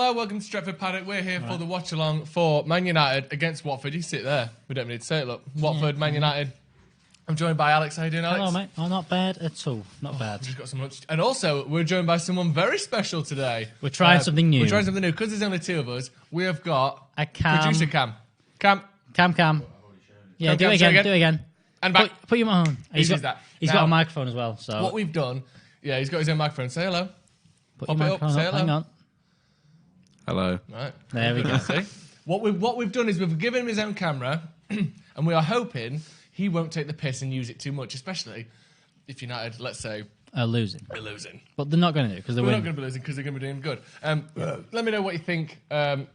Hello, welcome to Stretford Paddock. We're here for the watch-along for Man United against Watford. You sit there. We don't need to say it, look. Watford, Man United. I'm joined by Alex. How you doing, Alex? Hello, mate. Oh, not bad at all. Not bad. We've just got some lunch. And also, we're joined by someone very special today. We're trying something new. We're trying something new. Because there's only two of us, we have got a Cam. Producer Cam. Cam. Yeah, Cam, do it again. Do it again. And back. Put your on. He's got a microphone as well. So what we've done, he's got his own microphone. Say hello. Put your microphone up. Hang on. Hello. Right. There we go. See? What we've done is we've given him his own camera, and we are hoping he won't take the piss and use it too much, especially if United, let's say, are losing. They're losing. But they're not going to do because they're not going to be losing because they're going to be doing good. Let me know what you think of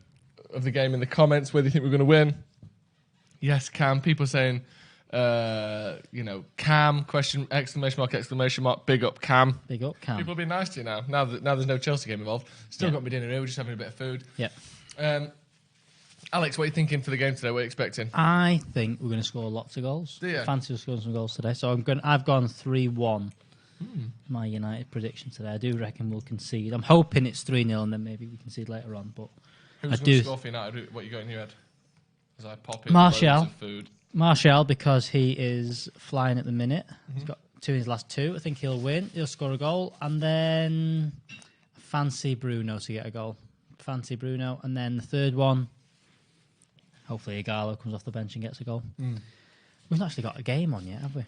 the game in the comments, whether you think we're going to win. Yes, Cam. People saying, Cam, exclamation mark, big up Cam. Big up Cam. People will be nice to you now. Now there's no Chelsea game involved. Still got me dinner here. We're just having a bit of food. Yep. Alex, what are you thinking for the game today? What are you expecting? I think we're going to score lots of goals. Do you? Fancy scoring some goals today. So I've gone 3-1. My United prediction today. I do reckon we'll concede. I'm hoping it's 3-0 and then maybe we concede later on. But who's going to score for United? What you got in your head? As I pop in Martial. loads of food. Martial, because he is flying at the minute. He's got 2 in his last 2. I think he'll win. He'll score a goal. And then fancy Bruno to get a goal. Fancy Bruno. And then the third one, hopefully Igalo comes off the bench and gets a goal. We've not actually got a game on yet, have we?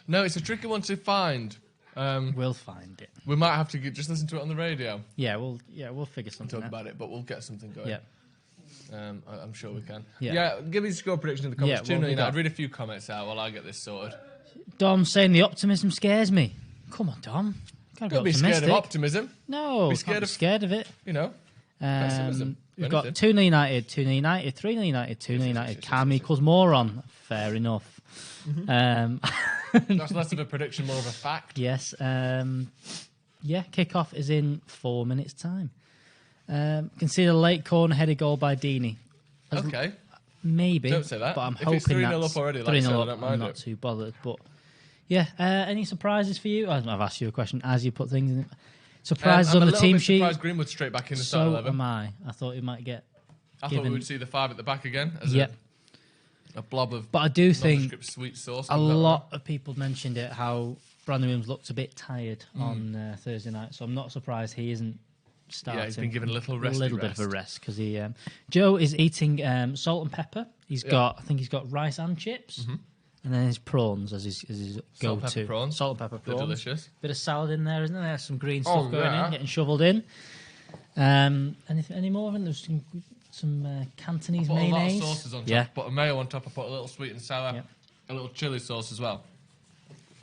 No, it's a tricky one to find. We'll find it. We might have to just listen to it on the radio. Yeah, we'll figure something Talk out. about it, but we'll get something going. Yeah. I'm sure we can. Yeah. Give me the score prediction in the comments. Yeah, 2-0 United. Read a few comments out while I get this sorted. Dom saying the optimism scares me. Come on, Dom. Don't be scared of optimism. No, be scared of it. You know, pessimism. We've got 2-0 United, 2-0 United, 3-0 United, 2-0 United. Cam equals moron. Fair enough. That's less of a prediction, more of a fact. Yes. Kickoff is in 4 minutes' time. Concede a late corner-headed goal by Deeney. Okay. Maybe. Don't say that. But I'm if hoping it's 3-0 that's up already, like 3-0 I up. don't mind I'm not too bothered. But yeah, any surprises for you? I've asked you a question as you put things in it. Surprises on the team sheet. I'm surprised Greenwood's straight back in the start 11. So am I. I thought he might get. I thought we would see the 5 at the back again as a blob of. But I do think sweet sauce. A lot of people mentioned it how Brandon Williams looked a bit tired on Thursday night, so I'm not surprised he isn't starting. Yeah, he's been given a little rest. Bit of a rest because he. Joe is eating salt and pepper. I think he's got rice and chips, and then his prawns as his go-to. Salt and pepper prawns. They're delicious. Bit of salad in there, isn't there? There's some green stuff going in, getting shoveled in. Any more? There's some Cantonese mayonnaise. I put a lot of sauces on top. Yeah. I put a mayo on top. I put a little sweet and sour, a little chili sauce as well.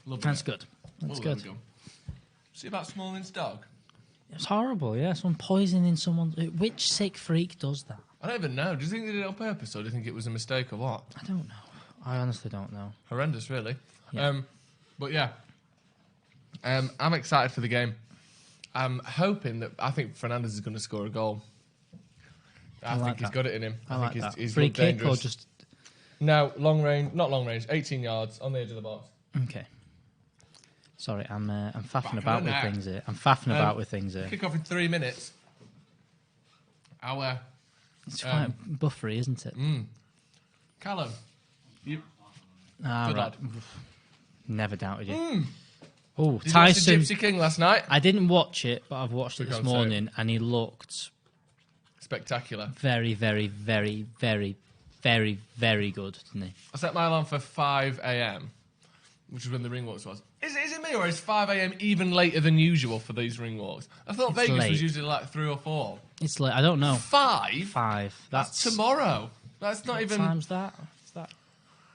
That's good. That's good. See about Smalling's dog? It's horrible, yeah. Someone poisoning someone. Which sick freak does that? I don't even know. Do you think they did it on purpose, or do you think it was a mistake, or what? I don't know. I honestly don't know. Horrendous, really. Yeah. I'm excited for the game. I'm hoping that I think Fernandes is going to score a goal. I think he's got it in him. I think like he's free kick dangerous. or just No, not long range, 18 yards on the edge of the box. Okay. Sorry, I'm faffing about with things here. I'm faffing about with things here. Kick off in 3 minutes. It's quite buffery, isn't it? Callum, you good right. lad. Never doubted you. Oh, Did Tyson! You watch the Gypsy King last night? I didn't watch it, but I've watched it this morning, and he looked spectacular. Very, very, very, very, very, very good, didn't he? I set my alarm for 5 a.m., which is when the ring walks was. Is it me, or is 5 a.m. even later than usual for these ring walks? I thought Vegas was usually like 3 or 4. It's late. I don't know. 5? 5. That's tomorrow. That's not even. What time's that? Is that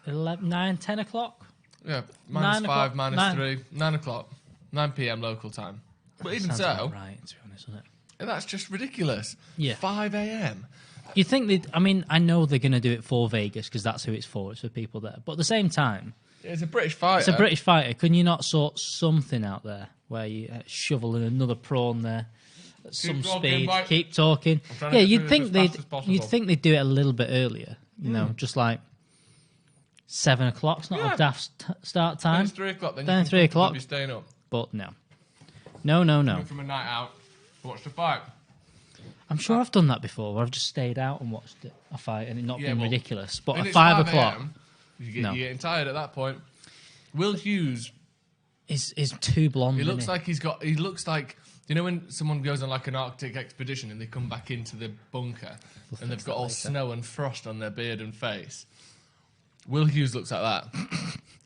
11, 9, 10 o'clock? Yeah, minus 5, minus 9. 3, 9 o'clock, 9 p.m. local time. But even so, about right, to be honest, isn't it? That's just ridiculous. Yeah. 5 a.m. You think they? I mean, I know they're going to do it for Vegas because that's who it's for. It's for people there. But at the same time, it's a British fighter. It's a British fighter. Can you not sort something out there where you shovel in another prawn there at some speed? Keep talking. Yeah, you'd think they'd do it a little bit earlier. You know, just like 7 o'clock. It's not a daft start time. Then it's 3 o'clock. Then 3 o'clock. Be staying up. But no. From a night out, watch the fight. I'm sure I've done that before, where I've just stayed out and watched a fight and it not been ridiculous. But at 5 o'clock... You're getting tired at that point. Will Hughes... is too blonde, He looks like He looks like... You know when someone goes on like an Arctic expedition and they come back into the bunker and they've got all snow and frost on their beard and face? Will Hughes looks like that.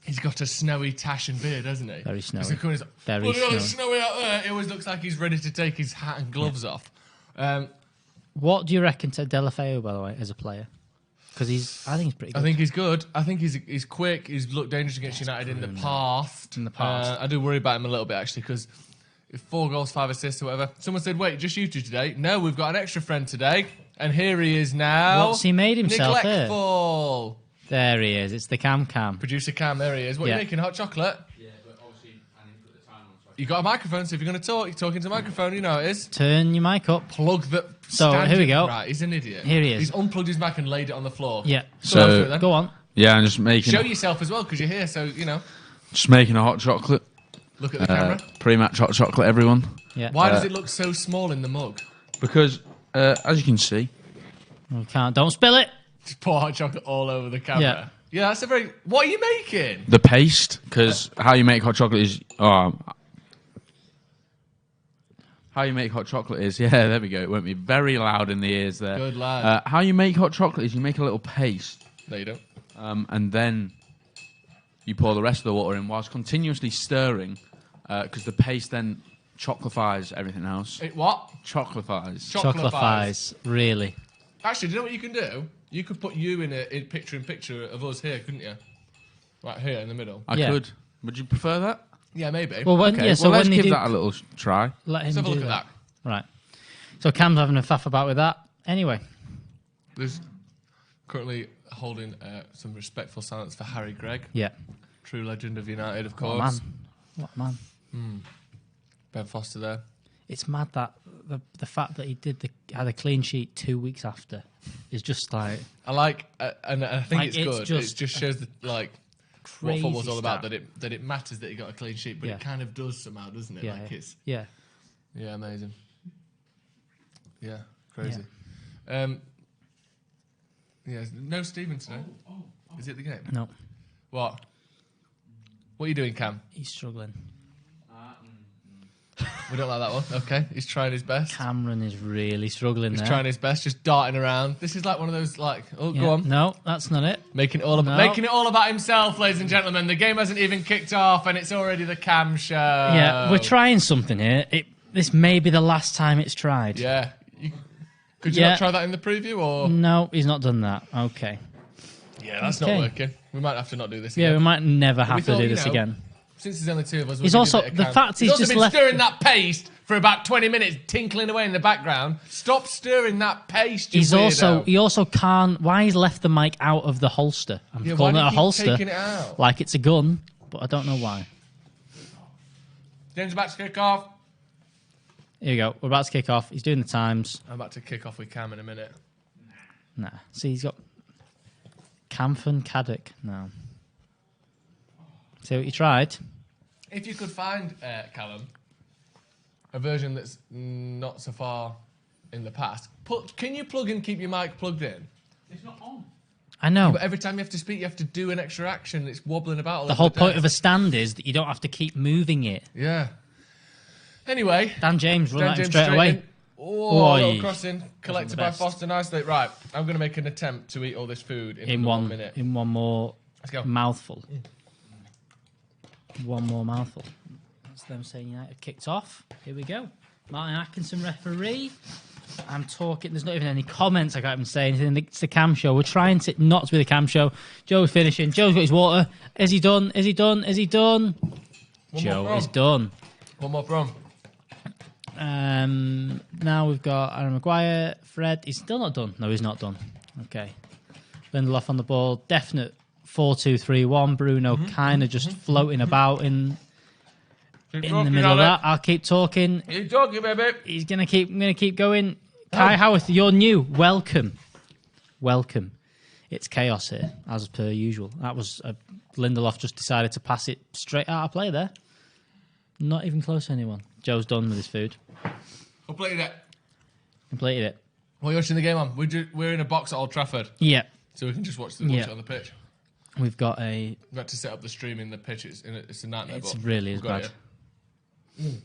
He's got a snowy tash and beard, hasn't he? Very snowy. Very snowy. It's snowy out there. He always looks like he's ready to take his hat and gloves off. What do you reckon to Delafeu, by the way, as a player? Because I think he's pretty good. I think he's good. I think he's quick. He's looked dangerous against United in the past. I do worry about him a little bit, actually, because 4 goals, 5 assists or whatever. Someone said, wait, just you two today? No, we've got an extra friend today. And here he is now. What's he made himself Neglectful. There he is. It's the Cam. Producer Cam, there he is. What are you making, hot chocolate? Yeah, but obviously I need to put the time on. So You got a microphone, so if you're going to talk, you're talking to a microphone, you know it is. Turn your mic up. Plug the... So, here we go. Right, he's an idiot. Here he is. He's unplugged his mic and laid it on the floor. Yeah. So, Go on. Yeah, I'm just making... Show yourself as well, because you're here, so, you know. Just making a hot chocolate. Look at the camera. Pre-match hot chocolate, everyone. Yeah. Why does it look so small in the mug? Because, as you can see... We can't. Don't spill it. Just pour hot chocolate all over the camera. Yeah, that's a very... What are you making? The paste, because how you make hot chocolate is... how you make hot chocolate is... Yeah, there we go. It won't be very loud in the ears there. Good lad. How you make hot chocolate is you make a little paste. No, you don't. And then you pour the rest of the water in whilst continuously stirring, because the paste then chocolifies everything else. It what? Chocolifies. Chocolifies. Really. Actually, do you know what you can do? You could put you in a picture-in-picture of us here, couldn't you? Right here in the middle. I could. Would you prefer that? Yeah, maybe. Well, when, Okay, so let's when give they do, that a little try. let him Let's have a do look at that. Right. So Cam's having a faff about with that. Anyway. There's currently holding some respectful silence for Harry Gregg. Yeah. True legend of United, of What a man. course. What a man. Ben Foster there. It's mad that the fact that he had a clean sheet 2 weeks after is just like I like, and I think Like, it's it's good. just it just shows what crazy football's all about. stat. That it matters that he got a clean sheet, but Yeah. it kind of does somehow, doesn't it? yeah, Like it's yeah. amazing. Yeah, crazy. No Stephen today. Is it the game? No, What? What are you doing, Cam? he's struggling. We don't like that one. Okay, he's trying his best. Cameron is really struggling He's there. trying his best, just darting around. This is like one of those, like, Yeah. go on. No, that's not it. Making it all about himself, ladies and gentlemen. The game hasn't even kicked off, and it's already the Cam show. Yeah, we're trying something here. This may be the last time it's tried. Yeah. Could you not try that in the preview, or? No, he's not done that. Okay. Yeah, that's Okay. not working. We might have to not do this Yeah, again. we might never have thought, to do this again. Since there's only 2 of us, He's also the fact he's just been left. stirring that paste for about 20 minutes, tinkling away in the background. Stop stirring that paste. You weirdo. He also can't. Why he's left the mic out of the holster? I'm Yeah, calling why it do a you keep holster, taking it out? like it's a gun, but I don't know why. James about to kick off. Here you go. We're about to kick off. He's doing the times. I'm about to kick off with Cam in a minute. Nah. See, he's got Camfin Caddick. No. See what you tried? If you could find, Callum, a version that's not so far in the past, can you plug and keep your mic plugged in? it's not on. I know. But every time you have to speak, you have to do an extra action. It's wobbling about. All The over whole point desk. of a stand is that you don't have to keep moving it. Yeah. Anyway. Dan James, run Dan at him James straight away. in. Oh, Oi. little crossing collected by best. Foster nicely. Right, I'm going to make an attempt to eat all this food in In under one 1 minute. in one more Let's go. mouthful. One more mouthful. That's them saying United kicked off. Here we go. Martin Atkinson, referee. I'm talking. There's not even any comments. I can't even say anything. It's the Cam show. We're trying to not to be the Cam show. Joe's finishing. Joe's got his water. Is he done? Is he done? Is he done? Joe is done. One more from. Now we've got Aaron Maguire, Fred. He's still not done. No, he's not done. Okay. Lindelof on the ball. Definite 4-2-3-1. Bruno kind of just floating about in the middle of that. I'll keep talking. Keep talking, baby. He's gonna keep. I'm gonna keep going. Kai Howarth, you're new. Welcome. It's chaos here, as per usual. That was Lindelof just decided to pass it straight out of play there. Not even close to anyone. Joe's done with his food. Completed it. Completed it. What are you watching the game on? We're in a box at Old Trafford, Yeah. so we can just watch Yeah. it on the pitch. We've got a... We've had to set up the stream in the pitch. It's a nightmare. It's but really we've is got bad. it.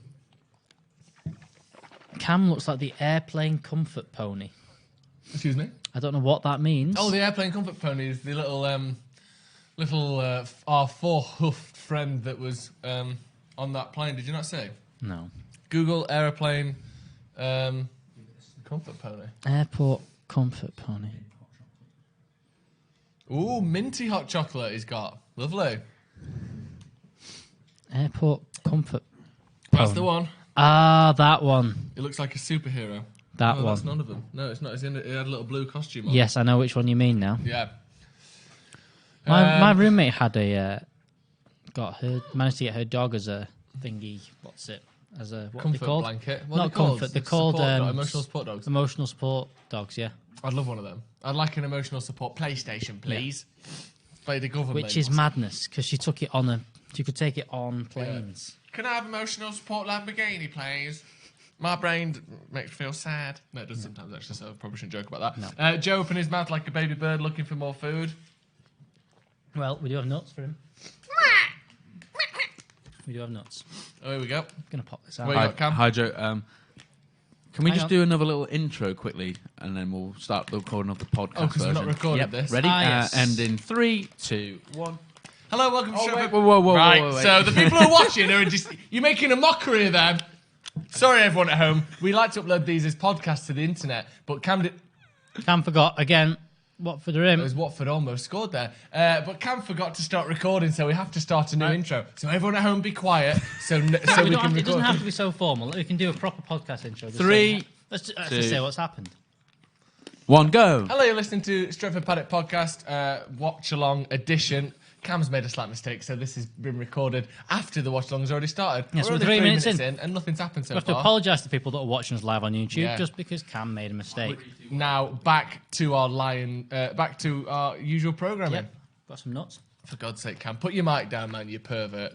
Cam looks like the airplane comfort pony. Excuse me? I don't know what that means. Oh, the airplane comfort pony is the little our four-hoofed friend that was on that plane. Did you not see? No. Google aeroplane comfort pony. Airport comfort pony. Ooh, minty hot chocolate he's got. Lovely. Airport comfort That's pony. the one. Ah, that one. It looks like a superhero. That Oh, one. that's none of them. No, it's not. He had a little blue costume on. Yes, I know which one you mean now. Yeah. My roommate had managed to get her dog as a thingy. What's it? As a what Comfort they called? blanket. What Not are they called? comfort. They're called emotional support dogs. Emotional support dogs. Yeah, I'd love one of them. I'd like an emotional support PlayStation, please. By the government. which is madness because she took it on a. She could take it on planes. Can I have emotional support Lamborghini, please? My brain makes me feel sad. No, it does sometimes, actually, so I probably shouldn't joke about that. No. Joe opened his mouth like a baby bird looking for more food. Well, we do have nuts for him. We do have nuts. Oh, here we go. I'm gonna pop this out. Wait. got, Cam? Hi, Joe. Can we Hang just on. do another little intro quickly, and then we'll start the recording of the podcast Oh, because we've not version? recorded Yep. this. Ready? Yes. And in 3, 2, 1. Hello, welcome to Oh, Stretford. wait, whoa, Right, wait. so the people who are watching are just... You're making a mockery of them. Sorry, everyone at home. We like to upload these as podcasts to the internet, but Cam forgot again. Watford are in. Watford almost scored there. But Cam forgot to start recording, so we have to start a new intro. So everyone at home be quiet, so we It can record. doesn't have to be so formal. We can do a proper podcast intro. Just 3, saying- Let's just 2. say what's happened. 1, go. Hello, you're listening to Stretford Paddock podcast, Watchalong edition. Cam's made a slight mistake, so this has been recorded after the Watchalong has already started. Yes, We're we're only 3 minutes in. and nothing's happened so We have to far. apologise to people that are watching us live on YouTube Yeah. just because Cam made a mistake. Now back to our back to our usual programming. Yep. Got some nuts. For God's sake, Cam, put your mic down, man, you pervert.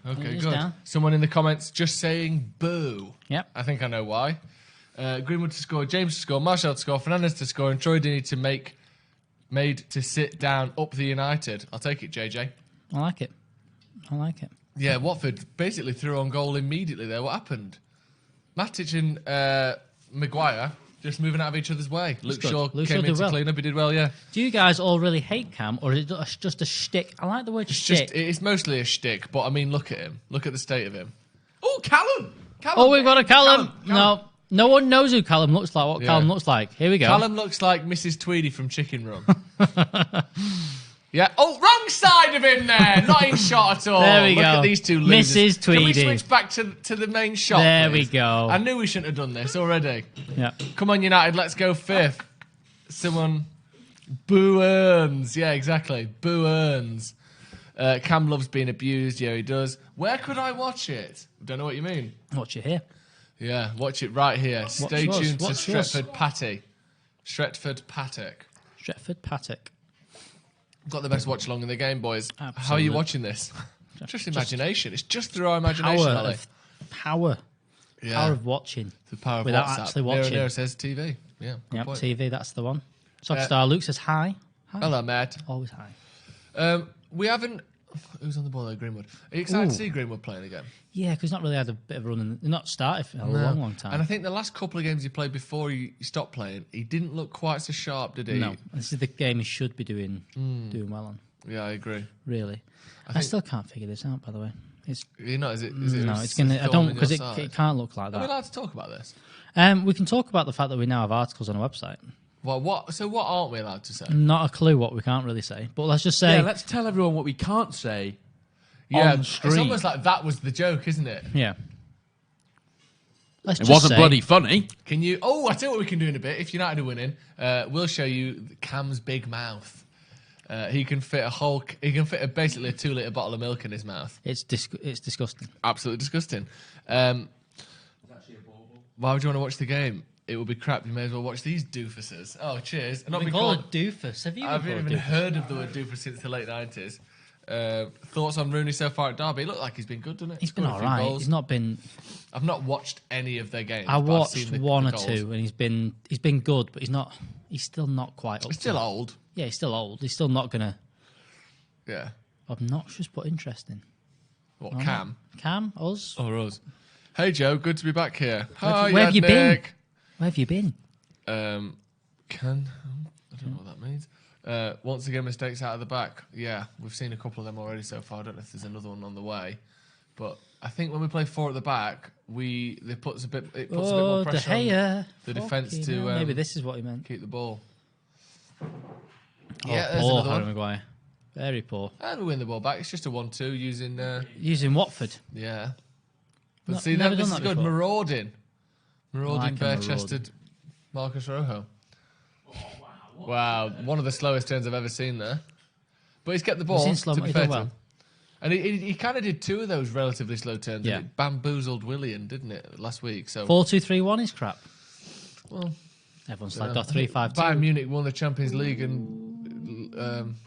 Okay, It is good. down. Someone in the comments just saying boo. Yep. I think I know why. Greenwood to score, James to score, Marshall to score, Fernandez to score, and Troy Deeney to made to sit down up the United. I'll take it, JJ. I like it. I like it. Yeah, Watford basically threw on goal immediately there. What happened? Matic and Maguire just moving out of each other's way. Luke good. Shaw Luke Shaw came did in to well. clean up. He did well, yeah. Do you guys all really hate Cam, or is it just a shtick? I like the word shtick. It's mostly a shtick, but I mean, look at him. Look at the state of him. Oh, Callum! Oh, we've got a Callum. No one knows who Callum looks like. What Yeah. Callum looks like. Here we go. Callum looks like Mrs. Tweedy from Chicken Run. Yeah. Oh, wrong side of him there. Not in shot at all. There we Look go. at these two losers. Mrs. Can we Tweedy. switch back to the main shot, There we please? go. I knew we shouldn't have done this already. Yeah. Come on, United, let's go fifth. Someone... Boo Earns. Yeah, exactly. Boo Earns. Cam loves being abused. Yeah, he does. Where could I watch it? Don't know what you mean. Watch it here. Yeah, watch it right here. Stay us, tuned to watch us. Stretford Paddock. Stretford Paddock. Stretford Paddock. Got the best watch along in the game, boys. How are you Absolutely. watching this? Just imagination. It's just through our imagination, Ollie. Power Yeah. of watching. The power of without WhatsApp. actually Nero watching. Nero says TV. Yeah, good Yep, point. TV, that's the one. Sockstar Luke says hi. Hi. Hello, Matt. Always hi. We haven't... Who's on the ball there? Greenwood. Are you excited to Ooh. see Greenwood playing again? Yeah, because he's not really had a bit of a run. Not started for a long time. And I think the last couple of games he played before he stopped playing, he didn't look quite so sharp, did he? No, this is the game he should be doing well on. Yeah, I agree. Really, I think- still can't figure this out. By the way, it's You know, is it no, it's gonna. I don't because it can't look like Are we that. allowed to talk about this? We can talk about the fact that we now have articles on a website. Well, what? So what aren't we allowed to say? Not a clue what we can't really say, but let's just say, Yeah, let's tell everyone what we can't say Yeah, on it's stream. almost like that was the joke, isn't it? yeah. Let's It just wasn't say, bloody funny. Can you? Oh, I tell you what we can do in a bit. If United are winning, we'll show you Cam's big mouth. He can fit basically a 2 litre bottle of milk in his mouth. It's disgusting. Absolutely disgusting. Why would you want to watch the game? It will be crap. You may as well watch these doofuses. Oh, cheers. Not We been call called. it doofus. Have you? I've been even called doofus? heard of the word doofus since the late 90s. Thoughts on Rooney so far at Derby? He looked like he's been good, doesn't it? He's been Scored a all few right. goals. He's not been. I've not watched any of their games. I but I've watched seen one the or goals. two, and he's been good, but he's not. He's still not quite up. He's still to it. old. Yeah, he's still old. He's still not gonna. Yeah. Obnoxious but interesting. What, Cam? Cam, us. Or us? Hey, Joe. Good to be back here. Hi, where have you been? Nick. Where have you been? I don't know what that means. Once again, mistakes out of the back. Yeah, we've seen a couple of them already so far. I don't know if there's another one on the way, but I think when we play 4 at the back, it puts a bit more pressure on the defence to maybe this is what he meant. keep the ball. Yeah, there's poor another Harry one. Maguire. Very poor. And we win the ball back. It's just a 1-2 using. Using Watford. Yeah. But No- see, never this done is that good. before. Marauding, Like a bare-chested Marcus Rojo. Wow, one of the slowest turns I've ever seen there. But he's kept the ball. in slow To mo- be he fair done to well. him. And he kind of did 2 of those relatively slow turns. Yeah. And it bamboozled Willian, didn't it, last week? So 4-2-3-1 is crap. well, Everyone's slagged off 3-5-2. Bayern Munich won the Champions League and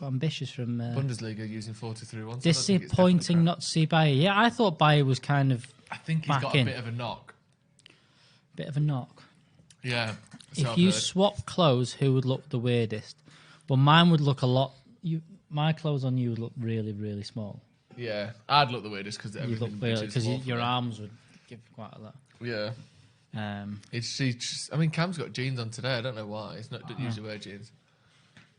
Ambitious from Bundesliga using 4-2-3-1. disappointing not to see Bayer. Yeah, I thought Bayer was kind of I think he's back got in. a bit of a knock. bit of a knock. Yeah. so If I've you heard. swap clothes, who would look the weirdest? Well, mine would look a lot. My clothes on you would look really, really small. Yeah, I'd look the weirdest because You everything look weird because small for your me. arms would give quite a lot. Yeah. I mean, Cam's got jeans on today. I don't know why. He's not doesn't usually wear jeans.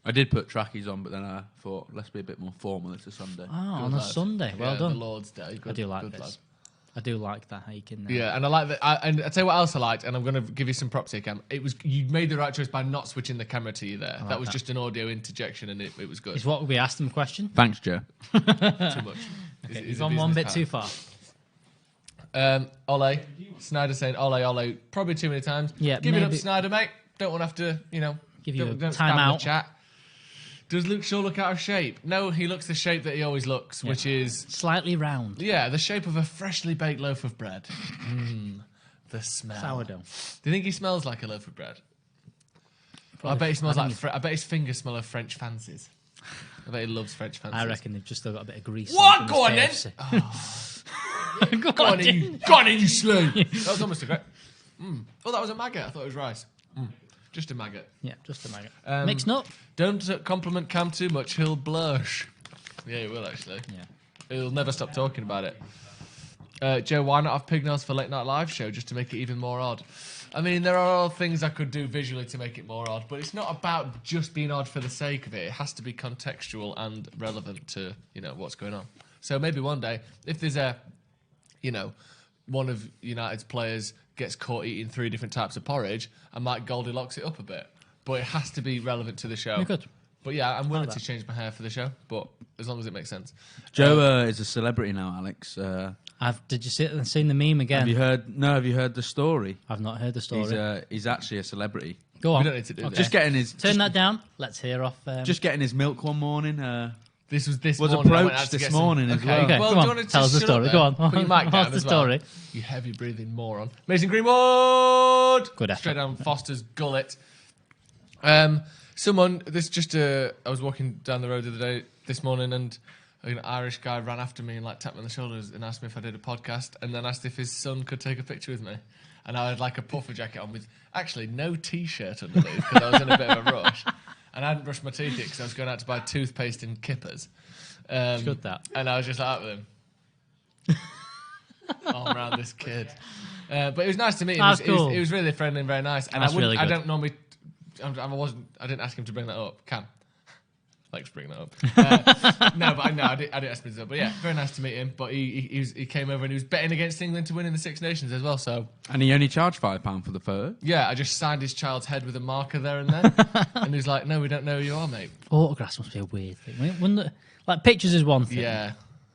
I did put trackies on, but then I thought, let's be a bit more formal. It's a Sunday. Oh, on a lad. Sunday. Well Yeah, done. The Lord's Day. Good, I do like good this. lad. I do like that. How you can. Yeah, and I like that. And I tell you what else I liked, and I'm going to give you some props here, Cam. It was you made the right choice by not switching the camera to you there. That was just an audio interjection, and it was good. Is what we asked him a question. Thanks, Joe. Too much. Okay, He's he's a on one business bit pal. too far. Ole. Snyder saying Ole, probably too many times. Yeah, Give it up, maybe- Snyder, mate. Don't want to have to, Give you a don't time spam the out. chat. Does Luke Shaw look out of shape? No, he looks the shape that he always looks, which is Slightly round. the shape of a freshly baked loaf of bread. The smell. Sourdough. Do you think he smells like a loaf of bread? I bet he smells like. I bet his fingers smell of French fancies. I bet he loves French fancies. I reckon they've just still got a bit of grease. What? from Go on then. KFC. Go on in, you slew. That was almost a great. Oh, that was a maggot. I thought it was rice. Just a maggot. Yeah, just a maggot. Mixed up. Don't compliment Cam too much. He'll blush. Yeah, he will actually. Yeah. He'll never stop talking about it. Joe, why not have pignails for late night live show just to make it even more odd? I mean, there are all things I could do visually to make it more odd, but it's not about just being odd for the sake of it. It has to be contextual and relevant to what's going on. So maybe one day, if there's one of United's players gets caught eating 3 different types of porridge, I might Goldilocks it up a bit. But it has to be relevant to the show. You could. But yeah, I'm willing that. to change my hair for the show, but as long as it makes sense. Joe is a celebrity now, Alex. Did you seen the meme again? Have you heard? No, have you heard the story? I've not heard the story. He's actually a celebrity. Go on. We don't need to do this. Just getting his Turn that down. Let's hear off. just getting his milk one morning. This was Was morning. I went approached out to this get some- morning as well. Okay, Well, come do you on. want to Tell us the shut up story. there? Go on. Put your mic down What's the as well. story? You heavy breathing moron. Mason Greenwood. Good effort. Straight down Foster's gullet. Someone. I was walking down the road the other day this morning, and an Irish guy ran after me and tapped me on the shoulders and asked me if I did a podcast, and then asked if his son could take a picture with me. And I had a puffer jacket on with actually no t-shirt underneath because I was in a bit of a rush, and I hadn't brushed my teeth yet because I was going out to buy toothpaste and kippers. Good that. And I was just like that with him. Arm around this kid. But it was nice to meet him. That's It was cool. he was really friendly and very nice. And That's really I good. don't normally. I didn't ask him to bring that up. Cam. Thanks for bringing that up. I didn't ask him to do that. But yeah, very nice to meet him. But he came over and he was betting against England to win in the Six Nations as well. So And he only charged £5 for the photo. yeah, I just signed his child's head with a marker there and then. And he was like, "No, we don't know who you are, mate." Autographs must be a weird thing. Pictures is one thing. Yeah.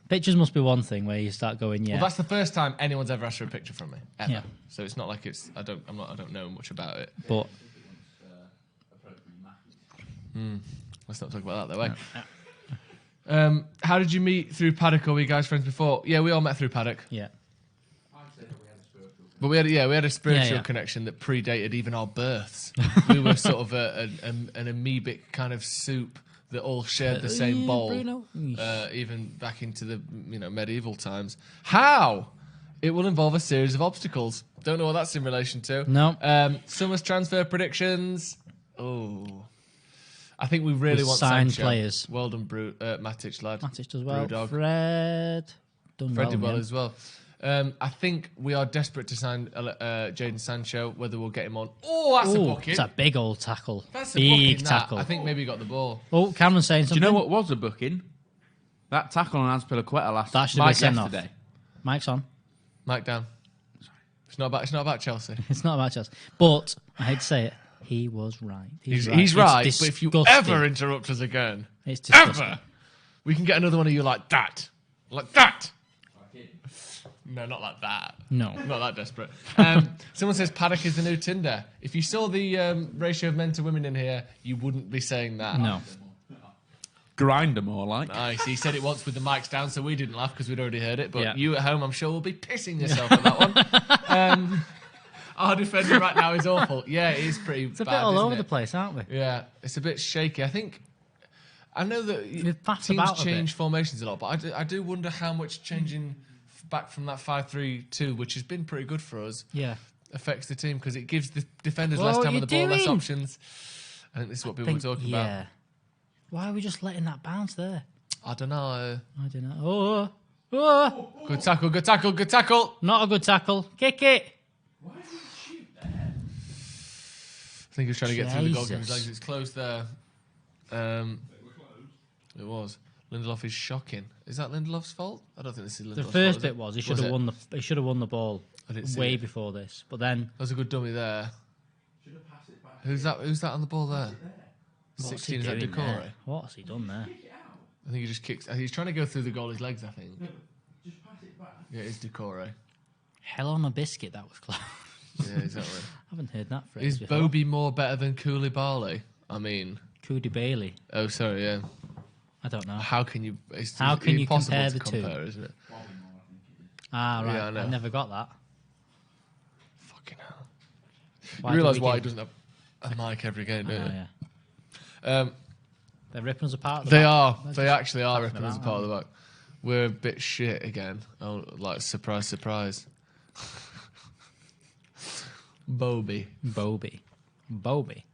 Pictures must be one thing where you start going, yeah. Well, that's the first time anyone's ever asked for a picture from me ever. Yeah. So it's not like I don't know much about it. But Let's not talk about that though, eh? How did you meet through Paddock, or were you guys friends before? Yeah, we all met through Paddock. yeah. But we had a spiritual Yeah. connection that predated even our births. We were sort of an amoebic kind of soup that all shared the same bowl, Bruno. even back into the medieval times. How? It will involve a series of obstacles. Don't know what that's in relation to. No. Summer's transfer predictions. Oh, I think we really With want signed Sancho. players. Well done, Matic, lad. Matic does well. Brewdog. Fred done Fred did well well in as well. I think we are desperate to sign Jadon Sancho. Whether we'll get him on. Oh, that's a booking. It's a big old tackle. That's a big booking, tackle. I think maybe he got the ball. Oh, Cameron's saying Do something. you know what was a booking? That tackle on Azpilicueta last That should have been night sent off. yesterday. Mike's on. Mike down. It's not about Chelsea. It's not about Chelsea. But, I hate to say it, he was right. He's It's right, but if you disgusting. ever interrupt us again, It's disgusting. ever, we can get another one of you like that. Like that. No, not like that. No. Not that desperate. Someone says Paddock is the new Tinder. If you saw the ratio of men to women in here, you wouldn't be saying that. No. Grinder more like. Nice. He said it once with the mics down, so we didn't laugh because we'd already heard it. But Yeah. you at home, I'm sure, will be pissing yourself at that one. Our defender right now is awful. Yeah, it is pretty It's a bad, bit all isn't over it? the place, aren't we? Yeah, it's a bit shaky. I know that faffed teams about a change bit. formations a lot, but I do wonder how much changing back from that 5-3-2, which has been pretty good for us, Yeah. affects the team because it gives the defenders Whoa, less time on what the you ball, less doing? options. I think this is what people were talking about. Why are we just letting that bounce there? I don't know. I don't know. Oh. Good tackle, good tackle, good tackle. Not a good tackle. Kick it. I think he was trying to get through the goalkeeper's Jesus. legs. It's close there. It was. Lindelof is shocking. Is that Lindelof's fault? I don't think this is Lindelof's The fault. first is bit it? was he should have it? won the. He should have won the ball I didn't see way it. before this. But then That was a good dummy there. Who's that on the ball there? what's 16, he is that doing Decore? there? What's he done there? I think he just kicks. He's trying to go through the goalie's legs, I think. Yeah, it's Decore. Hell on a biscuit. That was close. Yeah, exactly. I haven't heard that phrase Is before. Bobby Moore better than Koulibaly? I mean, Cody Bailey. oh, sorry, yeah. I don't know. How can you? It's How can you impossible compare to the two? compare, isn't it? Ah, right. Yeah, I know. I never got that. Fucking hell. Why You do realise we why he give- doesn't have a mic every game, I don't know, you? yeah. They're ripping us apart. at the They back. are. They're They just actually are faffing ripping us about, apart at aren't the back. We're a bit shit again. Oh, like surprise, surprise. Bobby. they? Bobby.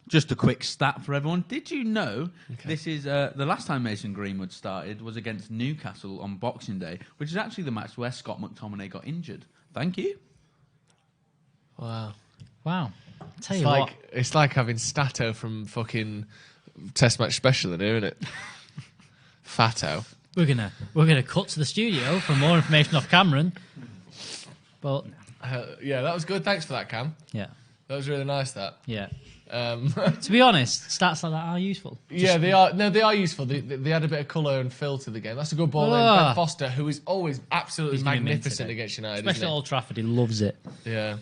Just a quick stat for everyone. Did you know this is the last time Mason Greenwood started was against Newcastle on Boxing Day, which is actually the match where Scott McTominay got injured. Thank you. Wow. Wow. Tell It's you like what. it's like having Stato from fucking Test Match Special in here, isn't it? Fato. We're gonna cut to the studio for more information off Cameron. But Yeah, that was good. Thanks for that, Cam. yeah, That was really nice. That. yeah. Um, To be honest, stats like that are useful. yeah, they are. No, they are useful. They add a bit of colour and fill to the game. That's a good ball in. Ah. Ben Foster, who is always absolutely He's gonna be mint magnificent today. against United, Especially at isn't Old Trafford, he loves it. he? Yeah.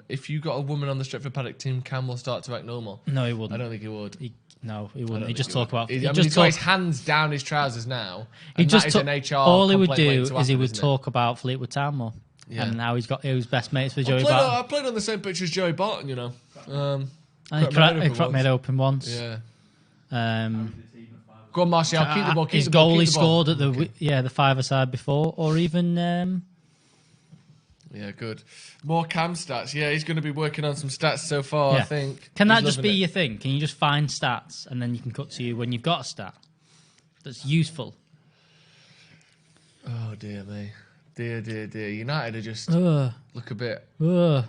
If you got a woman on the Stretford Paddock team, Cam will start to act normal. No, he I wouldn't. don't think he would. He I wouldn't. don't He think just he talk would. about. I He mean, just he's got talk. his hands down his trousers now. He And just that talk, is an HR. all he would complaint waiting do to is he happen, would isn't it? talk about Fleetwood Town more. Yeah. And now he was best mates with I Joey played, I Barton. played on the same pitch as Joey Barton, you know. And he cracked my head cracked open me open once. Yeah. Um, Go on, Martial. Keep the ball. Keep his the ball. goal he Keep the ball. scored at the five-a-side before, or even Yeah, good. More Cam stats. Yeah, he's going to be working on some stats so far, I Yeah. think. Can He's that just loving be it. your thing? Can you just find stats and then you can cut to you when you've got a stat that's useful? Oh, dear me. Dear, dear, dear. United are just Ugh. look a bit... Ugh.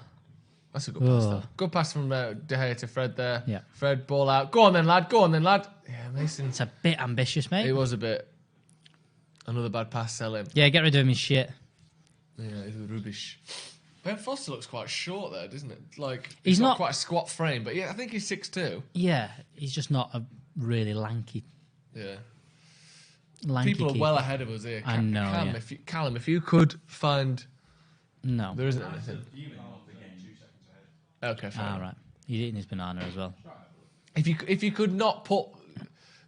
That's a good pass, Ugh. though. Good pass from De Gea to Fred there. Yeah. Fred, ball out. Go on then, lad. Go on then, lad. Yeah, Mason. It's a bit ambitious, mate. It was a bit... Another bad pass, sell him. Yeah, get rid of him, his shit. Yeah, it was rubbish. Ben Foster looks quite short there, doesn't it? Like He's got not- quite a squat frame, but yeah, I think he's 6'2". Yeah, he's just not a really lanky Yeah. keeper. People are well ahead of us here. I know, Cam, yeah. Callum, if you could find... No. There isn't anything. Okay, fine. Ah, right. He's eating his banana as well. If you could not put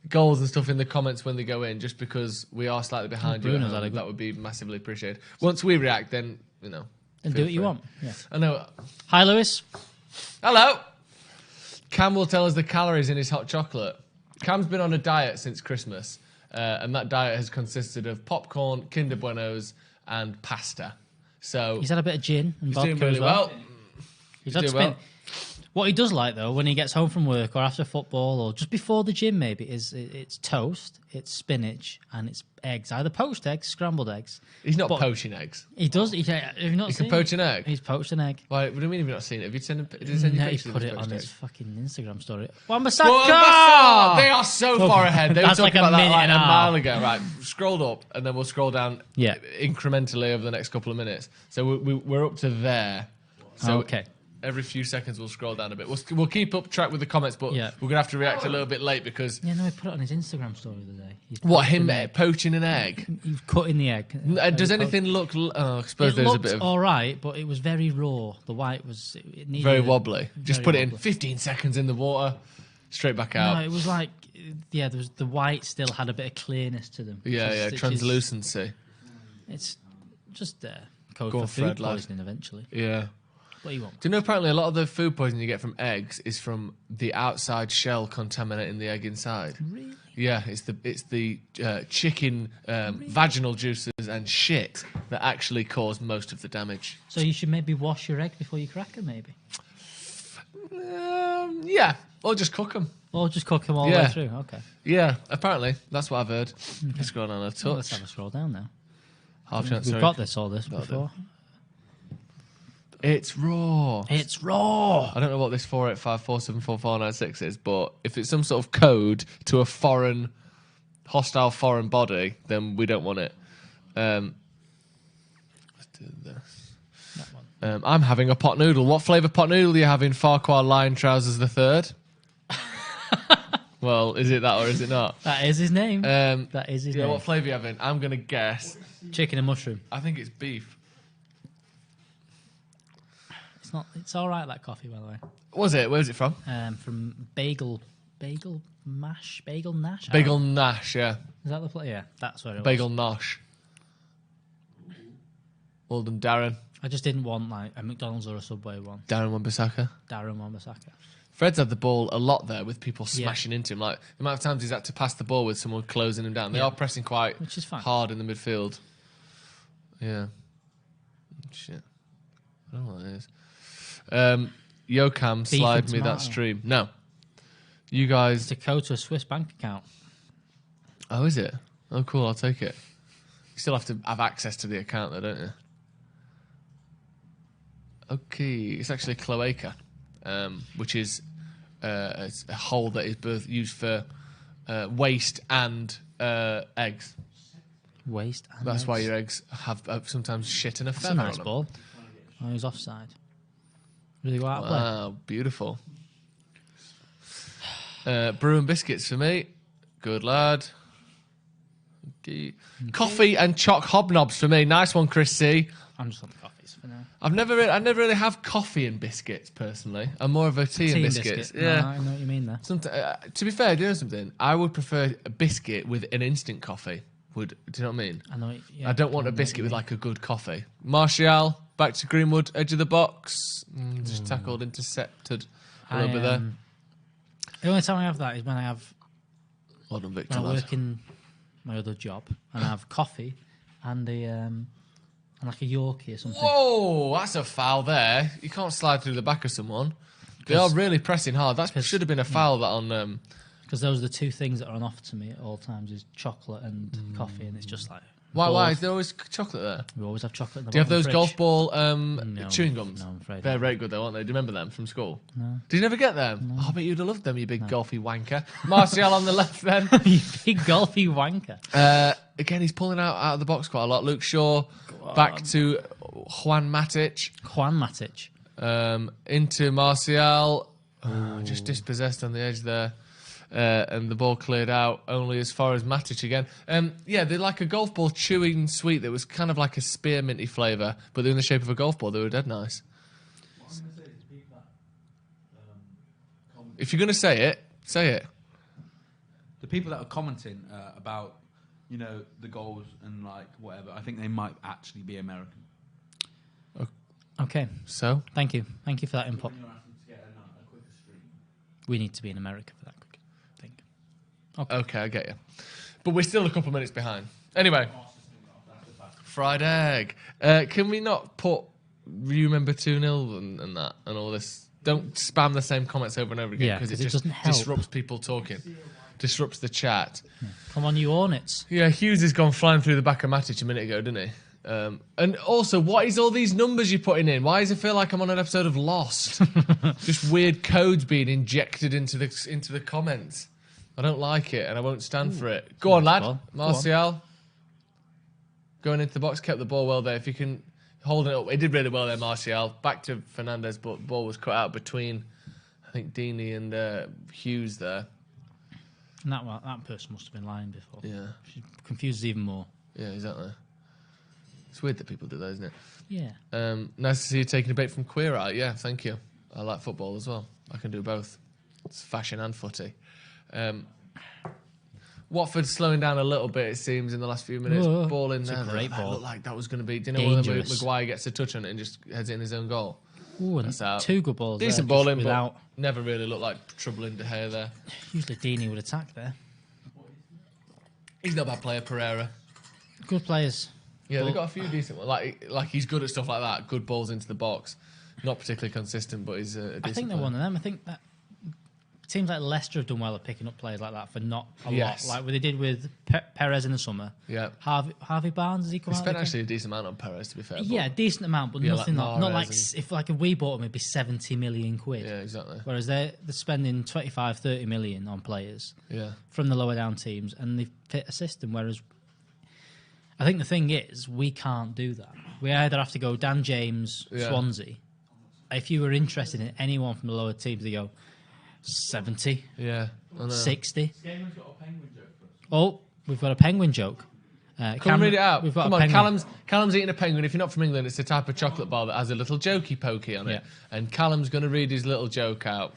goals and stuff in the comments when they go in, just because we are slightly behind you, at Bruno's home, had a good- that would be massively appreciated. Once we react, then, you know... And do feel what you free. want. Yeah. I know. Hi, Lewis. Hello! Cam will tell us the calories in his hot chocolate. Cam's been on a diet since Christmas, and that diet has consisted of popcorn, Kinder Buenos, and pasta. So He's had a bit of gin and he's vodka doing really as well. well. He's had doing spin. well. What he does like though, when he gets home from work or after football or just before the gym, maybe it's toast, it's spinach, and it's eggs. Either poached eggs, scrambled eggs. He's not But poaching eggs. He does. Have you not He seen can poach it? an egg. He's poached an egg. Why? What do you mean you've not seen it? Have you seen it? Did he send you No, he pictures of put his it on poached his eggs? fucking Instagram story. Wan-Bissaka! Well, they are so far ahead. They were That's talking like a about that minute like and a a half. mile ago. Right, scrolled up, and then we'll scroll down Yeah. incrementally over the next couple of minutes. So we're up to there. So Okay. every few seconds we'll scroll down a bit. We'll keep up track with the comments, but Yeah. we're going to have to react a little bit late because... Yeah, no, he put it on his Instagram story the other day. He's What, poached him an egg. poaching an egg? He's cutting the egg. Does He anything look... Oh, I suppose It there's a looked bit of... all right, but it was very raw. The white was it needed Very wobbly. Just very put it in wobbly. 15 seconds in the water, straight back out. No, it was like there was the white still had a bit of clearness to them. Yeah, which is- translucency. It's just code Go for on, food Fred, lad. poisoning eventually. Yeah. What you want? Do you know apparently a lot of the food poisoning you get from eggs is from the outside shell contaminating the egg inside? Really? Yeah, it's the chicken vaginal juices and shit that actually cause most of the damage. So you should maybe wash your egg before you crack them, maybe, Yeah, or just cook them. or just cook them all the Yeah. way through. Okay. Yeah, apparently that's what I've heard. Let's go on a Well, let's touch. have a scroll down now. Half chance. We've sorry. got all this before. It's raw. It's raw. I don't know what this 485474496 is, but if it's some sort of code to a hostile foreign body, then we don't want it. Let's do this. That one. I'm having a pot noodle. What flavour pot noodle are you having? Farquhar Lion Trousers the Third? Well, is it that or is it not? That is his name. That That is his Yeah, name. what flavour are you having? I'm going to guess. Chicken and mushroom. I think it's beef. It's not. It's all right. That coffee, by the way. Was it? Where's it from? From Bagel Nash. Bagel Nash, yeah. Is that the place? Yeah, that's where it Bagel was. Nosh. Well done, Darren. I just didn't want like a McDonald's or a Subway one. Darren Wan-Bissaka. Darren Wan-Bissaka. Fred's had the ball a lot there with people Yeah. smashing into him. Like the amount of times he's had to pass the ball with someone closing him down. They Yeah. are pressing quite Which is fine. hard in the midfield. Yeah. Shit. I don't know what that is. Yocam, Beef slide and me that tomato. stream. No. You guys... It's a code to a Swiss bank account. Oh, is it? Oh, cool. I'll take it. You still have to have access to the account, though, don't you? Okay. It's actually a cloaca, which is it's a hole that is both used for waste and eggs. Waste. And That's why eggs. your eggs have sometimes shit and a That's a feather nice on them. ball. Oh, he's offside. Really go out of Wow, beautiful. Brew and biscuits for me. Good lad. Okay. Coffee and choc hobnobs for me. Nice one, Chris C. play. I'm just on the coffees for now. I never really have coffee and biscuits personally. I'm more of a tea and biscuits. biscuit. Yeah. No, I know what you mean there. To be fair, do you know something? I would prefer a biscuit with an instant coffee. Do you know what I mean? I know. Yeah, I don't want I a know what biscuit you with mean. like a good coffee. Martial, back to Greenwood, edge of the box. Just tackled, intercepted a little bit there. The only time I have that is when I have Well done, Victor. when I lad. work in my other job and I have coffee and and like a Yorkie or something. Whoa, that's a foul there. You can't slide through the back of someone. They are really pressing hard. That should have been a foul that on... Because those are the two things that are on offer to me at all times is chocolate and coffee, and it's just like Why? balls. Is there always chocolate there? We always have chocolate in the Do you have bottom those fridge. golf ball No, chewing gums? no, I'm afraid They're not. very good though, aren't they? Do you remember them from school? No. Did you never get them? Oh, I bet you'd have loved them, you big golfy wanker. Martial on the left then. You big golfy wanker. Again, he's pulling out of the box quite a lot. Luke Shaw back to Juan Matic. Juan Matic. Into Martial. Just dispossessed on the edge there. And the ball cleared out only as far as Matic again. Yeah, they're like a golf ball chewing sweet that was kind of like a spearminty flavour, but they're in the shape of a golf ball. They were dead nice. If you're going to say it, say it. The people that are commenting about, you know, the goals and like whatever, I think they might actually be American. Okay, So? thank you for that input. You're asking to get a quicker stream. We need to be in America for that cricket thing. Okay, I get you. But we're still a couple of minutes behind. Anyway, fried egg. Can we not put you remember 2-0 and that and all this? Don't spam the same comments over and over again because it just doesn't help. disrupts people talking. Disrupts the chat. Come on, you Hornets. Yeah, Hughes has gone flying through the back of Matic a minute ago, didn't he? And also, what is all these numbers you're putting in? Why does it feel like I'm on an episode of Lost? Just weird codes being injected into the comments. I don't like it, and I won't stand for it. Go on, lad. Martial. Going into the box, kept the ball well there. If you can hold it up. He did really well there, Martial. Back to Fernandez, but the ball was cut out between, I think, Deeney and Hughes there. And that person must have been lying before. Yeah. She confuses even more. Yeah, exactly. It's weird that people do that, isn't it? Yeah. Nice to see you taking a bait from Queer Eye. Yeah, thank you. I like football as well. I can do both. It's fashion and footy. Watford slowing down a little bit, it seems, in the last few minutes. Whoa. Ball in It's a there. great That ball. looked like that was going to be... Do you know when Dangerous. Maguire gets a touch on it and just heads it in his own goal? Ooh, and That's out. 2 good balls. Decent there, ball just in, without. but never really looked like trouble in De Gea there. Usually Deeney would attack there. He's not a bad player, Pereira. Good players. Yeah, Well- they've got a few decent ones. Like he's good at stuff like that. Good balls into the box. Not particularly consistent, but he's a decent I think they're player. one of them. I think that teams like Leicester have done well at picking up players like that for not a Yes. lot. Like what they did with Perez in the summer. Yeah. Harvey Barnes, has he come He out? spent again? actually a decent amount on Perez, to be fair. Yeah, a but, decent amount, but Yeah, nothing like not like Mahrez if we bought them, it'd be 70 million quid. yeah, exactly. Whereas they're spending 25, 30 million on players Yeah. from the lower down teams, and they fit a system. Whereas I think the thing is, we can't do that. We either have to go Dan James, Yeah. Swansea. If you were interested in anyone from the lower teams, they go 70, Yeah. I know. 60. Gamer's got a penguin joke for us. Oh, we've got a penguin joke. Come on, read it out. We've got Come a on, penguin. Callum's eating a penguin. If you're not from England, it's a type of chocolate bar that has a little jokey pokey on it. Yeah. And Callum's going to read his little joke out.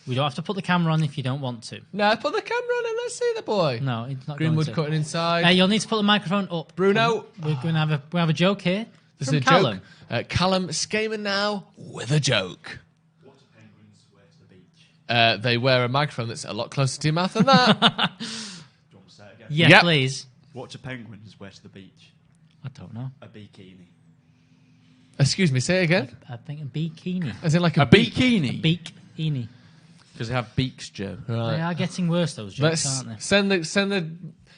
We don't have to put the camera on if you don't want to. No, put the camera on and let's see the boy. No, it's not Greenwood going to. cutting inside. Hey, you'll need to put the microphone up. Bruno. We're going to have a joke here. This from is a Callum. joke. Callum Skaman now with a joke. What do penguins wear to the beach? They wear a microphone that's a lot closer to your mouth than that. Do you want to say it again? Yeah, Yep. please. What do penguins wear to the beach? I don't know. A bikini. Excuse me, say it again. I think a bikini. As in like A bikini. Bikini. Because they have beaks, Joe. They Right. are getting worse, those jokes, Let's aren't they?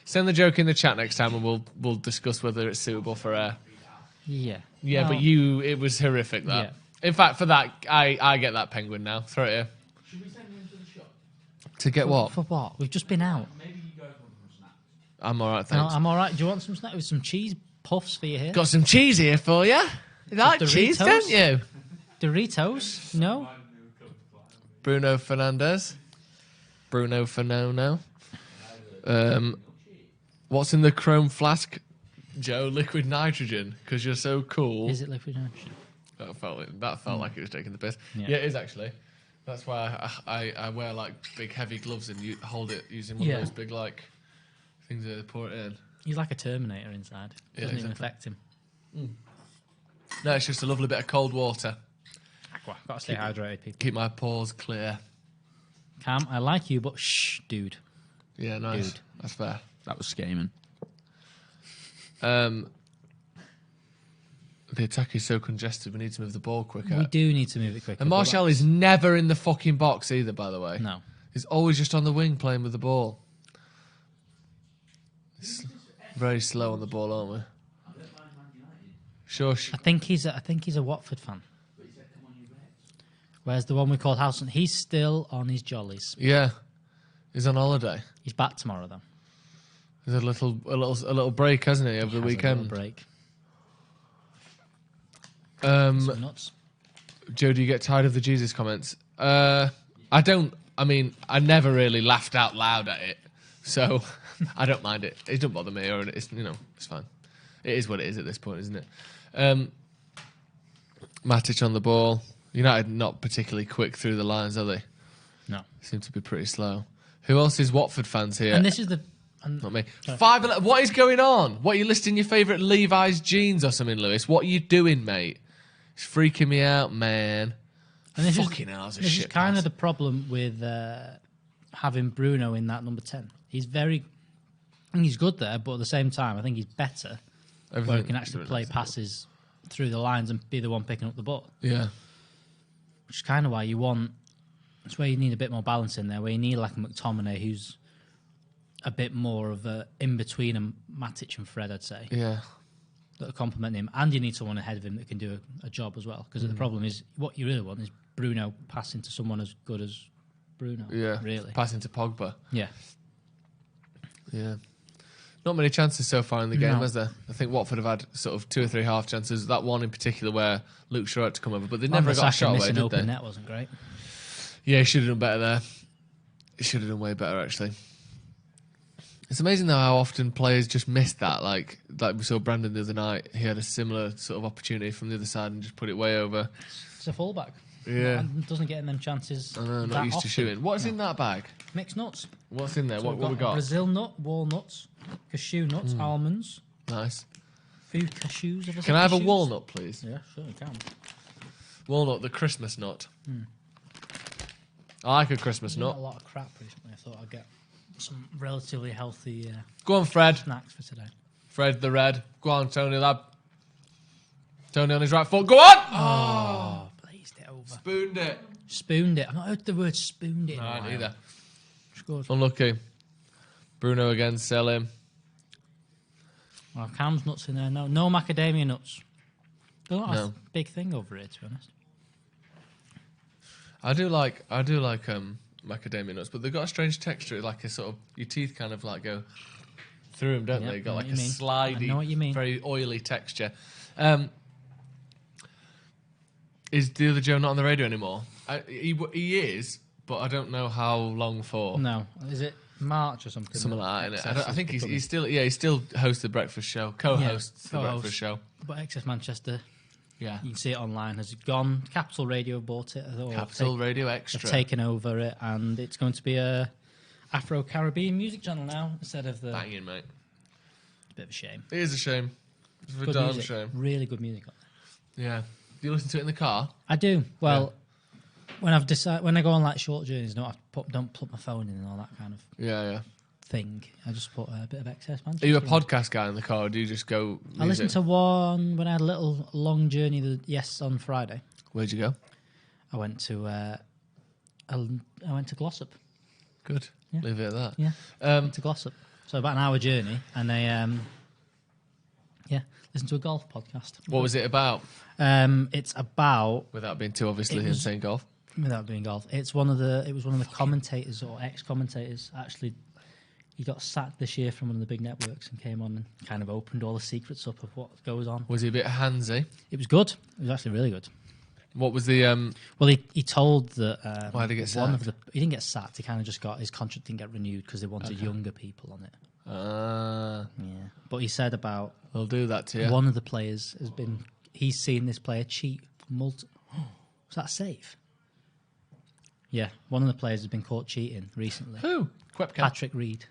send the joke in the chat next time, and we'll discuss whether it's suitable for air. Yeah. Yeah, Well, but it was horrific. That. Yeah. In fact, for that, I get that penguin now. Throw it here. Should we send him to the shop? To get what? For what? We've just been out. Maybe you guys want some snacks. I'm all right, No, thanks. I'm all right. Do you want some snack with some cheese puffs for you here? Got some cheese here for you. You like Doritos? cheese, don't you? Doritos? No? Bruno Fernandez. Bruno Fernando. What's in the chrome flask, Joe? Liquid nitrogen, because you're so cool. Is it liquid nitrogen? That felt like it was taking the piss. Yeah. Yeah, it is actually. That's why I wear like big heavy gloves and you hold it using one Yeah. of those big like things that they pour it in. He's like a Terminator inside. Yeah, Doesn't even exactly. affect him. No, it's just a lovely bit of cold water. Aqua. Got to stay hydrated, people. Keep my pores clear. Cam, I like you, but shh, dude. Yeah, nice. Dude. That's fair. That was Skaman. The attack is so congested. We need to move the ball quicker. We do need to move it quicker. And but Martial is never in the fucking box either. By the way, No. he's always just on the wing playing with the ball. It's very slow on the ball, aren't we? Shush. I think he's a Watford fan. Whereas the one we called Howson, he's still on his jollies. Yeah, he's on holiday. He's back tomorrow though. There's a little break, hasn't he, over the Has a little weekend? break. Um, Nuts. Joe, do you get tired of the Jesus comments? I don't. I mean, I never really laughed out loud at it, so I don't mind it. It doesn't bother me, or it's it's fine. It is what it is at this point, isn't it? Matic on the ball. United not particularly quick through the lines, are they? No. Seem to be pretty slow. Who else is Watford fans here? And this is the. Not me. 5-11. What is going on? What are you listing your favourite Levi's jeans or something, Lewis? What are you doing, mate? It's freaking me out, man. And this Fucking hell, that's a this shit is kind pass. of the problem with having Bruno in that number 10. He's he's good there, but at the same time, I think he's better where he can actually play passes through the lines and be the one picking up the ball. Yeah. Which is kind of why it's where you need a bit more balance in there, where you need like a McTominay who's a bit more of a in between Matic and Fred, I'd say. Yeah. That are complementing him, and you need someone ahead of him that can do a job as well. Because the problem is, what you really want is Bruno passing to someone as good as Bruno. Yeah. Really. Passing to Pogba. Yeah. Yeah. Not many chances so far in the game, No. has there? I think Watford have had sort of 2 or 3 half chances. That one in particular where Luke Shaw had to come over, but they never got a shot away, missing did open they? net wasn't great. Yeah, he should have done better there. He should have done way better, actually. It's amazing though how often players just miss that. Like we saw Brandon the other night. He had a similar sort of opportunity from the other side and just put it way over. It's a fullback. Yeah. And doesn't get in them chances. I know, that not used often. to shooting. What's in that bag? Mixed nuts. What's in there? So What we we've got? Brazil nut, walnuts, cashew nuts, almonds, Nice. food cashews. Can I have a cashews? walnut, please? Yeah, sure you can. Walnut, the Christmas nut. I like a Christmas I've nut. got a lot of crap recently. I thought I'd get some relatively healthy Go on, Fred. snacks for today. Fred the Red. Go on, Tony, lad. Tony on his right foot. Go on! Oh, blazed it over. Spooned it. Spooned it. I've not heard the word spooned it in a No, while. neither. Scored. Unlucky. Bruno again, sell him. Well, Cam's nuts in there. No macadamia nuts. They're not No. a big thing over here, to be honest. I do like macadamia nuts, but they've got a strange texture, like a sort of your teeth kind of like go through them, don't Yep, they? I Got know like what a you mean. slidey, I know what you mean. very oily texture. Is the other Joe not on the radio anymore? He is, but I don't know how long for. No. Is it March or something? Something like that, Excess innit? I think is he's still hosts the breakfast show, co-hosts the co-host. breakfast show. But Excess Manchester, Yeah, you can see it online, has gone. Capital Radio bought it. Or Capital Radio They've Extra. taken over it, and it's going to be a Afro-Caribbean music channel now instead of the... Banging, mate. It's a bit of a shame. It is a shame. It's a Good darn music. shame. Really good music. Yeah. Do you listen to it in the car? I do. Well, when I go on like short journeys, don't put my phone in and all that kind of Yeah. thing. I just put a bit of Excess Manchester. Are you a on. podcast guy in the car, or do you just go music? I listened to one when I had a little long journey. On Friday. Where'd you go? I went to Glossop. Good. Yeah. Leave it at that. Yeah, to Glossop. So about an hour journey, and I listened to a golf podcast. What was it about? It's about, Without being too obviously It was- insane golf. without being golf, it was one of the commentators or ex-commentators. Actually, he got sacked this year from one of the big networks and came on and kind of opened all the secrets up of what goes on. Was he a bit handsy? It was good. It was actually really good. What was the Well, he told that Why did he get one of sacked? he didn't get sacked. He kind of just got his contract didn't get renewed because they wanted younger people on it. Yeah, but he said about they'll do that to you. one of the players he's seen this player cheat for was that safe? Yeah, one of the players has been caught cheating recently. Who? Quepka. Patrick Reed.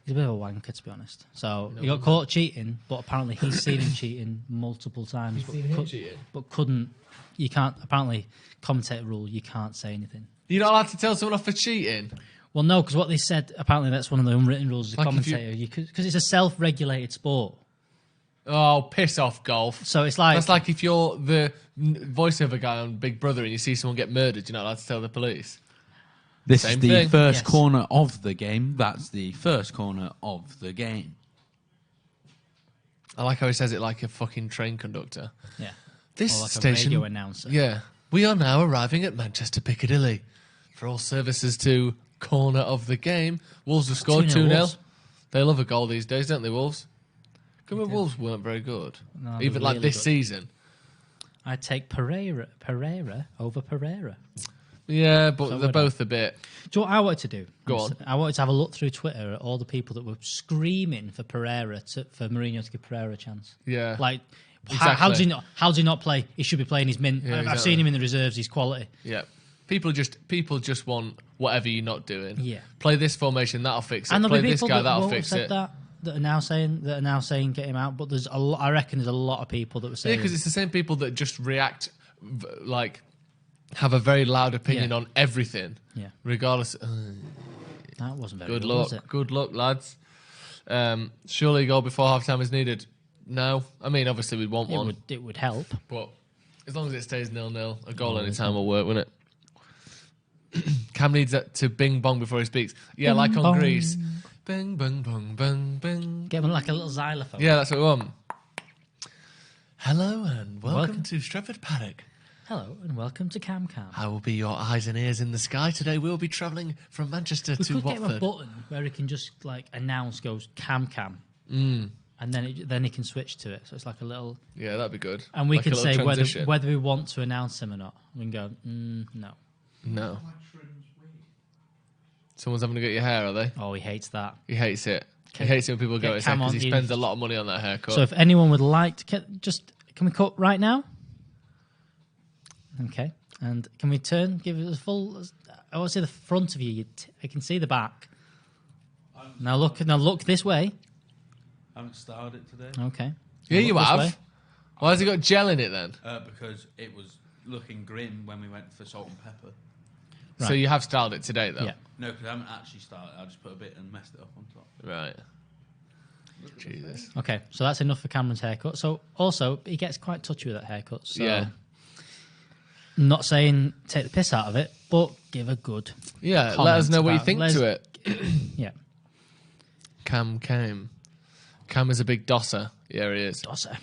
He's a bit of a wanker, to be honest. So he got caught cheating, but apparently he's seen him cheating multiple times. But couldn't. You can't. Apparently, commentator rule. You can't say anything. You're not allowed to tell someone off for cheating. Well, no, because what they said. Apparently, that's one of the unwritten rules as a Like if you- commentator. Because it's a self-regulated sport. Oh, piss off, golf. So it's like That's like if you're the voiceover guy on Big Brother and you see someone get murdered, you're not allowed to tell the police. This Same is the thing. first Yes. corner of the game. That's the first corner of the game. I like how he says it like a fucking train conductor. yeah, This or like station, a radio announcer. yeah. We are now arriving at Manchester Piccadilly for all services to corner of the game. Wolves have scored 2-0 2-0. Wolves. They love a goal these days, don't they, Wolves? Come on, Wolves weren't very good. No, Even they're like really this good. season. I'd take Pereira over Pereira. Yeah, but So they're would both a bit. Do you know what I wanted to do? Go on. I wanted to have a look through Twitter at all the people that were screaming for Pereira for Mourinho to give Pereira a chance. Yeah. Like, Exactly. how does he not play? He should be playing his min. Yeah, I've exactly. seen him in the reserves. He's quality. Yeah. People just want whatever you're not doing. Yeah. Play this formation, that'll fix it. And Play there'll be this people guy, that that'll won't fix have it. said that are now saying get him out. But there's I reckon there's a lot of people that were Yeah, saying because it's the same people that just react like have a very loud opinion Yeah. on everything, Yeah. regardless. That wasn't very Good good, luck. was it? Good luck, lads. Surely a goal before half-time is needed. No. I mean, obviously we'd want one. It would help. But as long as it stays 0-0, a goal Oh, any it's time not. will work, won't it? Cam needs to bing bong before he speaks. Yeah, Bing like on bong. Greece. Bing, bong, bong, bing, bing. Get him like a little xylophone. Yeah, that's what we want. Hello and welcome Welcome. to Stretford Paddock. Hello and welcome to Cam Cam. I will be your eyes and ears in the sky. Today we'll be travelling from Manchester We to could get him a Watford. button where he can just like announce, goes Cam Cam, Mm. and then he can switch to it. So it's like a little, Yeah, that'd be good. and we Like a can little say transition. whether we want to announce him or not. We can go, no. No. Someone's having to get your hair, are they? Oh, he hates that. He hates it. He Okay. hates it when people go Get to his hair Cam because on, he you- spends a lot of money on that haircut. So if anyone would like to, can we cut right now? Okay, and can we turn? Give it a full. I want to see the front of you. I can see the back. Now look this way. I haven't started it today Okay. yeah, Look you this have. way. Why has he got gel in it then? because it was looking grim when we went for salt and pepper. So Right. you have styled it today, though? Yeah. No, because I haven't actually started. I just put a bit and messed it up on top. Right. Jesus. Okay, so that's enough for Cameron's haircut. So also he gets quite touchy with that haircut. So Yeah. not saying take the piss out of it, but give a good. Yeah, let Comment us know what you about- think let to us- it. Yeah. Cam came. Cam is a big dosser. Yeah, he is. Dosser.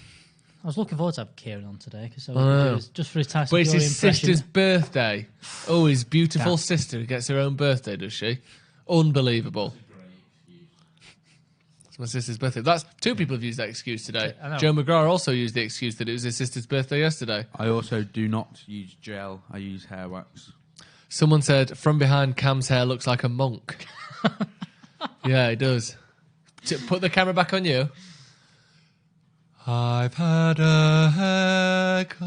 I was looking forward to have Kieran on today because know. just for his Tyson But it's Fury his impression. sister's birthday. Oh, his beautiful Cam. sister who gets her own birthday, does she? Unbelievable. It's my sister's birthday. That's two people have used that excuse today. I know. Joe McGrath also used the excuse that it was his sister's birthday yesterday. I also do not use gel. I use hair wax. Someone said, from behind, Cam's hair looks like a monk. Yeah, it does. Put the camera back on you. I've had a haircut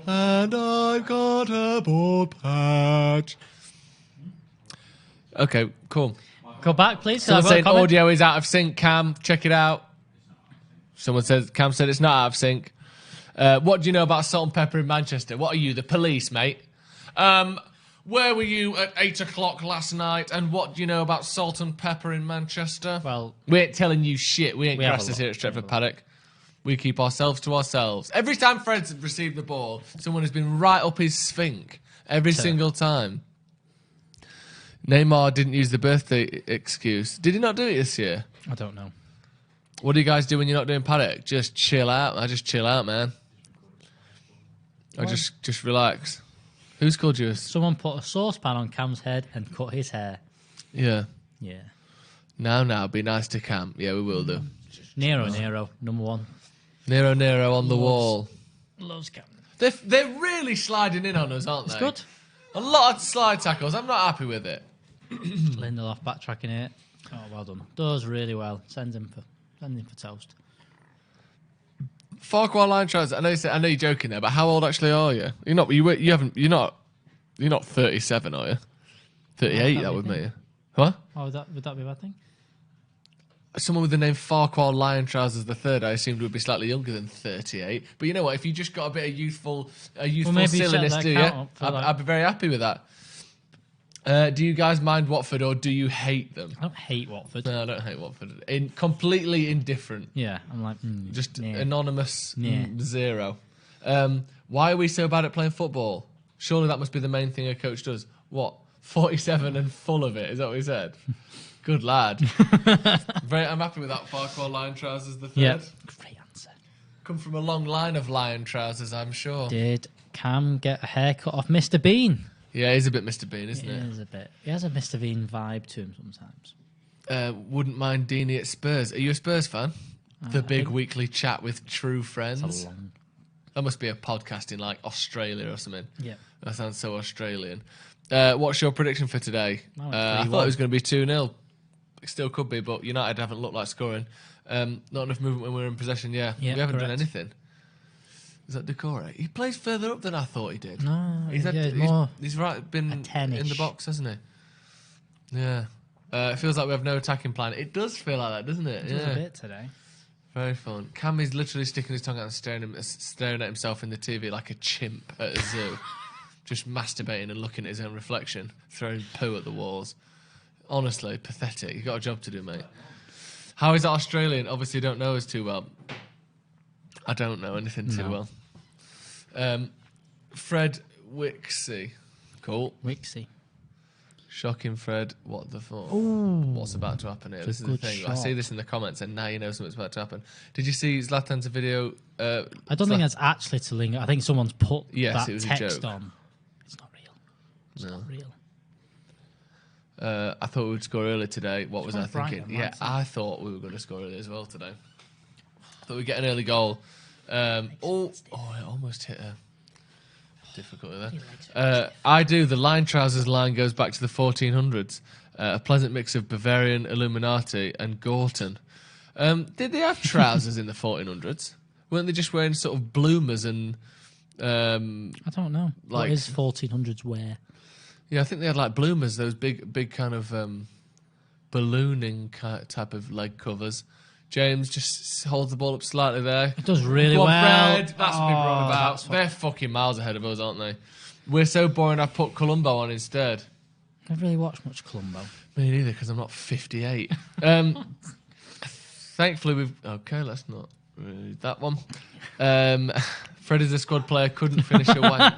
and I've got a bald patch. Okay, cool. Go back, please. Someone I've got a saying comment. audio is out of sync. Cam, check it out. Someone says Cam said it's not out of sync. What do you know about salt and pepper in Manchester? What are you, the police, mate? Where were you at 8 o'clock last night? And what do you know about salt and pepper in Manchester? Well, We ain't telling you shit. We ain't We have a grasses lot. here at Stretford Paddock. We keep ourselves to ourselves. Every time Fred's received the ball, someone has been right up his sphinx. Every single time. Neymar didn't use the birthday excuse. Did he not do it this year? I don't know. What do you guys do when you're not doing Paddock? Just chill out. I just chill out, man. I just relax. Who's called you? Someone put a saucepan on Cam's head and cut his hair. Yeah. Yeah. Now, be nice to Cam. Yeah, we will do. Nero, number one. Nero on the wall. Loves Cam. They're really sliding in on us, aren't they? It's good. A lot of slide tackles. I'm not happy with it. Lindelof backtracking it. Oh, well done. Does really well. Sends him for toast. Farquhar line tries. I know you're joking there, but how old actually are you? You're not. You're not 37, are you? 38. No, That would you make you. What? Oh, would that be a bad thing? Someone with the name Farquhar Lion Trousers the third, I assumed would be slightly younger than 38. But you know what? If you just got a bit of youthful maybe you set silliness, that do you? count up for that. I'd be very happy with that. Do you guys mind Watford or do you hate them? I don't hate Watford. No, I don't hate Watford. Completely indifferent. Yeah, I'm like, Just yeah. anonymous Yeah. zero. Why are we so bad at playing football? Surely that must be the main thing a coach does. What? 47 and full of it? Is that what he said? Good lad. I'm happy with that Farquhar Lion Trousers the third. Yeah, great answer. Come from a long line of lion trousers, I'm sure. Did Cam get a haircut off Mr. Bean? Yeah, he's a bit Mr. Bean, isn't He it? is a bit. He has a Mr. Bean vibe to him sometimes. Wouldn't mind Deeney at Spurs. Are you a Spurs fan? The big think- weekly chat with true friends. It's a long. That must be a podcast in like Australia or something. Yeah. That sounds so Australian. What's your prediction for today? I went I 3-1. thought it was going to be 2-0. It still could be, but United haven't looked like scoring. Not enough movement when we're in possession, yeah. Yeah, We haven't done correct. anything. Is that Decore? He plays further up than I thought he did. No, He's more been a 10-ish. in the box, hasn't he? Yeah. It feels like we have no attacking plan. It does feel like that, doesn't it? does Yeah. a bit today. Very fun. Cam is literally sticking his tongue out and staring at himself in the TV like a chimp at a zoo. Just masturbating and looking at his own reflection, throwing poo at the walls. Honestly, pathetic. You've got a job to do, mate. How is that Australian? Obviously, don't know us too well. I don't know anything too well. Fred Wixie. Cool. Wixie. Shocking, Fred. What the fuck? What's about to happen here? This is the thing. I see this in the comments, and now you know something's about to happen. Did you see Zlatan's video? I don't think that's actually to link. I think someone's put Yes, it was a text joke. on. It's not real. It's No. not real. I thought we would score early today. What was I quite bright thinking? on Yeah, that, I thought we were going to score early as well today. Thought we'd get an early goal. It almost hit a difficulty there. I do. The line trousers line goes back to the 1400s. A pleasant mix of Bavarian, Illuminati, and Gorton. Did they have trousers in the 1400s? Weren't they just wearing sort of bloomers and? I don't know. What Like- is 1400s wear? Yeah, I think they had like bloomers, those big kind of ballooning type of leg covers. James just holds the ball up slightly there. It does really Go on, well. Fred. That's what we're on about. that's They're fucking miles ahead of us, aren't they? We're so boring, I put Columbo on instead. I don't really watch much Columbo. Me neither, because I'm not 58. Thankfully, we've... Okay, let's not read that one. Fred is a squad player, couldn't finish a wank.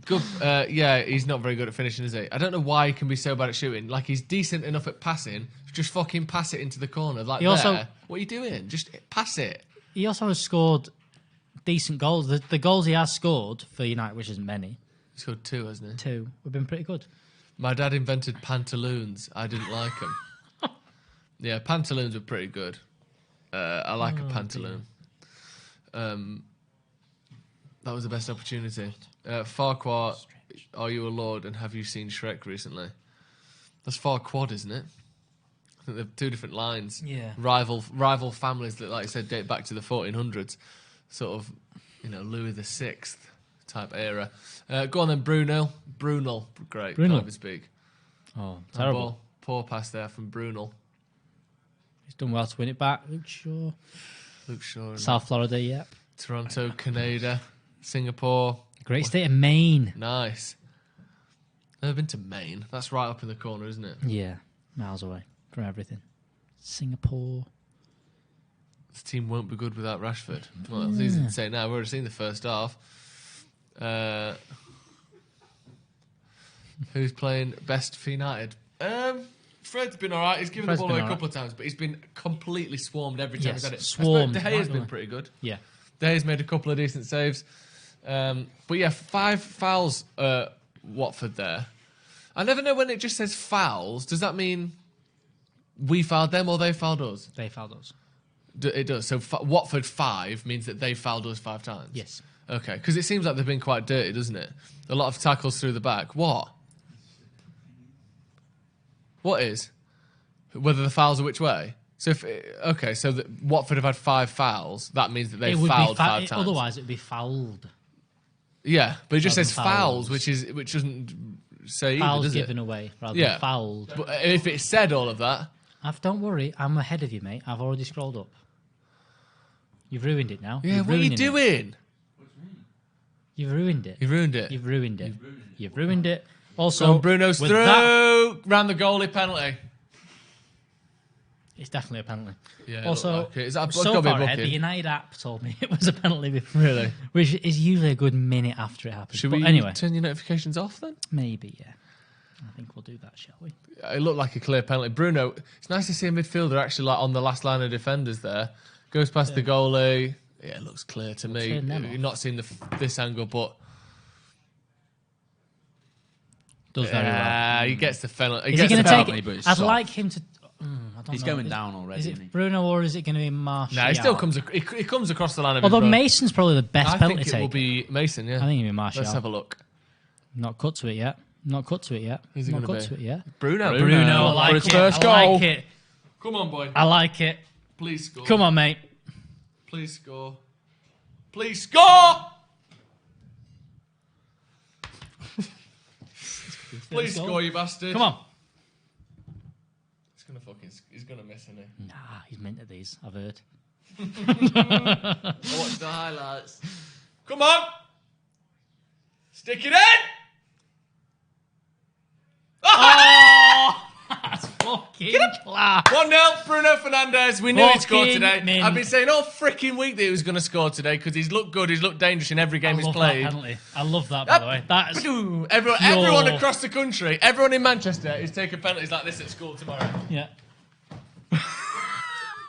Good. Yeah, he's not very good at finishing, is he? I don't know why he can be so bad at shooting. Like, he's decent enough at passing. Just fucking pass it into the corner. Like, He also- there. What are you doing? Just pass it. He also has scored decent goals. The goals he has scored for United, which isn't many, He scored 2, hasn't he? 2, have been pretty good. My dad invented pantaloons. I didn't like them. Yeah, pantaloons are pretty good. I like a pantaloon. That was the best opportunity. Farquhar, are you a lord and have you seen Shrek recently? That's Farquad, isn't it? I think they're 2 different lines. Yeah. Rival families that, like I said, date back to the 1400s. Sort of, Louis VI type era. Go on then, Bruno. Brunel. Great. Brunel. Can't even speak. Oh, terrible. Ball. Poor pass there from Brunel. He's done well to win it back. Luke Shaw. Luke Shaw. and South Florida, yep. Toronto, Canada, Singapore. Great state of Maine. Nice. Never been to Maine. That's right up in the corner, isn't it? Yeah, miles away from everything. Singapore. This team won't be good without Rashford. Well, it's easy to say now. We've already seen the first half. Who's playing best for United? Fred's been all right. He's given Fred's the ball away been a couple of times, but he's been completely swarmed every time Yes, he's had it. swarmed. De Gea's Right been away. pretty good. Yeah. De Gea's made a couple of decent saves. But yeah, 5 fouls Watford there. I never know when it just says fouls. Does that mean we fouled them or they fouled us? They fouled us. It does. So Watford 5 means that they fouled us 5 times? Yes. Okay, because it seems like they've been quite dirty, doesn't it? A lot of tackles through the back. What? What is? Whether the fouls are which way? So so Watford have had 5 fouls. That means that they fouled 5 times. Otherwise, it would be fouled. Yeah, but it just Rather says than fouls, fouls. which doesn't say either, Fouls does given it? away rather Yeah. than fouled. But if it said all of that, Don't worry, I'm ahead of you, mate. I've already scrolled up. You've ruined it now. yeah, You've what are you ruined it. doing? You've ruined it. You've ruined it. You've ruined it. You've ruined it. Also, So Bruno's with through, that, round the goalie penalty. it's definitely a penalty. Yeah, it Also, looked like it. It's got so to be a far ahead, the booking. United app told me it was a penalty before. Really? Which is usually a good minute after it happens. Should But we anyway, turn your notifications off then? maybe, yeah. I think we'll do that, shall we? It looked like a clear penalty. Bruno, it's nice to see a midfielder actually like on the last line of defenders there. Goes past the goalie. Yeah, it looks clear to me. turn them You've off. not seen this angle, but Does very well. he gets the penalty. Is he going to take penalty, but it? it's I'd soft. like him to... I don't He's know. going down already, Is isn't he? it Bruno or is it going to be Martial? Nah, he still comes. He comes across the line of. Although his run. Mason's probably the best I penalty think it will taker. be Mason. Yeah, I think it'll be Martial. Let's have a look. Not cut to it yet. Not cut to it yet. Who's it Not gonna cut be? to it yet. Bruno. Bruno, I for like his it. first I goal. like it. Come on, boy. I like it. Please score. Come on, mate. Please score. Please score. Please goal. score, you bastard. Come on. He's gonna miss, isn't he? Nah, he's mint at these. I've heard. I watched the highlights. Come on, stick it in. Oh, that's fucking class. 1-0, Bruno Fernandes. We knew he'd score Fucking today. mint. I've been saying all freaking week that he was going to score today because he's looked good, he's looked dangerous in every game I he's love played. that penalty. I love that, by the way. That is Everyone across the country, everyone in Manchester is taking penalties like this at school tomorrow. yeah.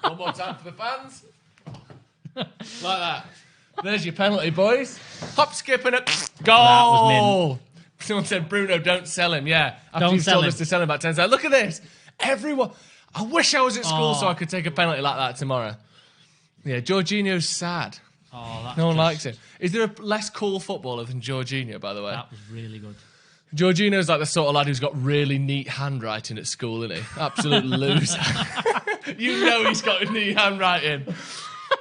One more time for the fans. Like that. There's your penalty, boys. Hop, skip, and a goal. was Someone said, Bruno, don't sell him. Yeah. After Don't you've sell told him. us to sell him about 10 times. Look at this. Everyone. I wish I was at school so I could take a penalty like that tomorrow. Yeah, Jorginho's sad. Oh, that's No one just- likes him. Is there a less cool footballer than Jorginho, by the way? That was really good. Jorginho's like the sort of lad who's got really neat handwriting at school, isn't he? Absolute loser. You know he's got neat handwriting.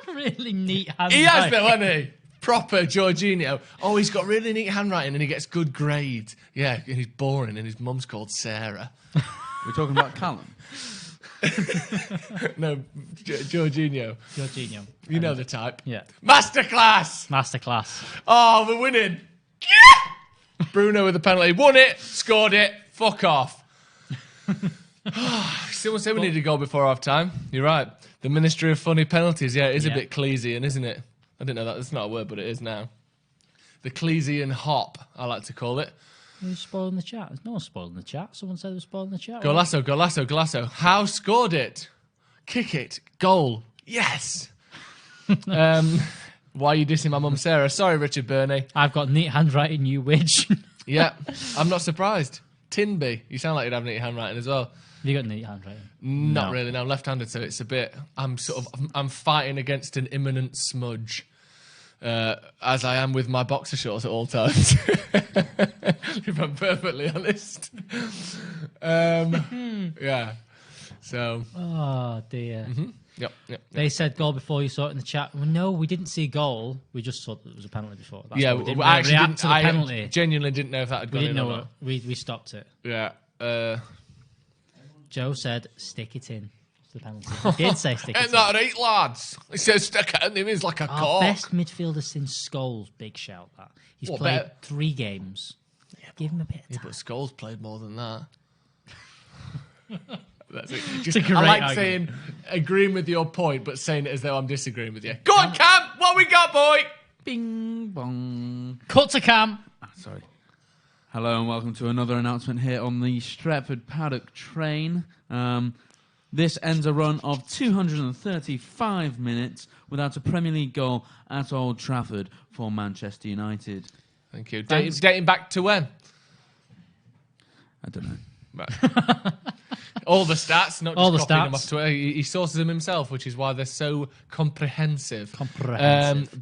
Really neat hand. He has though, hasn't he? Proper Jorginho. Oh, he's got really neat handwriting and he gets good grades. Yeah, and he's boring and his mum's called Sarah. We're talking about Callum. No, Jorginho. Jorginho. You know the type. Yeah. Masterclass! Masterclass. Oh, we're winning. Yeah! Bruno with the penalty. Won it, scored it, fuck off. Someone said we needed a goal before half time. You're right. The Ministry of Funny Penalties. Yeah, it is a Yeah. bit Cleesian, isn't it? I didn't know that. That's not a word, but it is now. The Cleesian hop, I like to call it. Who's spoiling the chat? There's no one spoiling the chat. Someone said they were spoiling the chat. Golasso, Golasso, Golasso. How scored it? Kick it. Goal. Yes. Why are you dissing my mum Sarah? Sorry, Richard Burney. I've got neat handwriting, you witch. Yeah, I'm not surprised. Tinby. You sound like you'd have neat handwriting as well. You got neat handwriting? Not No. really. No, I'm left-handed, so it's a bit. I'm fighting against an imminent smudge, as I am with my boxer shorts at all times. If I'm perfectly honest. Yeah. So. Oh dear. Yep. They said goal before you saw it in the chat. Well, no, we didn't see goal. We just saw that there was a penalty before. That's Yeah, why we didn't I actually react didn't. to the penalty. I genuinely didn't know if that had We gone didn't in know or it. not. We stopped it. Yeah. Joe said, "Stick it in." It's the penalty. He did say stick it Ain't in. that right, lads? He says stick it in him is like a Our cork. best midfielder since Scholes. Big shout that. He's What, played better? 3 games. Give him a bit of Yeah, time. but Scholes played more than that. That's it. It's a great I like argument. saying agreeing with your point, but saying it as though I'm disagreeing with you. Go on, Cam. What we got, boy? Bing bong. Cut to Cam. Sorry. Hello and welcome to another announcement here on the Stretford Paddock train. This ends a run of 235 minutes without a Premier League goal at Old Trafford for Manchester United. Thank you. Thanks. Dating back to when? I don't know. Right. All the stats, not just All the copying them stats. off Twitter. He sources them himself, which is why they're so comprehensive.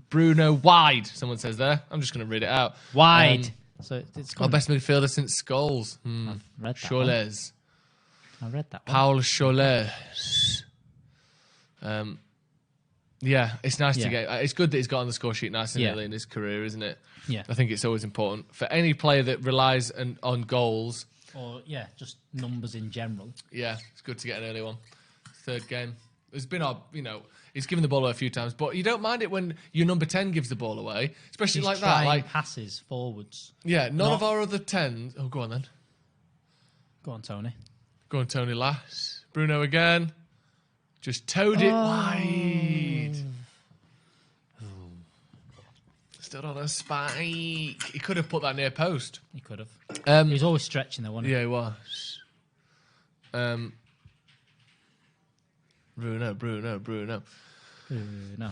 Bruno wide, someone says there. I'm just going to read it out. Wide. So it's Our best midfielder since Scholes. I've read that one. Choles. I read that one. Paul Choles. Yeah, it's nice to Yeah. get. It's good that he's got on the score sheet nice and Yeah. early in his career, isn't it? Yeah. I think it's always important for any player that relies on goals. Or, yeah, just numbers in general. Yeah, it's good to get an early one. Third game. It's been he's given the ball away a few times, but you don't mind it when your number 10 gives the ball away, especially He's like that. trying Like, passes forwards. yeah, none Not- of our other 10s. Oh, go on then. Go on, Tony. Go on, Tony Lass. Bruno again. Just towed it wide. Stood on a spike. He could have put that near post. He could have. He was always stretching though, wasn't he? Yeah, he was. Bruno. No,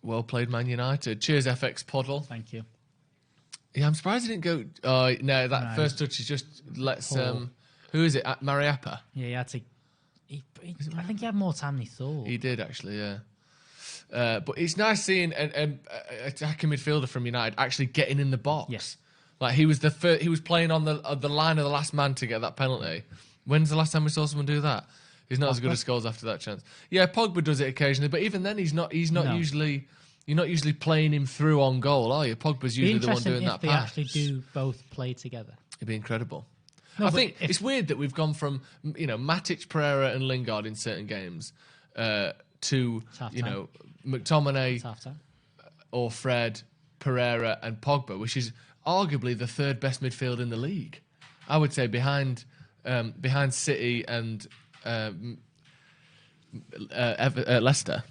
Well played, Man United. Cheers, FX Poddle. thank you. Yeah, I'm surprised he didn't go. Oh, no, that No. first touch is just lets. Paul. Who is it? Mariappa. Yeah, he had to. I think he had more time than he thought. He did actually, yeah. But it's nice seeing an attacking midfielder from United actually getting in the box. Yes. Like he was he was playing on the line of the last man to get that penalty. When's the last time we saw someone do that? He's not as good as Scholes after that chance. Yeah, Pogba does it occasionally, but even then he's not No. usually. You're not usually playing him through on goal, are you? Pogba's Be usually the one interesting doing if that they pass. actually do both play together. It'd be incredible. No, I but think if- it's weird that we've gone from Matic, Pereira, and Lingard in certain games to half-time. McTominay It's half time. or Fred, Pereira, and Pogba, which is arguably the third best midfield in the league. I would say behind City and Leicester.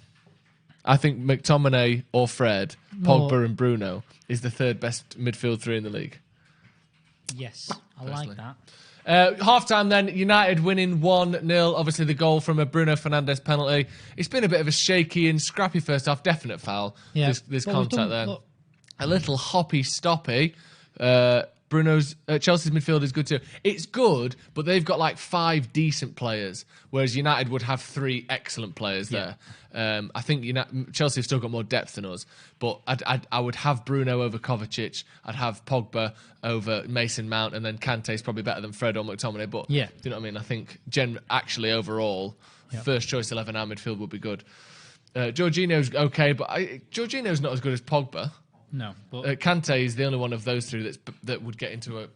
I think McTominay or Fred, Pogba and Bruno is the third best midfield three in the league. Yes, I like that. Half time then, United winning 1-0. Obviously, the goal from a Bruno Fernandes penalty. It's been a bit of a shaky and scrappy first half. Definite foul. Yeah. There's But we've contact done- there. look- A little hoppy stoppy. Chelsea's midfield is good too. It's good, but they've got like 5 decent players, whereas United would have 3 excellent players there. I think Chelsea have still got more depth than us, but I would have Bruno over Kovacic. I'd have Pogba over Mason Mount, and then Kante's probably better than Fred or McTominay. But Yeah. do you know what I mean? I think actually overall, first choice 11 our midfield would be good. Jorginho's okay, but Jorginho's not as good as Pogba. No, but Kante is the only one of those 3 that would get into a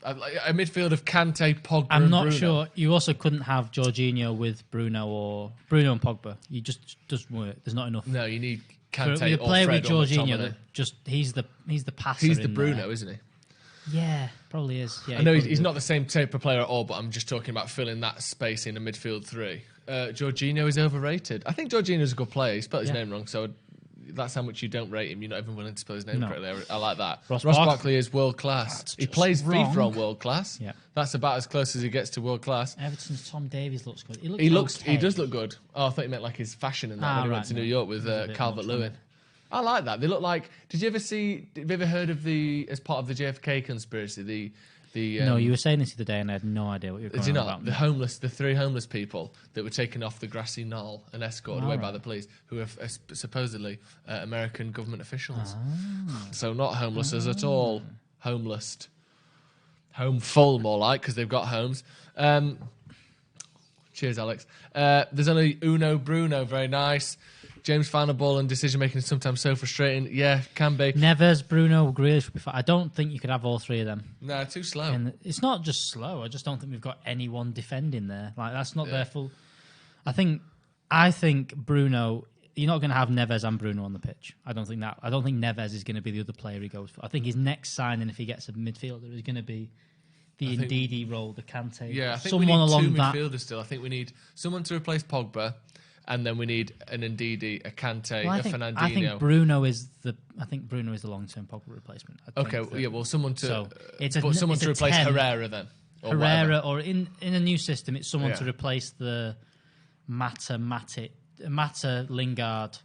midfield of Kante, Pogba, I'm and not Bruno. sure. You also couldn't have Jorginho with Bruno and Pogba. You just doesn't work. There's not enough. No, you need For Kante a or player Fred with or Jorginho, McTominay. that just he's the passer. He's the in Bruno, there. isn't he? Yeah, probably is. Yeah, I know he he's probably not the same type of player at all, but I'm just talking about filling that space in a midfield 3. Jorginho is overrated. I think Jorginho's a good player. He spelled his Yeah. name wrong, so that's how much you don't rate him. You're not even willing to spell his name No. correctly. I like that. Ross Barkley is world class. That's He just plays wrong. FIFA on world class. Yeah. That's about as close as he gets to world class. Everton's Tom Davies looks good. He okay. does look good. Oh, I thought you meant like his fashion and that when he went right, to no. New York with He's a bit Calvert much on Lewin. I like that. They look like. Have you ever heard of as part of the JFK conspiracy? No, you were saying this the other day, and I had no idea what you were Did going you on not? about. The 3 homeless people that were taken off the grassy knoll and escorted away by right. the police, who are supposedly American government officials. Ah. So not homeless at all. Homeless. Home full, more like, because they've got homes. Cheers, Alex. There's only Uno Bruno, very nice. James' final ball and decision making is sometimes so frustrating. Yeah, can be. Neves, Bruno, Grealish would be fine. I don't think you could have all 3 of them. No, too slow. And it's not just slow. I just don't think we've got anyone defending there. Like that's not their full. I think Bruno. You're not going to have Neves and Bruno on the pitch. I don't think Neves is going to be the other player he goes for. I think his next signing, if he gets a midfielder, is going to be the Ndidi role, the Kante. Yeah, I think someone we need along 2 that. midfielders still. I think we need someone to replace Pogba, and then we need an Ndidi, a Kante, Well, a Fernandinho. I think Bruno is the long-term Pogba replacement. I think Okay, that- yeah, well, someone to So, it's someone it's to a replace 10. Herrera then, or Herrera, whatever. or in a new system, it's someone Yeah. to replace the Mata Lingard,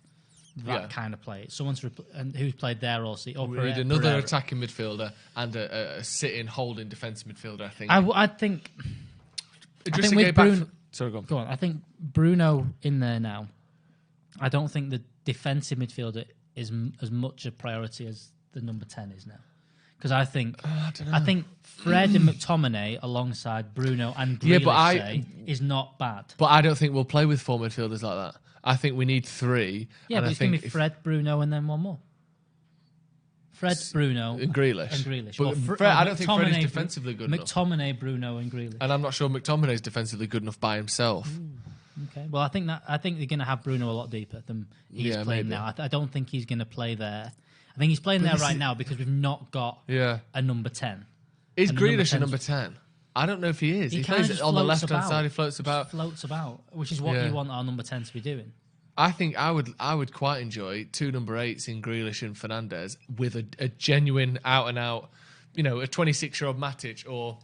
that Yeah. kind of play. Someone to and who's played there also. Or We Pereira- need another Pereira. attacking midfielder and a sitting holding defensive midfielder. I think. I think Idrissa think with Gueye back Bruno- Sorry, go on. Go on. I think Bruno in there now. I don't think the defensive midfielder is as much a priority as the number 10 is now. Because I think I think Fred and McTominay alongside Bruno and Grealish Yeah, but is not bad. But I don't think we'll play with 4 midfielders like that. I think we need 3. Yeah, and but I it's going to think be Fred, Bruno, and then one more. Fred, Bruno, and Grealish. and Grealish. But Well, Fred, I don't think Fred is McTominay, defensively good enough. McTominay, Bruno, and Grealish. And I'm not sure McTominay is defensively good enough by himself. Okay. Well, I think they're going to have Bruno a lot deeper than he's Yeah, playing maybe. now. I don't think he's going to play there. I think he's playing there right now because we've not got Yeah. a number 10. Is And the number Grealish a 10's number 10? I don't know if he is. He kinda plays just on the floats left-hand about. side. He floats about. Floats about, which is what Yeah. you want our number 10 to be doing. I think I would quite enjoy 2 number 8s in Grealish and Fernandes with a genuine out-and-out, a 26-year-old Matic or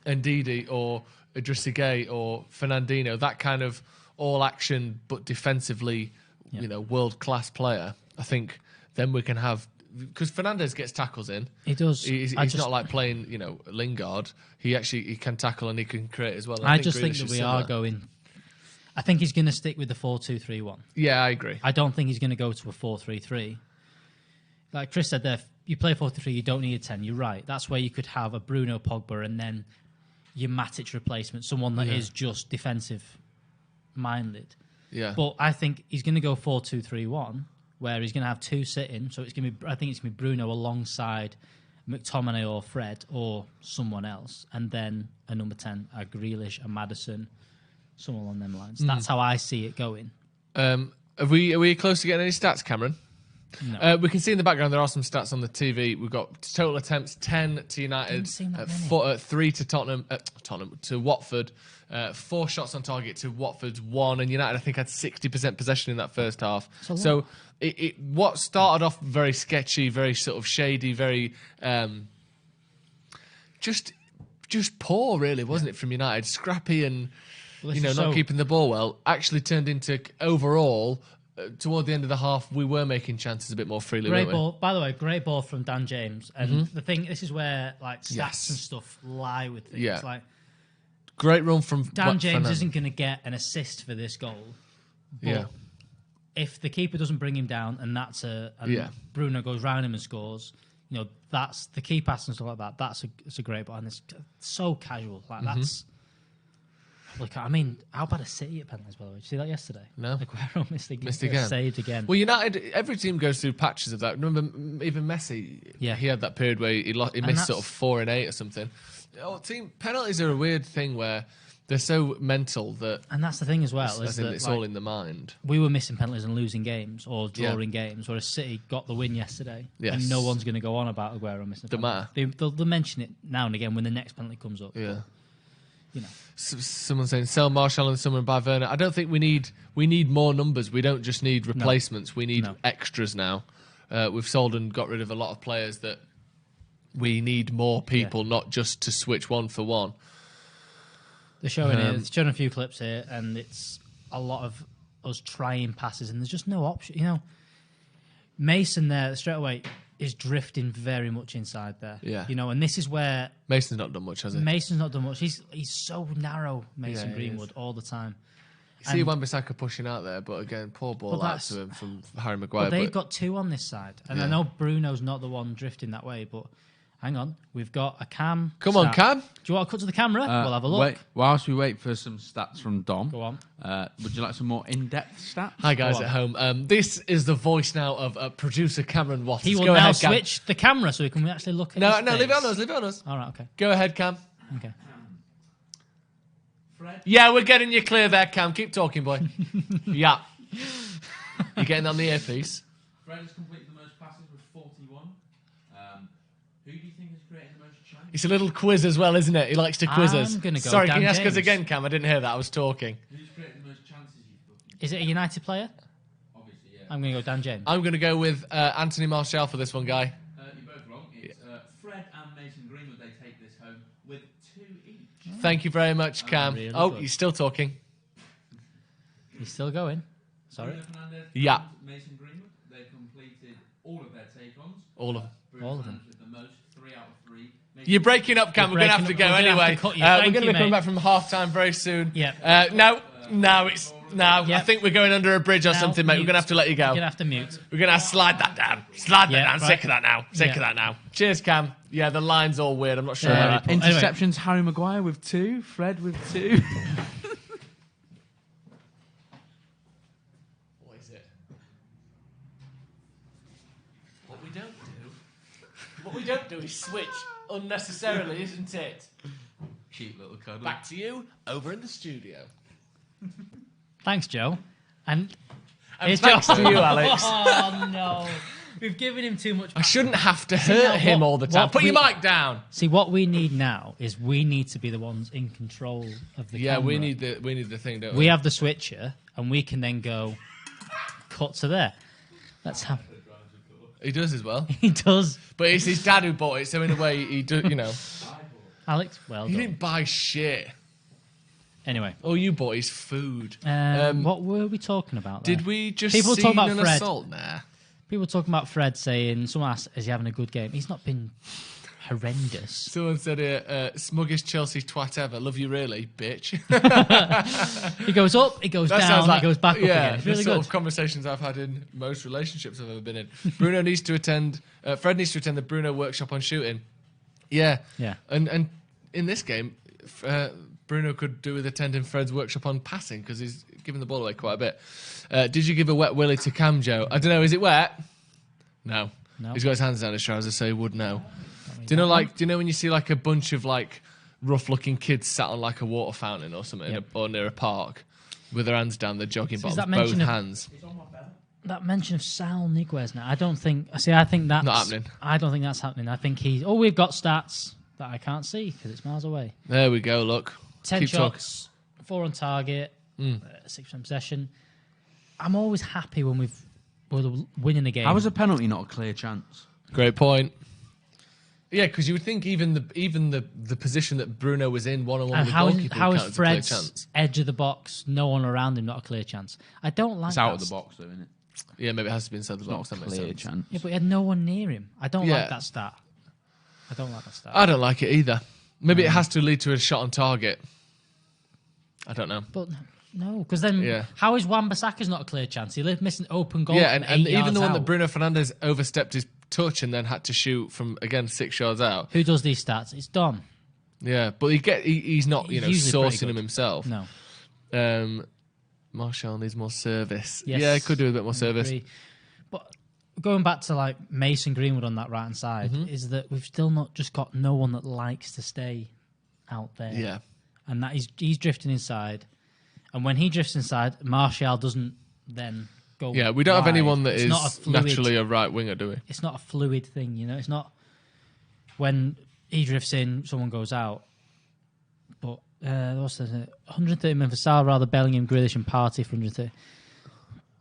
Ndidi or Idrissa Gueye or Fernandinho, that kind of all-action but defensively, world-class player. I think then we can have... Because Fernandes gets tackles in. He does. He's not like playing, Lingard. He can tackle and he can create as well. And I just think Grealish that is we similar. are going... I think he's going to stick with the 4-2-3-1. Yeah, I agree. I don't think he's going to go to a 4-3-3. Like Chris said there, you play 4-3, you don't need a 10. You're right. That's where you could have a Bruno Pogba and then your Matic replacement, someone that is just defensive-minded. Yeah. But I think he's going to go 4-2-3-1, where he's going to have 2 sitting. So I think it's going to be Bruno alongside McTominay or Fred or someone else, and then a number 10, a Grealish, a Maddison, someone along them lines. That's how I see it going. Are we close to getting any stats, Cameron? No. We can see in the background there are some stats on the TV. We've got total attempts 10 to United, Didn't seem that many. 3 to Tottenham to Watford, 4 shots on target to Watford's 1, and United I think had 60% possession in that first half. So what started off very sketchy, very sort of shady, very just poor really, wasn't it, from United? Scrappy and not keeping the ball well, actually turned into overall. Toward the end of the half, we were making chances a bit more freely. Great weren't we? ball, by the way. Great ball from Dan James. And the thing, this is where like stats Yes. and stuff lie with things. Yeah. Like Great run from Dan James Fernandes. isn't going to get an assist for this goal. But Yeah. if the keeper doesn't bring him down, and Bruno goes round him and scores, that's the key pass and stuff like that. That's a great ball, and it's so casual. Like that's. Look, I mean, how bad is City at penalties, by the way? Did you see that yesterday? No. Aguero missed again. Saved again. Well, United, every team goes through patches of that. Remember, even Messi, Yeah. he had that period where he missed sort of that's- 4 and 8 or something. Team penalties are a weird thing where they're so mental that And that's the thing as well. it's all in the mind. We were missing penalties and losing games or drawing games, whereas City got the win yesterday. Yes. And no one's going to go on about Aguero missing a Don't penalty. They'll mention it now and again when the next penalty comes up. Yeah. You know. Someone saying sell Marshall and someone buy Werner. I don't think we need more numbers. We don't just need replacements. We need extras now. We've sold and got rid of a lot of players that we need more people, not just to switch one for one. They're showing it. They're showing a few clips here, and it's a lot of us trying passes, and there's just no option. Mason there straight away is drifting very much inside there. Yeah. And this is where Mason's not done much, has he? Mason's not done much. He's so narrow, Mason Yeah, he Greenwood, all the time. You see Wan-Bissaka pushing out there, but again, poor ball out to him from Harry Maguire. But they've got 2 on this side. And I know Bruno's not the one drifting that way, but hang on. We've got a Cam. Come on, Cam. Do you want to cut to the camera? We'll have a look. Whilst we wait for some stats from Dom, Go on. would you like some more in-depth stats? Hi guys Go at home. This is the voice now of producer Cameron Watts. He will Go now ahead, Cam. switch the camera so we can actually look at No, his leave it face. on us. Leave it on us. All right, okay. Go ahead, Cam. Okay. Fred? Yeah, we're getting you clear there, Cam. Keep talking, boy. Yeah. You're getting on the earpiece. Fred has completed the most passes with 41. Who do you think has created the most chances? It's a little quiz as well, isn't it? He likes to quiz us. I'm gonna go Sorry, Dan can you ask us James. again, Cam? I didn't hear that. I was talking. Who's created the most chances you've booked? Is it a United player? Obviously, yeah. I'm going to go Dan James. I'm going to go with Anthony Martial for this one, guy. You're both wrong. It's Fred and Mason Greenwood. They take this home with 2 each. Thank you very much, Cam. really Oh, good. you're still talking. He's still going. Sorry. Bruno Fernandes Yeah. and Mason Greenwood. They completed all of their take-ons. All of them. Bruno All of them. Fernandes with the most, 3 out of 3. You're breaking up, Cam. You're We're going to have to breaking go up. We're gonna have anyway. to cut you. We're Thank going to you, be coming mate. back from half-time very soon. Yeah. No. I Yep. think we're going under a bridge or Now, something, mate. We're mute. going to have to let you You're go. going to have to mute. We're going to slide that down. Slide that Yeah, down. right. Sick of that now. Sick of Yeah. that now. Cheers, Cam. Yeah, the line's all weird. I'm not sure Yeah. about that. Anyway. Interceptions, Harry Maguire with 2. Fred with 2. What is it? What we don't do is switch unnecessarily, isn't it? Cute little cuddle. Back to you over in the studio. Thanks, Joe. And And It's thanks Joe. to you, Alex. Oh, no. We've given him too much. I shouldn't have to now, hurt him what- all the time. what Put your we- mic down. See, what we need now is we need to be the ones in control of the Yeah, camera. we need the thing, don't we? We have the switcher, and we can then go cut to there. Let's have. He does as well. He does. But it's his dad who bought it, so in a way, he do, you know. Alex, well He done. didn't buy shit. Anyway, All you bought is food. what were we talking about there? Did we just People see talk about an Fred. assault there? People talking about Fred saying, someone asked, is he having a good game? He's not been horrendous. Someone said here, smuggest Chelsea twat ever. Love you really, bitch. He goes up, he goes That down, sounds like, he goes back up again. It's the really sort good. of conversations I've had in most relationships I've ever been in. Bruno needs to attend. Fred needs to attend the Bruno workshop on shooting. Yeah, Yeah. And in this game, Bruno could do with attending Fred's workshop on passing because he's giving the ball away quite a bit. Did you give a wet willy to Cam, Joe? I don't know. Is it wet? No. No. He's got his hands down his trousers, so he would know. Do you know when you see like a bunch of like rough-looking kids sat on like a water fountain or something, or near a park, with their hands down, they're jogging bottoms, both hands. That mention of Sal Niguez now, I don't think. See, I think that's not happening. I don't think that's happening. I think we've got stats that I can't see because it's miles away. There we go. Look, 10 Keep shots, 4 on target, 6% possession. I'm always happy when we're winning a game. How was a penalty not a clear chance? Great point. Yeah, because you would think even the position that Bruno was in, one-on-one with the goalkeeper, how would is count as a clear Fred's chance. edge of the box, no one around him, not a clear chance? I don't like It's that. out of the box, though, isn't it? Yeah, maybe it has to be inside the box. Not That a makes clear sense. chance. Yeah, but he had no one near him. I don't Yeah. like that stat. I don't like that stat. I don't like it either. Maybe it has to lead to a shot on target. I don't know. But no, because then how is Wan-Bissaka's not a clear chance? He lived missing open goal. Yeah, from and 8 even yards the one out. that Bruno Fernandes overstepped his touch and then had to shoot from, again, 6 yards out. Who does these stats? It's Dom. Yeah, but he's not, He's usually pretty sourcing good. them himself. No. Martial needs more service. Yes. Yeah, he could do a bit more I service. agree. But going back to like Mason Greenwood on that right hand side, is that we've still not just got no one that likes to stay out there. Yeah. And that he's drifting inside. And when he drifts inside, Martial doesn't then go. Yeah, we don't have wide. anyone that It's is not a fluid, naturally a right winger, do we? It's not a fluid thing, you know. It's not when he drifts in, someone goes out. But what's that? 130 million for Sal, rather Bellingham, Grealish, and Partey for 130.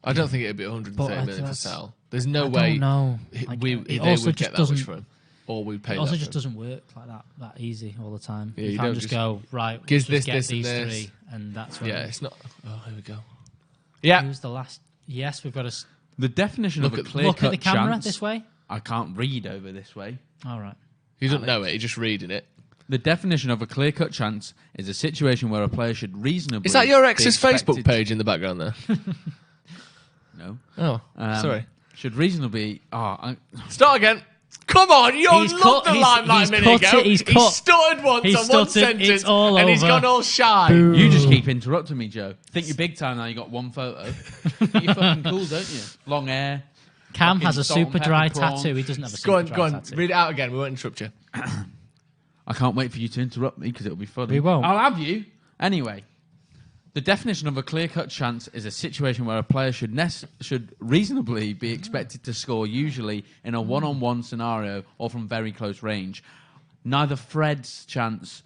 I don't think it'd be 130 million for that's- Sal. There's no I way don't know. Like, they it would also get just that much doesn't- for him. Or we'd pay It that also for just him. doesn't work like that easy all the time. Yeah, you you can't don't just just- go, right, Gives let's this, just get this, and these this. three, and that's when Yeah, it's not... Oh, here we go. Yeah. Who's the last? Yes, we've got to The definition of a look clear-cut at the camera chance... this way. I can't read over this way. All right. He doesn't know it, he's just reading it. The definition of a clear-cut chance is a situation where a player should reasonably... Is that your be ex's expected Facebook page in the background there? No. Oh, sorry. Should reasonably... Start again. Come on, you He's loved cut- the he's- limelight he's a minute cut ago. it, he's He cut. stuttered once He on one stuttered, it's sentence all and he's over. gone all shy. You just keep interrupting me, Joe. Think you're big time now, you got one photo. Think you're fucking cool, don't you? Long hair. Cam Fucking has a salt and super pepper dry prawn. tattoo. He doesn't have a Go super on, dry go on. tattoo. Read it out again. We won't interrupt you. I can't wait for you to interrupt me because it'll be funny. We won't. I'll have you. Anyway, the definition of a clear-cut chance is a situation where a player should reasonably be expected to score, usually in a one-on-one scenario or from very close range. Neither Fred's chance,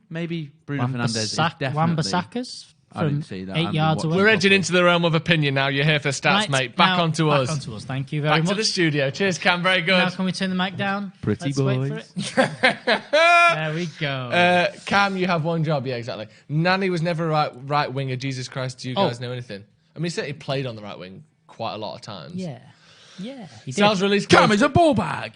maybe Bruno Fernandes is definitely... Wan-Bissaka's I didn't from see that. 8 I've yards been away. We're edging into the realm of opinion now. You're here for stats, Right, mate. Back now, onto us. Back onto us. Thank you very Back much. to the studio. Cheers, Cam. Very good. Now can we turn the mic down? Pretty Let's wait boys. for it. There we go. Cam, you have one job. Yeah, exactly. Nani was never a right winger. Jesus Christ, do you guys know anything? I mean, he certainly played on the right wing quite a lot of times. Yeah. He did. Sal's release Cam clause. is a ball bag!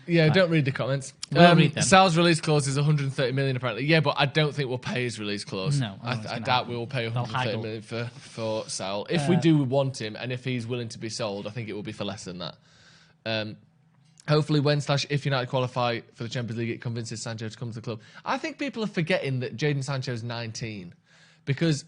Yeah, don't read the comments. We'll read them. Sal's release clause is 130 million apparently. Yeah, but I don't think we'll pay his release clause. No, I don't think it's I gonna doubt happen. we will pay They'll 130 haggle. million for Sal. If we do want him, and if he's willing to be sold, I think it will be for less than that. Hopefully, when/if United qualify for the Champions League, it convinces Sancho to come to the club. I think people are forgetting that Jadon Sancho's 19, because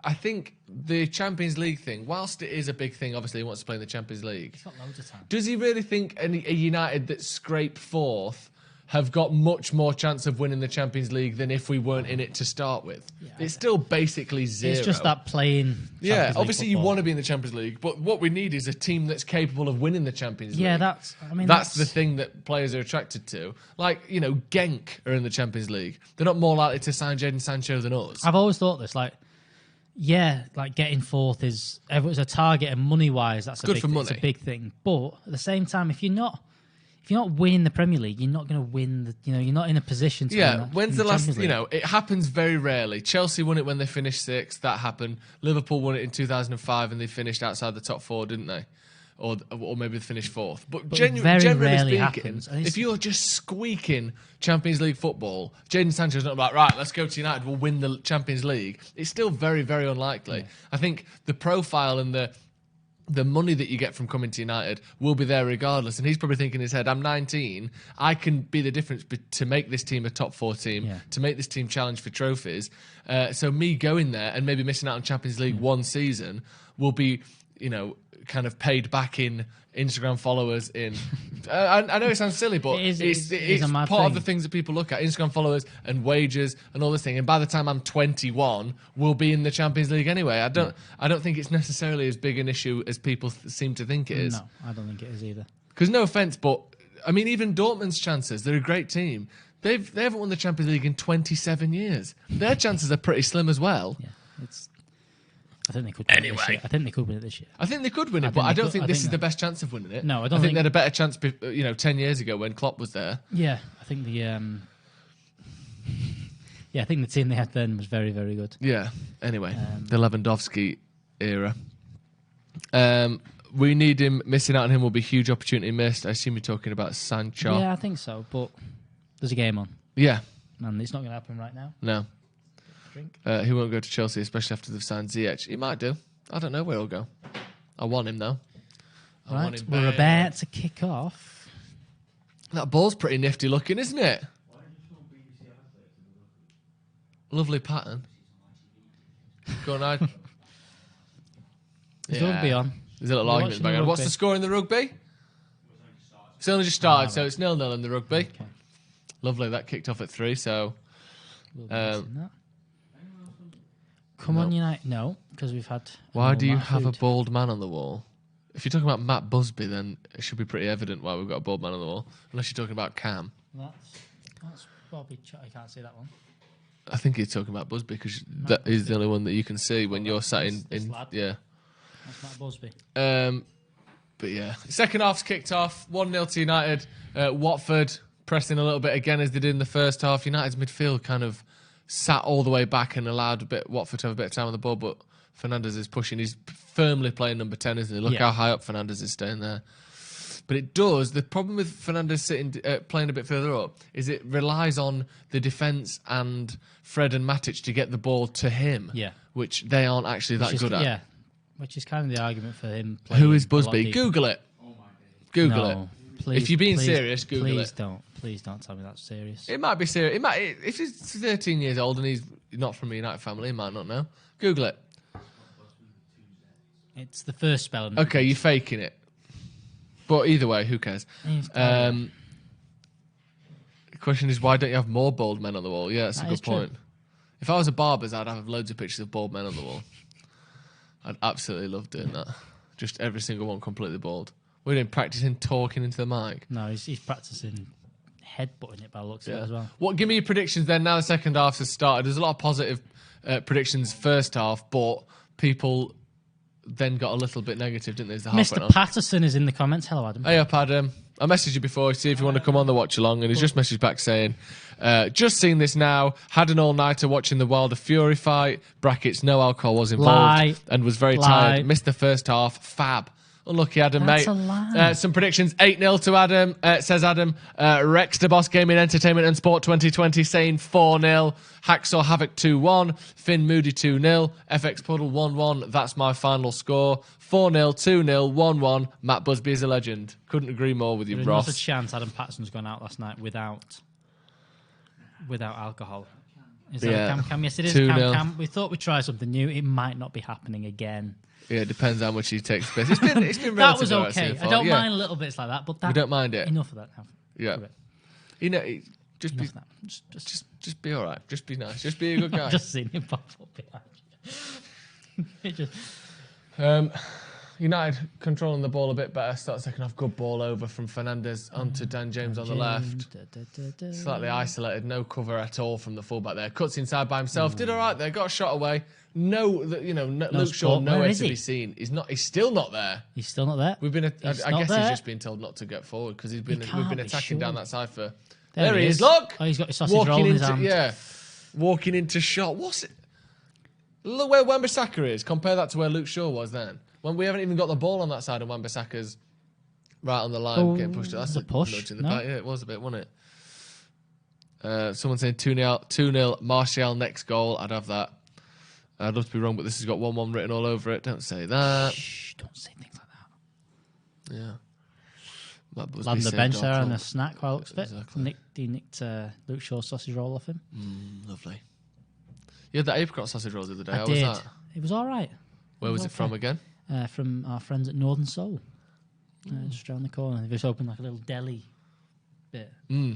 I think the Champions League thing, whilst it is a big thing, obviously he wants to play in the Champions League. He's got loads of time. Does he really think a United that scrape fourth have got much more chance of winning the Champions League than if we weren't in it to start with? It's still basically zero. It's just that playing. Yeah, Champions League obviously you football. want to be in the Champions League, but what we need is a team that's capable of winning the Champions League. Yeah, that's the thing that players are attracted to. Like, Genk are in the Champions League. They're not more likely to sign Jadon Sancho than us. I've always thought this, getting fourth is a target, and money wise, that's Good big for thing. It's money. a big thing. But at the same time, if you're not winning the Premier League, you're not going to win. You're not in a position to. Yeah, win when's the last? Champions League. It happens very rarely. Chelsea won it when they finished sixth. That happened. Liverpool won it in 2005, and they finished outside the top four, didn't they? Or maybe they finished fourth. But very generally rarely speaking, happens. And if you're just squeaking Champions League football, Jadon Sancho's not like, right, let's go to United, we'll win the Champions League. It's still very, very unlikely. Yeah. I think the profile and the money that you get from coming to United will be there regardless. And he's probably thinking in his head, I'm 19, I can be the difference to make this team a top four team, to make this team challenge for trophies. So me going there and maybe missing out on Champions League one season will be, kind of paid back in Instagram followers in. I know it sounds silly, but It is it's a mad part of thing. the things that people look at: Instagram followers and wages and all this thing. And by the time I'm 21, we'll be in the Champions League anyway. I don't think it's necessarily as big an issue as people seem to think it is. No, I don't think it is either. Because no offense, but I mean, even Dortmund's chances, they're a great team. They haven't won the Champions League in 27 years. Their chances are pretty slim as well. Yeah, I think they could win it this year. I think they could win it this year. I think they could win it, I but think I they don't could- think I this think is the that- best chance of winning it. No, I don't think think- they had a better chance, 10 years ago when Klopp was there. Yeah, I think the I think the team they had then was very, very good. Yeah. Anyway, the Lewandowski era. We need him. Missing out on him will be huge opportunity missed. I assume you're talking about Sancho. Yeah, I think so, but there's a game on, Yeah. and it's not going to happen right now. No. Drink. He won't go to Chelsea, especially after they've signed Ziyech. He might do. I don't know where he'll go. I want him though. I want Right, him we're bad. about to kick off. That ball's pretty nifty looking, isn't it? Lovely pattern. Go on, I. There's rugby on. There's a little We're argument watching back the on. What's rugby. the score in the rugby? It's only just started, so it's 0-0 in the rugby. Okay. Lovely, that kicked off at 3, so... We'll be missing that. Come on, United. No, because we've had. Why do you Matt have a Food. bald man on the wall? If you're talking about Matt Busby, then it should be pretty evident why we've got a bald man on the wall. Unless you're talking about Cam. That's Bobby. I can't see that one. I think you're talking about Busby because that is the only one that you can see when you're sat this in lad. yeah. That's Matt Busby. But yeah, second half's kicked off. 1-0 to United. Watford pressing a little bit again as they did in the first half. United's midfield kind of sat all the way back and allowed Watford to have a bit of time on the ball, but Fernandes is pushing. He's firmly playing number 10, isn't he? Look how high up Fernandes is staying there. But it does. The problem with Fernandes playing a bit further up is it relies on the defence and Fred and Matic to get the ball to him, Yeah. which they aren't actually that good at. Yeah, which is kind of the argument for him. Playing Who is a lot Busby? deeper. Google it. Google No, it. please, If you're being please, serious, Google please it. Please don't tell me that's serious. It might be serious. It might. If he's 13 years old and he's not from a United family, he might not know. Google it. It's the first spelling. Okay, you're faking it. But either way, who cares? The question is, why don't you have more bald men on the wall? Yeah, that's a That good is true. point. If I was a barber's, I'd have loads of pictures of bald men on the wall. I'd absolutely love doing that. Just every single one completely bald. We're doing practicing talking into the mic. No, he's practicing headbutting it by the looks of it as well. What? Give me your predictions then. Now the second half has started. There's a lot of positive predictions first half, but people then got a little bit negative, didn't they? As the half went Mr. on. Patterson is in the comments. Hello, Adam. Hey up, Adam. I messaged you before, see if you want to come on the watch along, and he's just messaged back saying, just seen this now, had an all-nighter watching the Wilder Fury fight, brackets, no alcohol was involved, Lie. and was very Lie. tired, missed the first half, fab. Unlucky, Adam, That's mate. a lie. Some predictions, 8-0 to Adam, says Adam. Rex the Boss Gaming Entertainment and Sport 2020 saying 4-0. Hacksaw Havoc 2-1. Finn Moody 2-0. FX Puddle 1-1. That's my final score. 4-0, 2-0, 1-1. Matt Busby is a legend. Couldn't agree more with you, There's not a Ross. chance Adam Patterson's gone out last night without alcohol. Is Yeah. that Cam? Yes, it is. 2-0. Cam. We thought we'd try something new. It might not be happening again. Yeah, it depends how much he takes space. It's been That relatively was all right okay. so I far. don't Yeah. mind little bits like that, but that We don't mind it. enough of that. Yeah. Okay. You know, just be, Enough of that. just be all right. Just be nice. Just be a good guy. I've just seen him pop up behind you. It just- United controlling the ball a bit better. Start second half. Good ball over from Fernandes onto Dan James on the left. Slightly isolated, no cover at all from the fullback there. Cuts inside by himself. Did all right there. Got a shot away. Luke Shaw support. nowhere Where to is he? be seen. He's still not there. He's still not there. We've been. I He's guess not he's there. just been told not to get forward because we've been can't be attacking sure. down that side for. There he is. is. Look. Oh, he's got his sausage roll in his hand. Yeah, walking into shot. What's it? Look where Wan-Bissaka is. Compare that to where Luke Shaw was then. When we haven't even got the ball on that side, and Wan-Bissaka's right on the line getting pushed. That's a push, nudge in the no? back. Yeah, it was a bit, wasn't it? Someone saying 2-0. Martial next goal. I'd have that. I'd love to be wrong, but this has got 1-1 written all over it. Don't say that. Shh, don't say things like that. Yeah. That Busby Land the saved bench our there and a club. snack while it looks fit. Exactly. He nicked Luke Shaw's sausage roll off him. Lovely. You had that apricot sausage roll the other day. I How did. was that? It was all right. Where was it from okay. again? from our friends at Northern Soul. Just around the corner. They've just opened like a little deli bit. Is more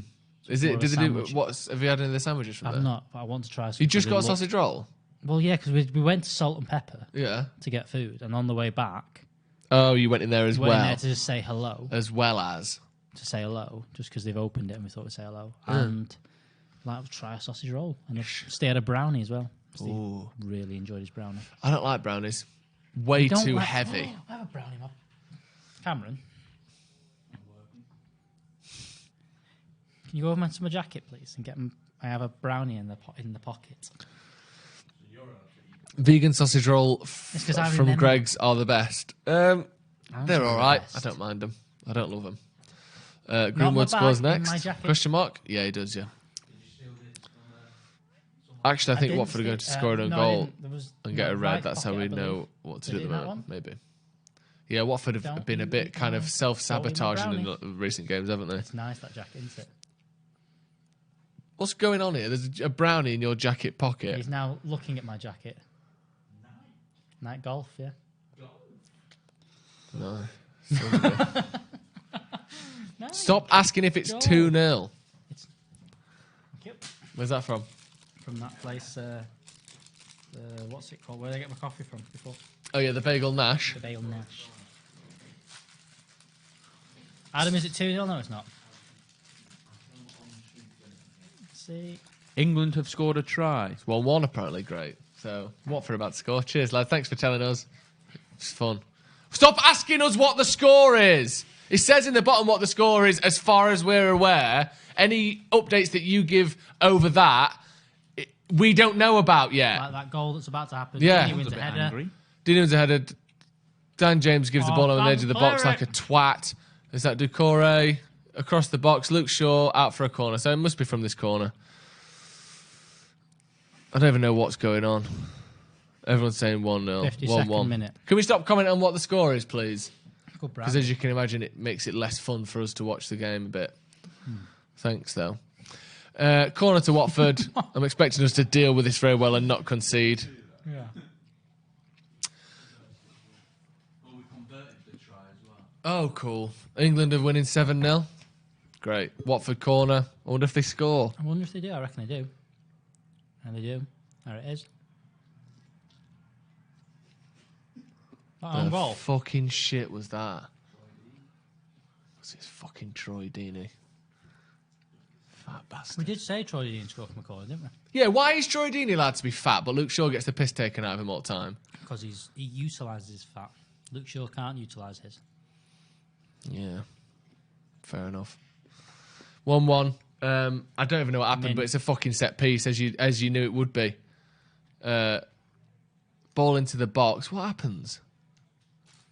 it? of a Did they do? sandwich. Have you had any of the sandwiches from I've there? not, but I want to try some. You just got a They look- sausage roll? Well, yeah, because we went to Salt and Pepper Yeah. to get food, and on the way back, Oh, you went in there as we went in well. there to just say hello. As well as. To say hello, just because they've opened it and we thought we'd say hello. And like, try a sausage roll. And stay at a brownie as well. Steve Ooh. really enjoyed his brownie. I don't like brownies. Way Don't too like- heavy. I have a brownie, Mum. Cameron. Can you go over to my jacket, please, and get him? I have a brownie in the pocket. Vegan sausage roll It's 'cause I from remember. Greg's are the best. They're they're all the right. best. I don't mind them. I don't love them. my Greenwood scores bag, in next. my jacket. Question mark? Yeah, he does, yeah. Actually, I think Watford are going to score an own goal and get a red. That's how we know what to do at the moment, maybe. Yeah, Watford have Don't been a you bit eat kind my- of self-sabotaging don't in eat the recent games, haven't they? It's nice, that jacket, isn't it? What's going on here? There's a brownie in your jacket pocket. He's now looking at my jacket. Night golf, yeah. No. Stop asking if it's 2-0. Thank you. Where's that from? From that place, what's it called? Where did I get my coffee from before? Oh, yeah, the Bagel Nash. The Bale Nash. Adam, is it 2-0? No, it's not. Let's see. England have scored a try. It's 1-1, apparently. Great. So, Watford about to score. Cheers, lad. Thanks for telling us. It's fun. Stop asking us what the score is. It says in the bottom what the score is as far as we're aware. Any updates that you give over that, we don't know about yet. Like that goal that's about to happen. Yeah. He I was wins a a bit header. angry. Dino wins a header. Dan James gives the ball on the edge of the box Dan, like a twat. Is that Doucouré? Across the box. Luke Shaw out for a corner. So it must be from this corner. I don't even know what's going on. Everyone's saying 1-0. 52nd 1-1. minute. Can we stop commenting on what the score is, please? Good Because as you can imagine, it makes it less fun for us to watch the game a bit. Thanks, though. Corner to Watford. I'm expecting us to deal with this very well and not concede. Yeah. Well, we converted the try as well. Oh, cool. England are winning 7-0. Great. Watford corner. I wonder if they score. I wonder if they do. I reckon they do. And they do. There it is. On goal. Fucking shit was that? What's this fucking Troy Deeney? Fat bastard. We did say Troy didn't score from a corner, didn't we? Yeah, why is Troy Deeney allowed to be fat, but Luke Shaw gets the piss taken out of him all the time? Because he utilises his fat. Luke Shaw can't utilise his. Yeah. Fair enough. 1-1. I don't even know what happened, but it's a fucking set piece, as you knew it would be. Ball into the box. What happens?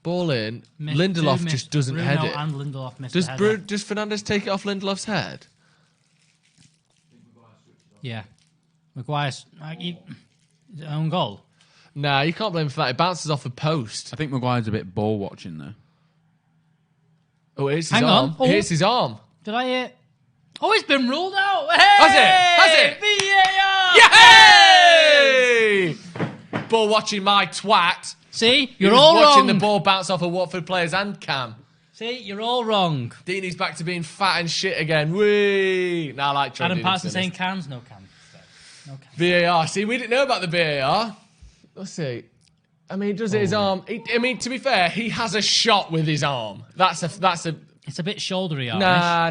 Ball in. Lindelof just doesn't Bruno head it. And Lindelof missed Does the header. does Fernandes take it off Lindelof's head? Yeah. Maguire's own goal. Nah, you can't blame him for that. It bounces off the post. I think Maguire's a bit ball watching though. Oh, it hits his Hang arm. on. Oh. It hits his arm. Did I hear? Oh, it's been ruled out. Hey! Has it? VAR! Yay! Ball watching my twat. See, He you're was all watching wrong. the ball bounce off of Watford players and Cam. See, you're all wrong. Deeney's back to being fat and shit again. Whee! Now I like Troy Adam Deeney, Patterson to be saying honest. cans, no cans. No cans. VAR. See, we didn't know about the VAR. Let's see. I mean, does it his arm? I mean, to be fair, he has a shot with his arm. That's a. It's a bit shouldery, arm. Nah.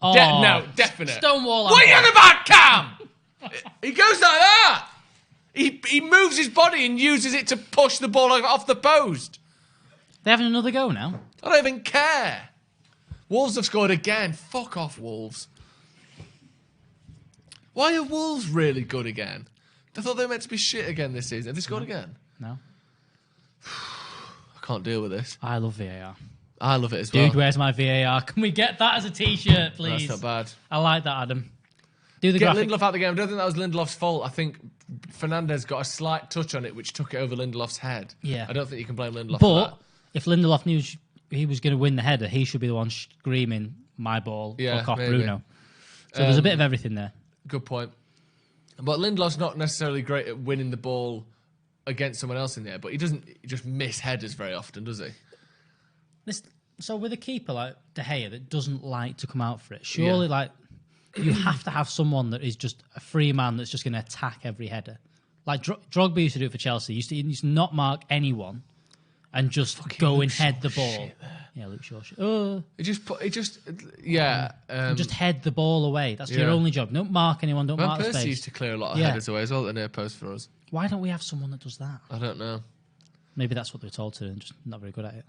Oh, No, definite. Stonewall. What are you on about, Cam? He goes like that. He moves his body and uses it to push the ball off the post. They're having another go now. I don't even care. Wolves have scored again. Fuck off, Wolves. Why are Wolves really good again? I thought they were meant to be shit again this season. Have they scored again? No. I can't deal with this. I love VAR. I love it as well. Dude, where's my VAR? Can we get that as a t-shirt, please? That's not bad. I like that, Adam. Do the Get graphic. Lindelof out of the game. I don't think that was Lindelof's fault. I think Fernandes got a slight touch on it, which took it over Lindelof's head. Yeah. I don't think you can blame Lindelof for But that. if Lindelof knew he was going to win the header, he should be the one screaming, my ball, Yeah, fuck off maybe. Bruno. So there's a bit of everything there. Good point. But Lindelof's not necessarily great at winning the ball against someone else in the air, but he doesn't just miss headers very often, does he? So with a keeper like De Gea that doesn't like to come out for it, surely like you have to have someone that is just a free man that's just going to attack every header. Like Drogba used to do it for Chelsea. He used to not mark anyone and just go and head the ball. Yeah, Luke Shaw. Just head the ball away. That's your only job. Don't mark anyone. Don't mark Persie space. used to clear a lot of headers away as well at the near post for us. Why don't we have someone that does that? I don't know. Maybe that's what they were told to do and just not very good at it.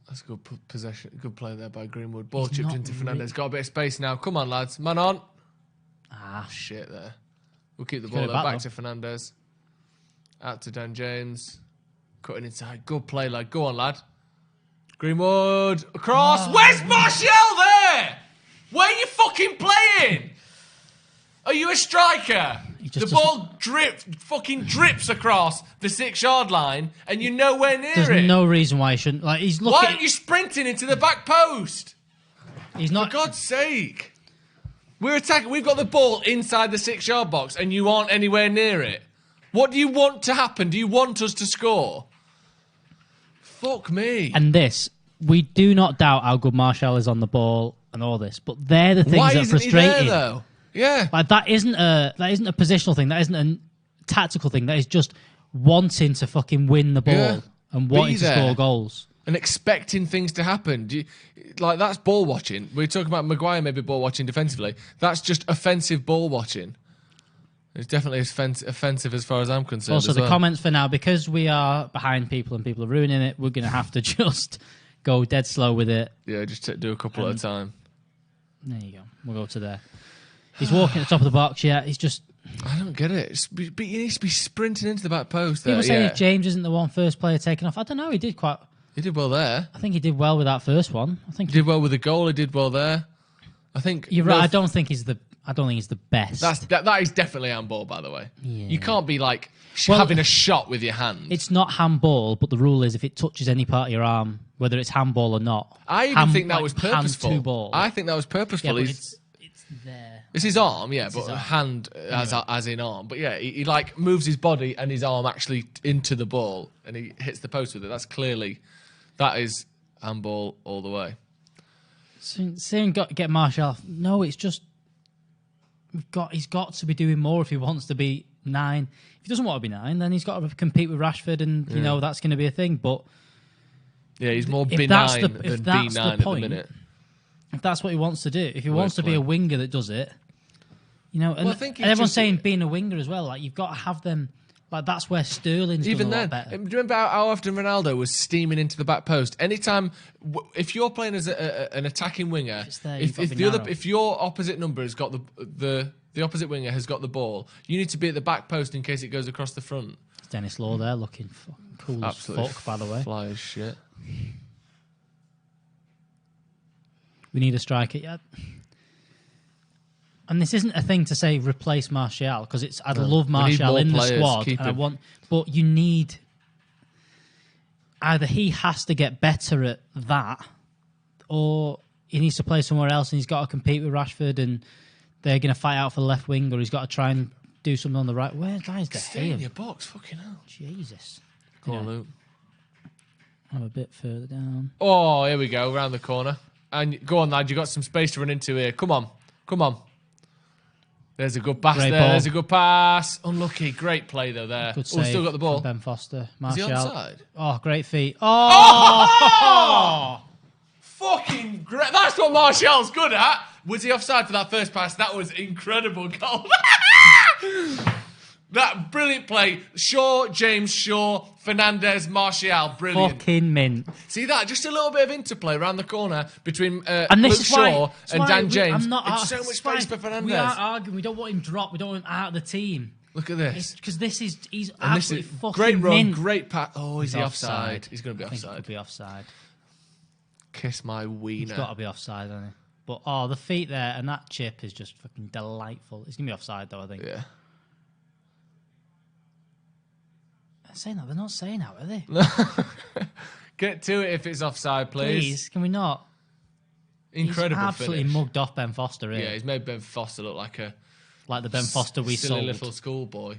That's a good possession. Good play there by Greenwood. Ball chipped into Fernandes. Got a bit of space now. Come on, lads. Man on. Shit there. We'll keep the ball there. Back to Fernandes. Out to Dan James. Cutting inside. Good play, lad. Go on, lad. Greenwood. Across. Where's Martial there? Where are you fucking playing? Are you a striker? The ball drips across the 6-yard line and you're nowhere near it. There's no reason why he shouldn't. Like, he's looking. Why aren't you sprinting into the back post? He's not. For God's sake. We're attacking. We've got the ball inside the 6-yard box and you aren't anywhere near it. What do you want to happen? Do you want us to score? Fuck me. And we do not doubt how good Martial is on the ball and all this, but they're the things that frustrate Why isn't he there, though? Yeah. Like that isn't a positional thing. That isn't a tactical thing. That is just wanting to fucking win the ball and wanting to score goals. And expecting things to happen. That's ball watching. We're talking about Maguire maybe ball watching defensively. That's just offensive ball watching. It's definitely offensive as far as I'm concerned. Also, the comments for now, because we are behind people and people are ruining it, we're going to have to just go dead slow with it. Yeah, just do a couple at a time. There you go. We'll go to there. He's walking at the top of the box, he's just... I don't get it. But he needs to be sprinting into the back post there. People saying if James isn't the first player taken off. I don't know, he did well there. I think he did well with that first one. I think he did well with the goal, he did well there. I think... You're right, I don't think he's the best. That is definitely handball, by the way. Yeah. You can't be having a shot with your hand. It's not handball, but the rule is if it touches any part of your arm, whether it's handball or not. I even think that was purposeful. Hand to ball. I think that was purposeful. Yeah, it's there. It's his arm, but hand as in arm. But yeah, he moves his body and his arm actually into the ball and he hits the post with it. That is handball all the way. Saying get Martial off. No, it's just he's got to be doing more if he wants to be 9. If he doesn't want to be 9, then he's got to compete with Rashford and that's going to be a thing. But yeah, he's more benign than B9 at the minute. If that's what he wants to do, if he wants to be a winger that does it, and everyone's saying being a winger as well, like you've got to have them. Like that's where Sterling's even done a lot then. better. Do you remember how often Ronaldo was steaming into the back post? Anytime, if you're playing as an attacking winger, if your opposite number has got the opposite winger has got the ball, you need to be at the back post in case it goes across the front. It's Dennis Law there looking fucking cool Absolutely as fuck, by the way. Fly as shit. We need a striker. Yeah. And this isn't a thing to say replace Martial because I'd love Martial in the squad, but you need either he has to get better at that, or he needs to play somewhere else and he's got to compete with Rashford and they're going to fight out for the left wing, or he's got to try and do something on the right. Where guys get stay in your box, fucking hell, Jesus. Go on, Luke. I'm a bit further down. Oh, here we go, round the corner. And go on, lad, you got some space to run into here. Come on. There's a good pass there. There's a good pass. Unlucky. Great play, though, there. Good save still got the ball. Ben Foster. Martial. Is he onside? Oh, great feet. Oh! Fucking great. That's what Martial's good at. Was he offside for that first pass? That was incredible goal. That brilliant play. James Shaw, Fernandes, Martial. Brilliant. Fucking mint. See that? Just a little bit of interplay around the corner between Luke Shaw and Dan James. It's so much space for Fernandes. We aren't arguing. We don't want him dropped. We don't want him out of the team. Look at this. Because he's absolutely fucking great run, mint. great pass. Oh, is he offside? He's going to be offside. He'll be offside. Kiss my wiener. He's got to be offside, hasn't he? But, the feet there and that chip is just fucking delightful. He's going to be offside, though, I think. Yeah. Saying that, they're not saying that, are they? Get to it if it's offside, please. Please, can we not? Incredible he's absolutely finish. Mugged off Ben Foster here. Yeah, he's made Ben Foster look like the Ben Foster we silly sold. little schoolboy.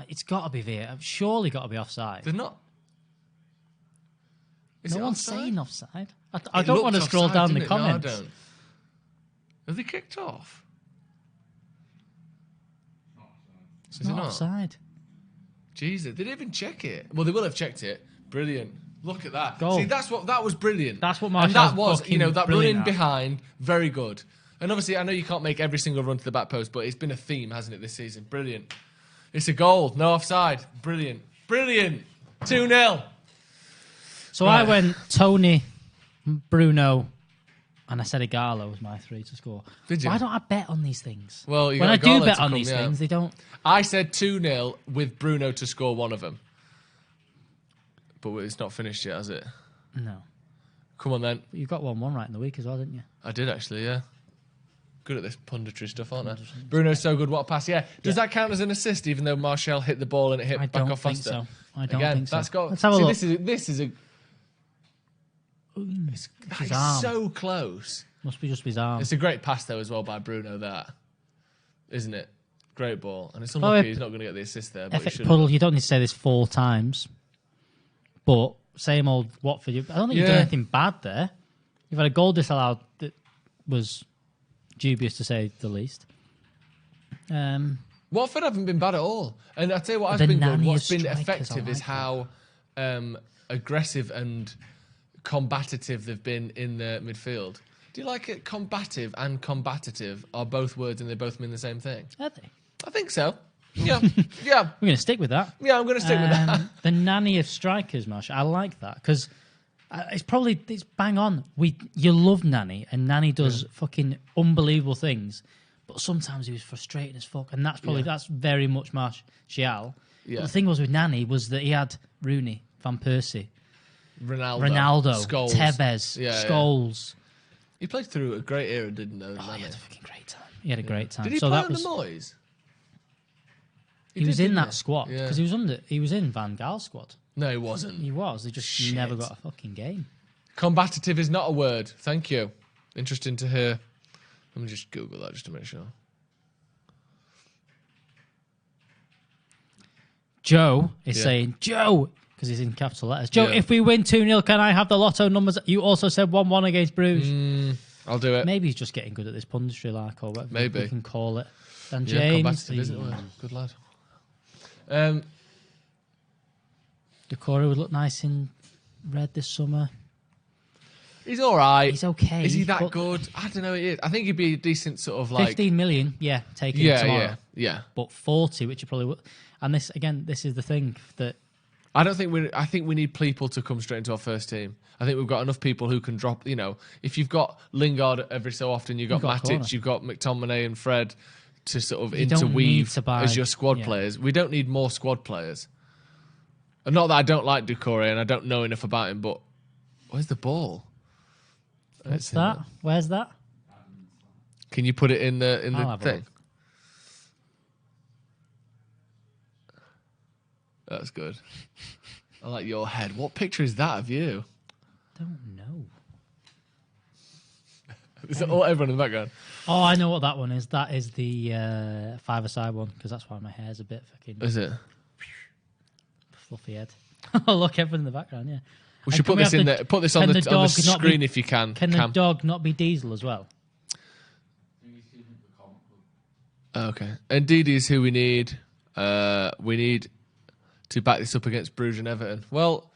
It's got to be VAR. Surely got to be offside. They're not. Is No it one's offside? saying offside. I It don't looked want to scroll offside, down the didn't it? No, I comments. don't. Have they kicked off? It's Is it not not? offside. Jesus, they didn't even check it. Well, they will have checked it. Brilliant. Look at that. Goal. See, that was brilliant. That's what And Martial's that was, fucking that run brilliant in at. behind, very good. And obviously, I know you can't make every single run to the back post, but it's been a theme, hasn't it, this season? Brilliant. It's a goal, no offside. Brilliant. Brilliant. 2-0. So Right. I went Tony, Bruno, and I said Igalo was my 3 to score. Did you? Why don't I bet on these things? Well, you when got I do Igalo bet to on come, these yeah. things, they don't. I said 2-0 with Bruno to score one of them. But it's not finished yet, has it? No. Come on, then. But you got 1-1 right in the week as well, didn't you? I did, actually, yeah. Good at this punditry stuff, aren't I? Bruno's so good, what a pass. Yeah. Does that count as an assist, even though Martial hit the ball and it hit I back don't off think faster? so. I don't Again, think so. that's got. Let's have a see, look. This is a. That his is arm. so close. Must be just his arm. It's a great pass though as well by Bruno. That isn't it? Great ball, and it's unlucky he's not going to get the assist there. But he FX should. Puddle, you don't need to say this 4 times. But same old Watford. I don't think you've done Yeah. anything bad there. You've had a goal disallowed that was dubious to say the least. Watford haven't been bad at all, and I tell you what has The been good. nanny What's of been strikers, effective I is like how aggressive and combative they've been in the midfield. Do you like it? Combative and combative are both words, and they both mean the same thing. Are they? I think so. Yeah, yeah, We're going to stick with that. yeah. I'm going to stick with that. The nanny of strikers, Marshall. I like that because it's bang on. You love Nanny, and Nanny does fucking unbelievable things. But sometimes he was frustrating as fuck, and that's very much Martial. Yeah. But the thing was with Nanny was that he had Rooney, Van Persie, Ronaldo, Scholes. Tevez, Yeah, yeah. Scholes. He played through a great era, didn't he? Oh, Nani? he had a fucking great time. He had a great time. Did he so play that on was the Moyes? he was did, in didn't that he? squad Yeah. because he was in Van Gaal's squad. No, he wasn't. He was. They just Shit. never got a fucking game. Combative is not a word. Thank you. Interesting to hear. Let me just Google that just to make sure. Joe is Yeah. saying, Joe, because he's in capital letters. Joe, Yeah. if we win 2-0, can I have the lotto numbers? You also said 1-1 against Bruges. I'll do it. Maybe he's just getting good at this punditry, like, or whatever Maybe. we can call it. Dan Yeah, James, combative, isn't it? Good lad. Decore would look nice in red this summer. He's all right. He's okay. Is he that but good? I don't know. He is. I think he'd be a decent sort of like. 15 million, yeah, take him tomorrow. yeah. But 40, which you probably would. And this, again, this is the thing that I don't think we. I think we need people to come straight into our first team. I think we've got enough people who can drop. If you've got Lingard every so often, you've got You've got a corner. Matic, you've got McTominay and Fred to sort of You don't interweave need to buy- as your squad yeah. players. We don't need more squad players. And not that I don't like Doucouré and I don't know enough about him, but where's the ball? what's that? Where's that? Can you put it in the I'll have a thing? look. That's good. I like your head. What picture is that of you? Don't know. Is it all everyone in the background? Oh, I know what that one is. That is the five-a-side one because that's why my hair's a bit fucking Is it? fluffy head. Oh, look, everyone in the background, yeah. We And should can put we this have in the- there. Put this on can the the dog not screen be- if you can. Can the Cam. dog not be Diesel as well? Okay. And Didi's who we need. We need to back this up against Bruges and Everton. Well,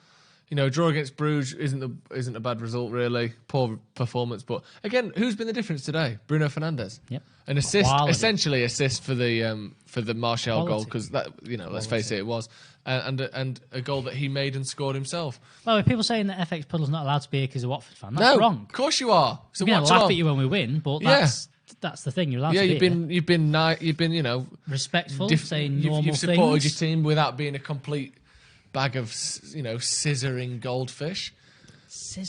draw against Bruges isn't a bad result really. Poor performance, but again, who's been the difference today? Bruno Fernandes. Yep. An assist, Quality. essentially assist for the Martial goal Quality. because that let's face it was, and a goal that he made and scored himself. Well, with people saying that FX Puddle's not allowed to be here because he's a Watford fan, that's No, wrong. of course you are. So I'm going to Watchalong. laugh at you when we win, but Yeah. that's the thing. You're allowed Yeah, to be you've been respectful, saying you've normal supported things. your team without being a complete bag of scissoring goldfish.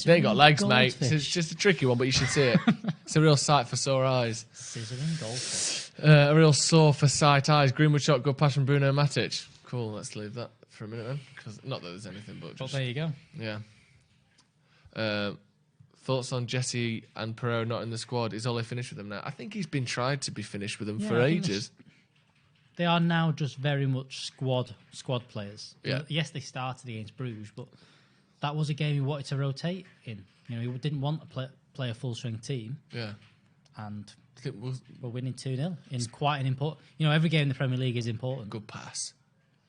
They ain't got legs, mate. Goldfish. It's just a tricky one, but you should see it. It's a real sight for sore eyes. Scissoring goldfish. A real sore for sight eyes. Greenwood shot, good pass from Bruno Matic. Cool, let's leave that for a minute then. Cause not that there's anything, but But just... there you go. Yeah. Thoughts on Jesse and Perot not in the squad? Is Ole finished with them now? I think he's been tried to be finished with them Yeah, for I think ages. they are now just very much squad players. Yeah. Yes, they started against Bruges, but that was a game he wanted to rotate in. You know, he didn't want to play a full strength team, Yeah. and I think we're winning 2-0 in quite an important. You know, every game in the Premier League is important. good pass.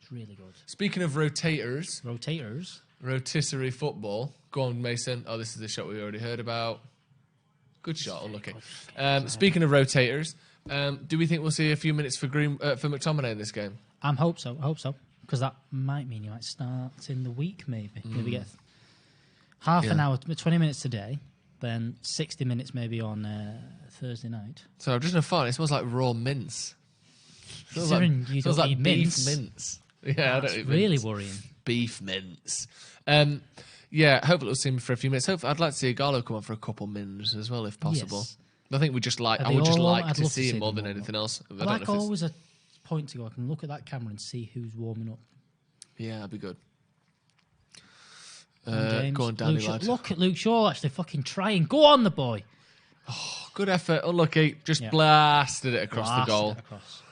It's really good. Speaking of rotators, rotisserie football. Go on, Mason. Oh, this is the shot we already heard about. Good shot, unlucky. Speaking of rotators, do we think we'll see a few minutes for McTominay in this game? I hope so, because that might mean he might start in the week, maybe. Maybe get half an hour, 20 minutes today, then 60 minutes maybe on Thursday night. So I'm just gonna find it smells like raw mince. Considering you don't like eat beef mince. mince. Yeah, I don't eat Really mince. worrying. Beef mince. Yeah, hopefully we'll see him for a few minutes. Hopefully, I'd like to see Igalo come on for a couple minutes as well, if possible. Yes. I think we just like. Are I they would just all like on? I'd to love see to him see more them than all anything else. I I don't like know if it's- always a point to go. I can look at that camera and see who's warming up. Yeah, that'd be good. James. Go on, Danny Luke Shaw. lad. Look at Luke Shaw actually fucking trying. Go on, the boy. Good effort. Unlucky. Just Yeah. blasted it across Blasted the goal. it across.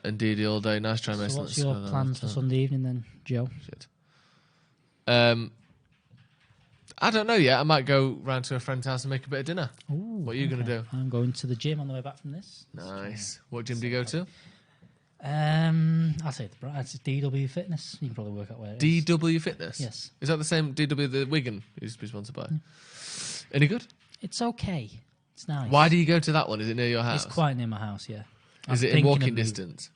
Indeed, all day. Nice try, Mason. So what's Let's your go plans for Sunday evening then, Joe? Shit. I don't know yet. I might go round to a friend's house and make a bit of dinner. Ooh, What are you going to do? I'm going to the gym on the way back from this. Nice. What gym do you go to? I'll say it's DW Fitness. You can probably work out where it is. DW Fitness? Yes. Is that the same DW the Wigan used to be sponsored by? Any good? It's okay. It's nice. Why do you go to that one? Is it near your house? It's quite near my house, yeah. Is I'm it in thinking walking of moving. distance?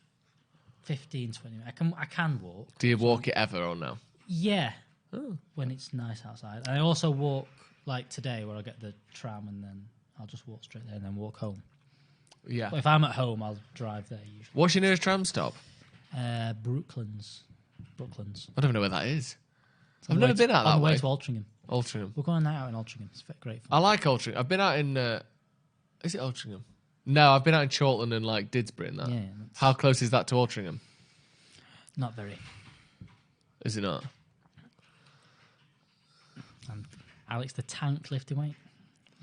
15, 20 minutes. I can walk. Do you walk it ever or no? Yeah. Oh. When it's nice outside. And I also walk, like today, where I get the tram and then I'll just walk straight there and then walk home. Yeah. But if I'm at home, I'll drive there usually. What's your nearest tram stop? Brooklands. I don't know where that is. On I've the never way been out on that the way way. to Altrincham. Altrincham. We're going out in Altrincham. It's great fun. I like Altrincham. I've been out in... is it Altrincham? No, I've been out in Chorlton and like Didsbury and that. Yeah, How close is that to Altrincham? not very. Is it not? Alex the Tank lifting weight.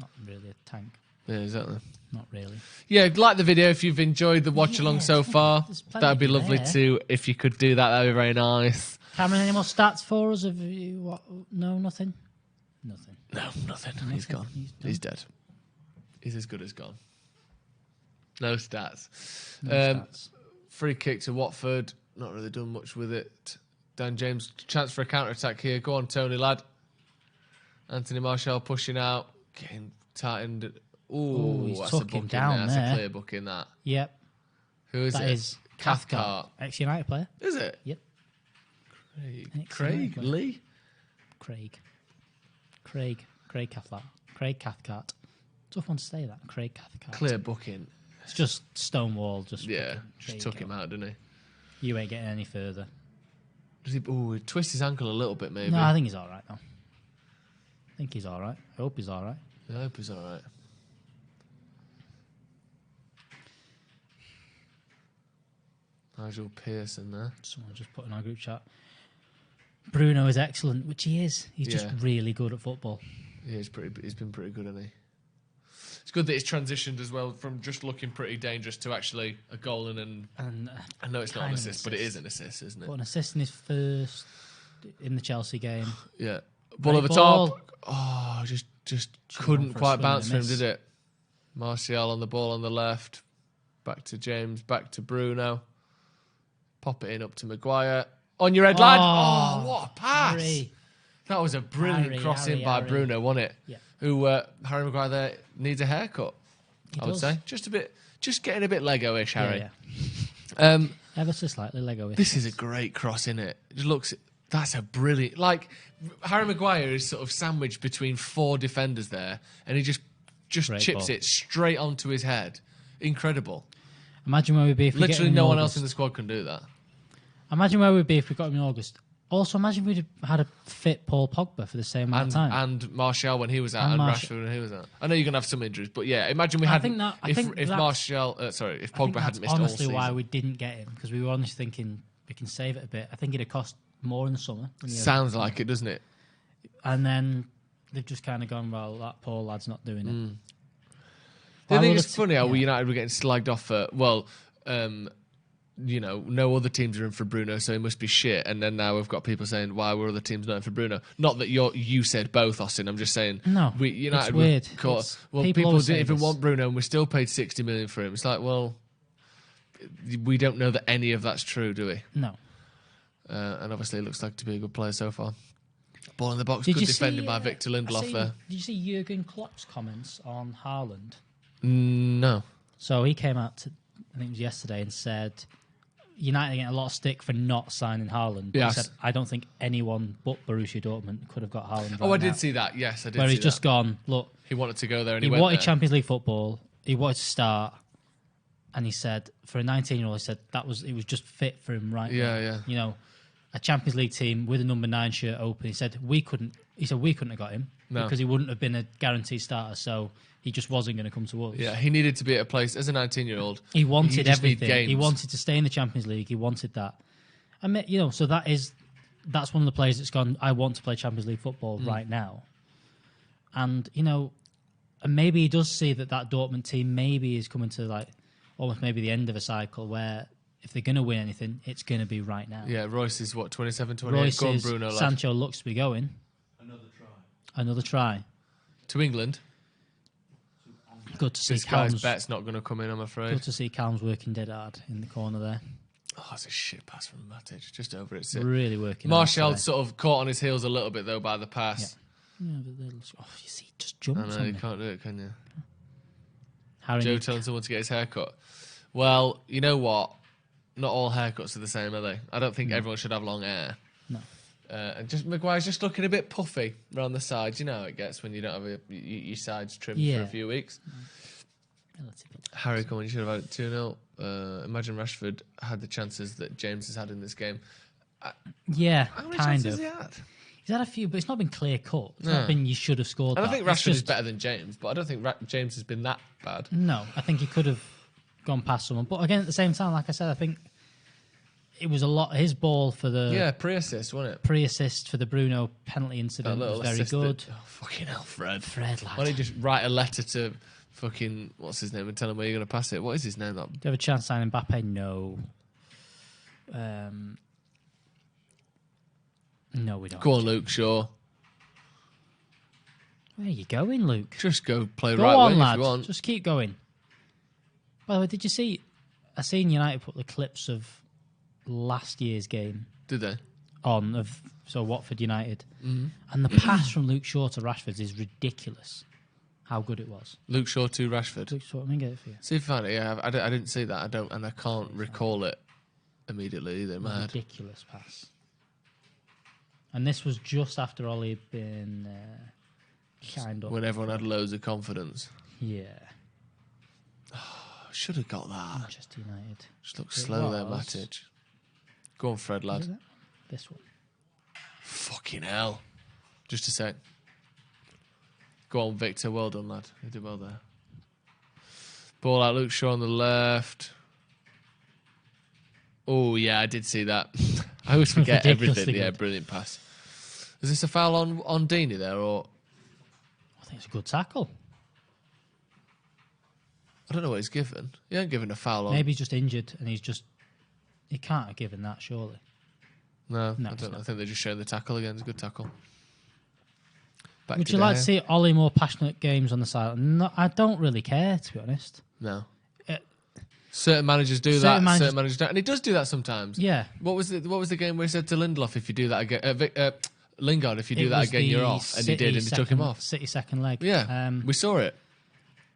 Not really a tank. Yeah, exactly. Not really. Yeah, like the video if you've enjoyed the watch along so far. there's plenty That'd be lovely there. too. If you could do that, that'd be very nice. Cameron, any more stats for us? Have you, what? No, nothing. Nothing. No, nothing. He's gone. He's done. He's dead. He's as good as gone. No stats. No stats. Free kick to Watford. Not really done much with it. Dan James, chance for a counter-attack here. Go on, Tony, lad. Anthony Martial pushing out. Getting tightened. Ooh, he's That's a took him book down in there. That's there. a clear book in that. Yep. Who is That it? is Cathcart. ex-United player. Is it? Yep. Craig Ex-United player. Lee? Craig Cathcart. Craig Cathcart. Tough one to say that. Craig Cathcart. Clear booking. It's just Stonewall. Just Yeah, fucking- there just you took go. him out, didn't he? You ain't getting any further. Does he? Oh, he twist his ankle a little bit, maybe. No, I think he's all right now. I think he's all right. I hope he's all right. I hope he's all right. Nigel Pearson there. Someone just put in our group chat. Bruno is excellent, which he is. He's just Yeah. really good at football. Yeah, he's been pretty good, hasn't he? It's good that he's transitioned as well from just looking pretty dangerous to actually a goal and And I know it's not an kind of assist, but it is an assist, isn't it? got an assist in his first in the Chelsea game. Yeah. Ball over ball. top. Oh, just Should've couldn't gone for a quite swing bounce and for him, miss. did it? Martial on the ball on the left. Back to James, back to Bruno. Pop it in up to Maguire. On your head, lad. Oh, what a pass. Harry. That was a brilliant Harry, cross in Harry, by Harry. Bruno, wasn't it? Yeah. Who, Harry Maguire there needs a haircut, He I would does. say. Just getting a bit Lego-ish, Harry. Yeah. Ever so slightly Lego-ish. This is a great cross, isn't it? It just looks... That's a brilliant... Like, Harry Maguire is sort of sandwiched between four defenders there, and he just Great chips ball. it straight onto his head. Incredible. Imagine where we'd be if we get Literally him in no one August. else in the squad can do that. Imagine where we'd be if we got him in August. Also, imagine we'd had a fit Paul Pogba for the same amount of time. And Martial when he was out, And and Martial. Rashford when he was out. I know you're going to have some injuries, but yeah, imagine we I had... think that- I if think if that's- Martial... if I think Pogba that's hadn't missed all honestly season. why we didn't get him, because we were honestly thinking we can save it a bit. I think it'd have cost more in the summer. Sounds like it, doesn't it? And then they've just kind of gone, well, that poor lad's not doing it. I I think would it's have funny how yeah. we United were getting slagged off for... Well, no other teams are in for Bruno, so he must be shit. And then now we've got people saying, why were other teams not in for Bruno? Not that you said both, Austin. I'm just saying, No, United it's weird. People always didn't say even this. want Bruno, and we still paid 60 million for him. It's like, well, we don't know that any of that's true, do we? No. And obviously, it looks like to be a good player so far. Ball in the box, Did good you defended see, by Victor Lindelof there. Did you see Jurgen Klopp's comments on Haaland? No. So he came out, I think it was yesterday, and said United are getting a lot of stick for not signing Haaland. But Yes. he said, I don't think anyone but Borussia Dortmund could have got Haaland. I right did now." see that. Yes, I did Where see he's just that. gone, look, He wanted to go there, and he he went wanted there. Champions League football. He wanted to start, and he said for a 19-year-old, he said it was just fit for him right Yeah, now. yeah. You know, a Champions League team with a number 9 shirt open. He said we couldn't have got him because he wouldn't have been a guaranteed starter. So he just wasn't going to come to us. Yeah, he needed to be at a place as a 19-year-old. He wanted just need everything. games. He wanted to stay in the Champions League. He wanted that. I mean, so that's one of the players that's gone, I want to play Champions League football right now. And, and maybe he does see that Dortmund team maybe is coming to like almost maybe the end of a cycle where if they're going to win anything, it's going to be right now. Yeah, Royce is 27, 28. Royce Go on, is, Bruno. Lad. Sancho looks to be going. Another try. To England. Good to see This guy's Calm's, bet's not going to come in, I'm afraid. good to see Calm's working dead hard in the corner there. Oh, it's a shit pass from Matic. Just over it. Really working hard Martial today. sort of caught on his heels a little bit, though, by the pass. Yeah, but you see, he just I jumps know, on you me. can't do it, can you? Harry Joe telling someone to get his hair cut. Well, you know what? Not all haircuts are the same, are they? I don't think everyone should have long hair. No. And just Maguire's just looking a bit puffy around the sides. You know how it gets when you don't have your sides trimmed for Yeah. a few weeks. Relatively. Harry, come on, you should have had it 2-0. Imagine Rashford had the chances that James has had in this game. Yeah, How many kind chances of. has he had? He's had a few, but it's not been clear cut. It's No. not been you should have scored. And I that. think It's Rashford is just- better than James, but I don't think James has been that bad. No, I think he could have gone past someone. But again, at the same time, like I said, I think it was a lot. His ball for the Yeah, pre-assist, wasn't it? pre-assist for the Bruno penalty That incident was little very assist good. that- oh, fucking hell, Fred. Fred, lad. Why don't you just write a letter to fucking, what's his name, and tell him where you're going to pass it? What is his name? That Do you have a chance to sign Mbappe? No. No, we don't. Go on, Luke Shaw. Where are you going, Luke? Just go play Go right on, wing lad. if you want. Just keep going. By the way, did you see? I seen United put the clips of last year's game Did they? on of Watford United, Mm-hmm. and the pass from Luke Shaw to Rashford is ridiculous. How good it was. Luke Shaw to Rashford. Luke Shaw, let me get it for you. See if you find it. Yeah, I didn't see that. I don't, and I can't recall it immediately either. Mad. Ridiculous pass. And this was just after Ollie had been kind of. When everyone had loads of confidence. Yeah. I should have got that. Manchester United. Just look It slow there, was- Matic. Go on, Fred, Is it lad. that? This one. Fucking hell. Just a sec. Go on, Victor. Well done, lad. You did well there. Ball out, Luke Shaw on the left. Oh, yeah, I did see that. I always forget Ridiculously everything. Yeah, good. brilliant pass. Is this a foul on Deeney there, or... I think it's a good tackle. I don't know what he's given. He ain't given a foul on... Maybe he's just injured and he can't have given that, surely. No, No, I it's don't know. not. I think they're just showing the tackle again. It's a good tackle. Back Would to you like De to Gea. see Ollie more passionate games on the side? No, I don't really care, to be honest. No. Uh, Certain managers do certain that. managers- Certain managers don't, and he does do that sometimes. Yeah. What was the game where he said to Lindelof, if you do that again, Lingard, if you do It that was again, the you're off, and he did, and he took him off. City second leg. Yeah, we saw it.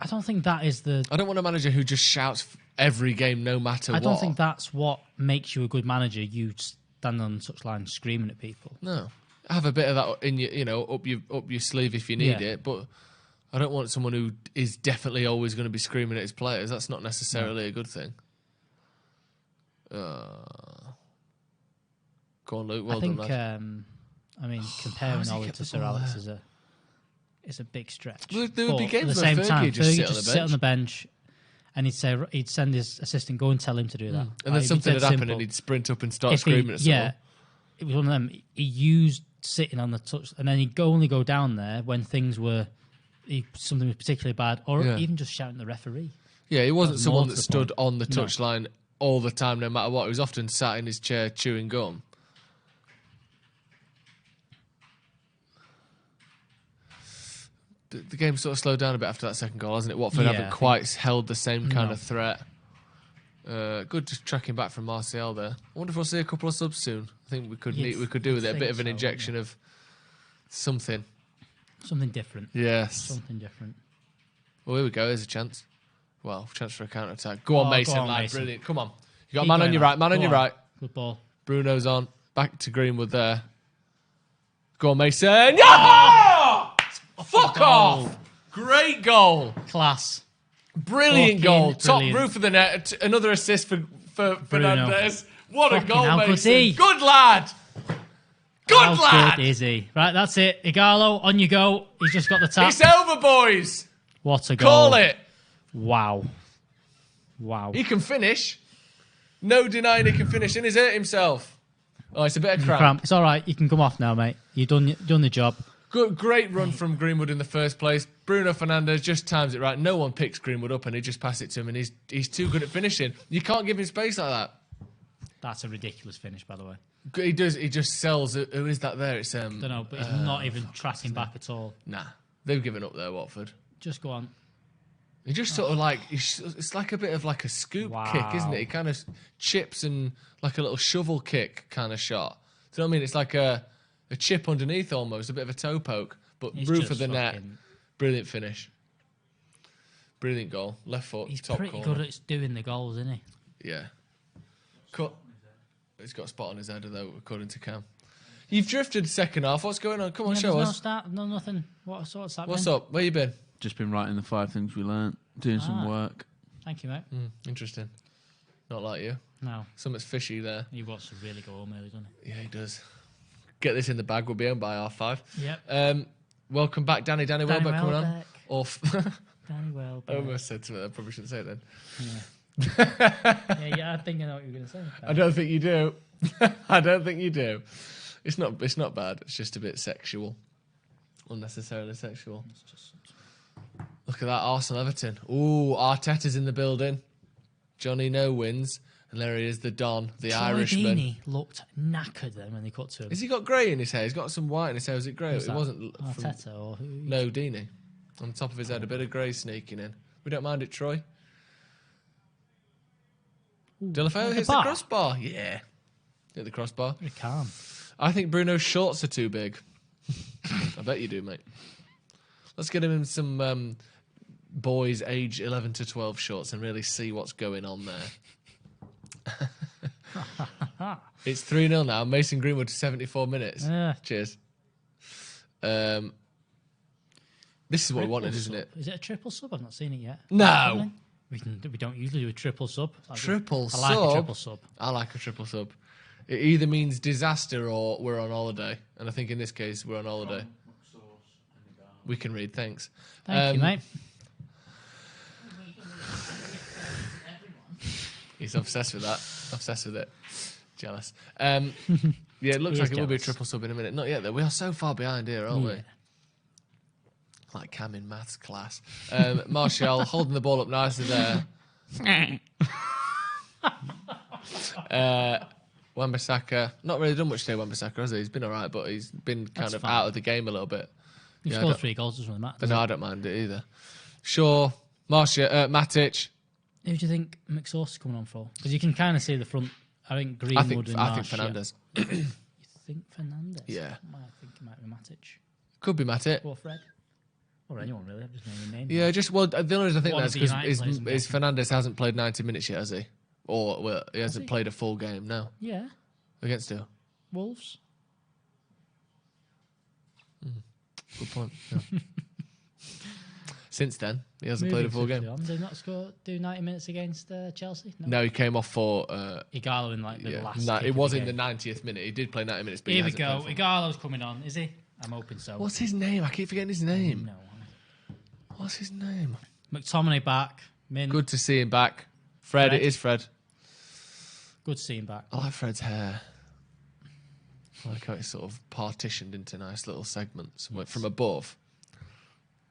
I don't think that is the. I don't want a manager who just shouts every game, no matter I what. don't think that's what makes you a good manager. You stand on the touchline screaming at people. No, have a bit of that in your, up your sleeve if you need Yeah. it, but I don't want someone who is definitely always going to be screaming at his players. That's not necessarily a good thing. Go on, Luke. Well I think. done, lad. I mean, comparing has he Ollie kept to the Sir ball Alex there? is a big stretch. There would be But games at the where same Fergie time, would just Fergie sit on just the sit on bench. the bench, and he'd send his assistant, go and tell him to do that. And Like, then it'd be something dead had happened simple. and he'd sprint up and start If he- screaming at someone. Yeah, it was one of them. He used sitting on the touch, and then he'd only go down there when things were something was particularly bad, or Yeah. even just shouting at the referee. Yeah, he wasn't That's someone more that to the stood point. on the No. touchline all the time, no matter what. He was often sat in his chair chewing gum. The game sort of slowed down a bit after that second goal, hasn't it? Watford Yeah, haven't I quite held the same kind No. of threat. Good just tracking back from Martial there. I wonder if we'll see a couple of subs soon. I think we could You'd we could do with it a think bit of an so, injection of something. Something different. Yes. Something different. Well, here we go. There's a chance. Well, chance for a counter attack. Go on, Oh, Mason, go on, lad. Mason. Brilliant. Come on. You got Keep man on going your right. Man Go on your right. Good ball. Bruno's on. Back to Greenwood there. Go on, Mason. Yeah! Fuck goal. off. Great goal. Class. Brilliant Fucking goal. Top brilliant. roof of the net. Another assist for Fernandez. What a Fucking goal, how good's Mason. he? Good lad. How Good lad. good is he? Right, that's it. Igalo, on you go. He's just got the tap. It's over, boys. What a goal. Call it. Wow. Wow. He can finish. No denying he can finish. And he's hurt himself. Oh, it's a bit of cramp. Cramp. It's all right. You can come off now, mate. You've done the job. Good, great run from Greenwood in the first place. Bruno Fernandes just times it right. No one picks Greenwood up and he just passes it to him, and he's too good at finishing. You can't give him space like that. That's a ridiculous finish, by the way. He does. He just sells. Who is that there? It's Don't know, but he's not even tracking back at all. Nah, they've given up there, Watford. Just go on. He just sort of like it's like a bit of like a scoop kick, isn't it? He kind of chips and like a little shovel kick kind of shot. Do you know what I mean? It's like a chip underneath almost, a bit of a toe poke, but He's roof just of the net. fucking- Brilliant finish. Brilliant goal. Left foot, He's top pretty corner. good at doing the goals, isn't he? Yeah. Cut. He's got a spot on his head, though, according to Cam. You've drifted second half. What's going on? Come on, Yeah, show there's us. No start, no nothing. What's happening? What's up? Where you been? Just been writing the 5 things we learnt, doing some work. Thank you, mate. Interesting. Not like you. No, Something's fishy there. he wants to really go home early, doesn't Yeah, he does. Get this in the bag. We'll be home by R5. he? Yep. Welcome back, Danny. Danny Welbeck coming on. Welbeck. Off. Danny Welbeck. I almost said something I probably shouldn't say then. Yeah, I think I know what you're going to say. I don't think you do. I don't think you do. It's not bad. It's just a bit sexual. Unnecessarily sexual. Look at that, Arsenal Everton. Ooh, Arteta's in the building. Johnny No wins. And there he is, the Don, the Irishman. Deeney looked knackered then when they cut to him. Has he got grey in his hair? He's got some white in his hair. Was it grey? Who's It that? wasn't. From, Arteta or who? no, Deeney. On top of his head, a bit of grey sneaking in. We don't mind it, Troy. Delafeu the hits bar? the crossbar. Yeah. Hit the crossbar. Very calm. I think Bruno's shorts are too big. I bet you do, mate. Let's get him in some boys age 11 to 12 shorts and really see what's going on there. It's 3-0 now. Mason Greenwood, 74 minutes. Yeah. Cheers. This is what we wanted, Triple isn't sub. it? Is it a triple sub? I've not seen it yet. No. We don't usually do a triple sub. Triple I like sub? a triple sub. I like a triple sub. It either means disaster or we're on holiday. And I think in this case, we're on holiday. We can read, thanks. Thank you, mate. He's obsessed with that. Obsessed with it. Jealous. Yeah, it looks He like is it will be a jealous. triple sub in a minute. Not yet, though. We are so far behind here, aren't we? Yeah. Like Cam in maths class. Martial holding the ball up nicely there. Wan-Bissaka. Not really done much today, Wan-Bissaka, has he? He's been all right, but he's been kind That's of fine. out of the game a little bit. You Yeah, I scored don't- 3 goals, doesn't really matter. But no, I don't mind it either. Shaw, Matic. Who do you think McSauce is coming on for? Because you can kind of see the front. I think I Greenwood think and Fernandez. Martial. You think Fernandez? Yeah. I think it might be Matic. Could be Matic. Or Fred. Or anyone, really. I'm just naming names. Yeah, the only reason I think One that's of the United because players, I'm is guessing. Fernandez hasn't played 90 minutes yet, has he? Or well, he hasn't he? played a full game. No, Yeah. against who? Wolves. Good point. Yeah. Since then, he hasn't played a full game. Did he not do 90 minutes against Chelsea? No, he came off for. Igalo in like the Yeah, last. no, kick it of was the in the game. 90th minute. He did play 90 minutes. But Here he we go. hasn't played full. Igalo's coming on. Is he? I'm hoping so. What's his name? I keep forgetting his name. No. What's his name? McTominay back. Min. Good to see him back. Fred, Fred. it is Fred. Good to see him back. I like Fred's hair. I like how it's sort of partitioned into nice little segments from above.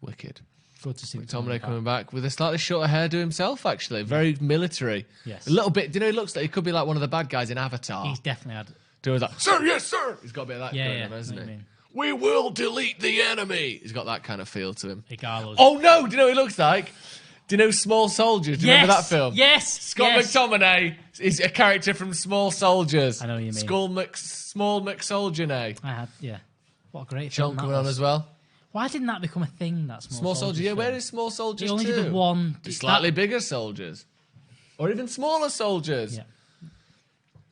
Wicked. Good to see McTominay coming back with a slightly shorter hairdo himself, actually. Very military. Yes. A little bit. Do you know, he looks like he could be like one of the bad guys in Avatar. He's definitely had. Doing that, sir, yes, sir. He's got a bit of that going on, I hasn't know what he? you mean. We will delete the enemy. He's got that kind of feel to him. Igalo's. Oh, no. Do you know what he looks like? Do you know Small Soldiers? Do you remember that film? Yes. Scott McTominay is a character from Small Soldiers. I know what you mean. Small McSoldier. I had. Yeah. What a great Sean film that coming on was. as well. Why didn't that become a thing? That Small Soldiers. Yeah, where is Small Soldiers They only 2? did the one. The slightly bigger soldiers. Or even smaller soldiers. Yeah.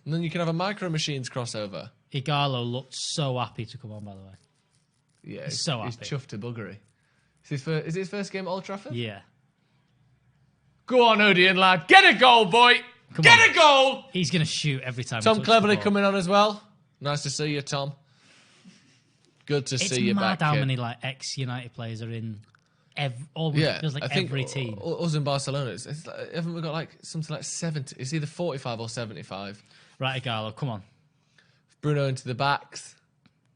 And then you can have a Micro Machines crossover. Igalo looked so happy to come on, by the way. Yeah, He's so he's happy. chuffed to buggery. Is it his first game at Old Trafford? Yeah. Go on, Odeon, lad. Get a goal, boy. Get a goal. He's going to shoot every time. Tom he touches Cleverley the ball. coming on as well. Nice to see you, Tom. Good to see you back. It's mad how kid. many ex-United players are in. Almost Yeah, feels like I think every team. Us in Barcelona, it's like, haven't we got something like 70? It's either 45 or 75. Right, Igalo, come on. Bruno into the backs.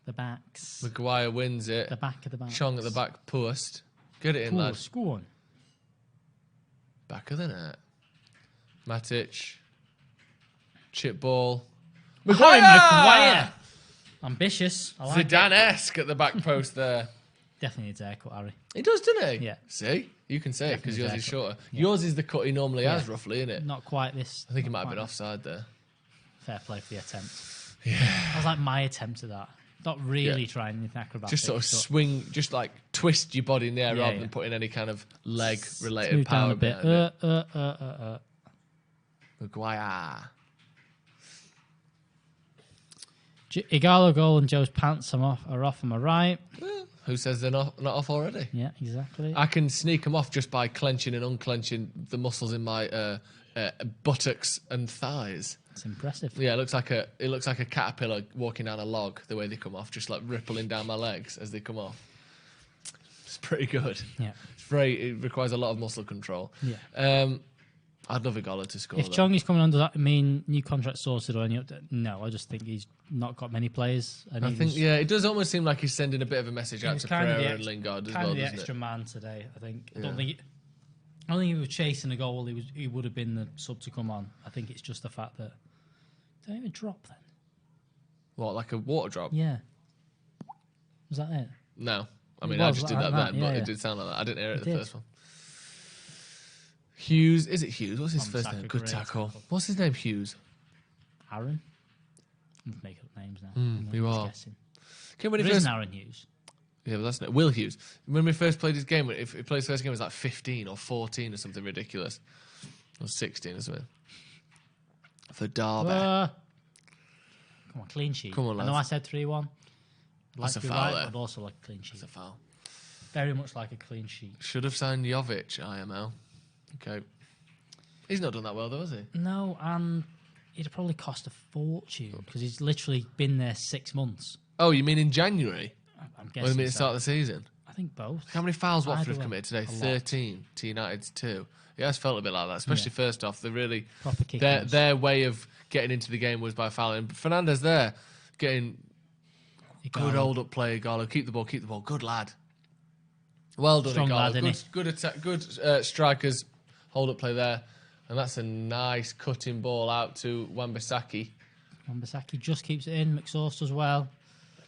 The backs. Maguire wins it. The back of the backs. Chong at the back post. Get it in, lad. Go on. Back of the net. Matic. Chip ball. Maguire! Ambitious. I like it. Zidane-esque at the back post there. Definitely needs a haircut, Harry. He does, doesn't he? Yeah. See? You can say it because yours Definitely is shorter. Yeah. Yours is the cut he normally has, Yeah. roughly, isn't it? Not quite this. I think he not might have quite been this. offside there. Fair play for the attempt. Yeah. That was like my attempt at that. Not really Yeah. trying anything acrobatic. Just sort of but swing, just like twist your body in the air Yeah, rather yeah. than putting any kind of leg-related smooth power down a bit. behind it. Maguire. Igalo goal and Joe's pants are off. Am I right? Who says they're not off already? Yeah, exactly. I can sneak them off just by clenching and unclenching the muscles in my buttocks and thighs. It's impressive. Yeah, it looks like a caterpillar walking down a log. The way they come off, just like rippling down my legs as they come off. It's pretty good. Yeah. It requires a lot of muscle control. Yeah. I'd love Igalo to score. If though. Chong is coming on, does that mean new contract sorted or any update? No, I just think he's not got many players. And I he think was- it does almost seem like he's sending a bit of a message he out was to kind of Pereira the and Lingard as kind well, of the doesn't extra it? man today. I think. I Yeah. don't think he was chasing a goal. He would have been the sub to come on. I think it's just the fact that did I even drop then? What, like a water drop? Yeah. Was that it? No. I It mean, I was just did like that that, then, yeah, but yeah. it did sound like that. I didn't hear it It the did. first one. Hughes. Is it Hughes? What's his From first Saka, name? Good great tackle. tackle. What's his name? Hughes. Aaron. I'm making up names now. you I'm are. guessing. Okay, when he There first, isn't Aaron Hughes. yeah, but that's not Will Hughes. When we first played his game, if he played his first game, it was like 15 or 14 or something ridiculous, or 16 or something. For Derby. Come on, clean sheet. Come on, I know I lads. said 3-1. That's a to be foul right, there. I'd also like a clean sheet. It's a foul. Very much like a clean sheet. Should have signed Jovic, IML. Okay. He's not done that well, though, has he? No, and it'd probably cost a fortune because he's literally been there 6 months. Oh, you mean in January? I'm Or you guessing. mean at the so. start of the season? I think both. How many fouls Watford Either have way, committed today? a lot. 13 to United's 2. Yeah, it's felt a bit like that, especially first off. They really Proper kick. their way of getting into the game was by fouling. Fernandez there getting good hold up play. Igalo, keep the ball. Good lad. Well done, Strong lad, Igalo. isn't Good attack. Good strikers. Hold up play there, and that's a nice cutting ball out to Wan-Bissaka. Wan-Bissaka just keeps it in. McSauce as well.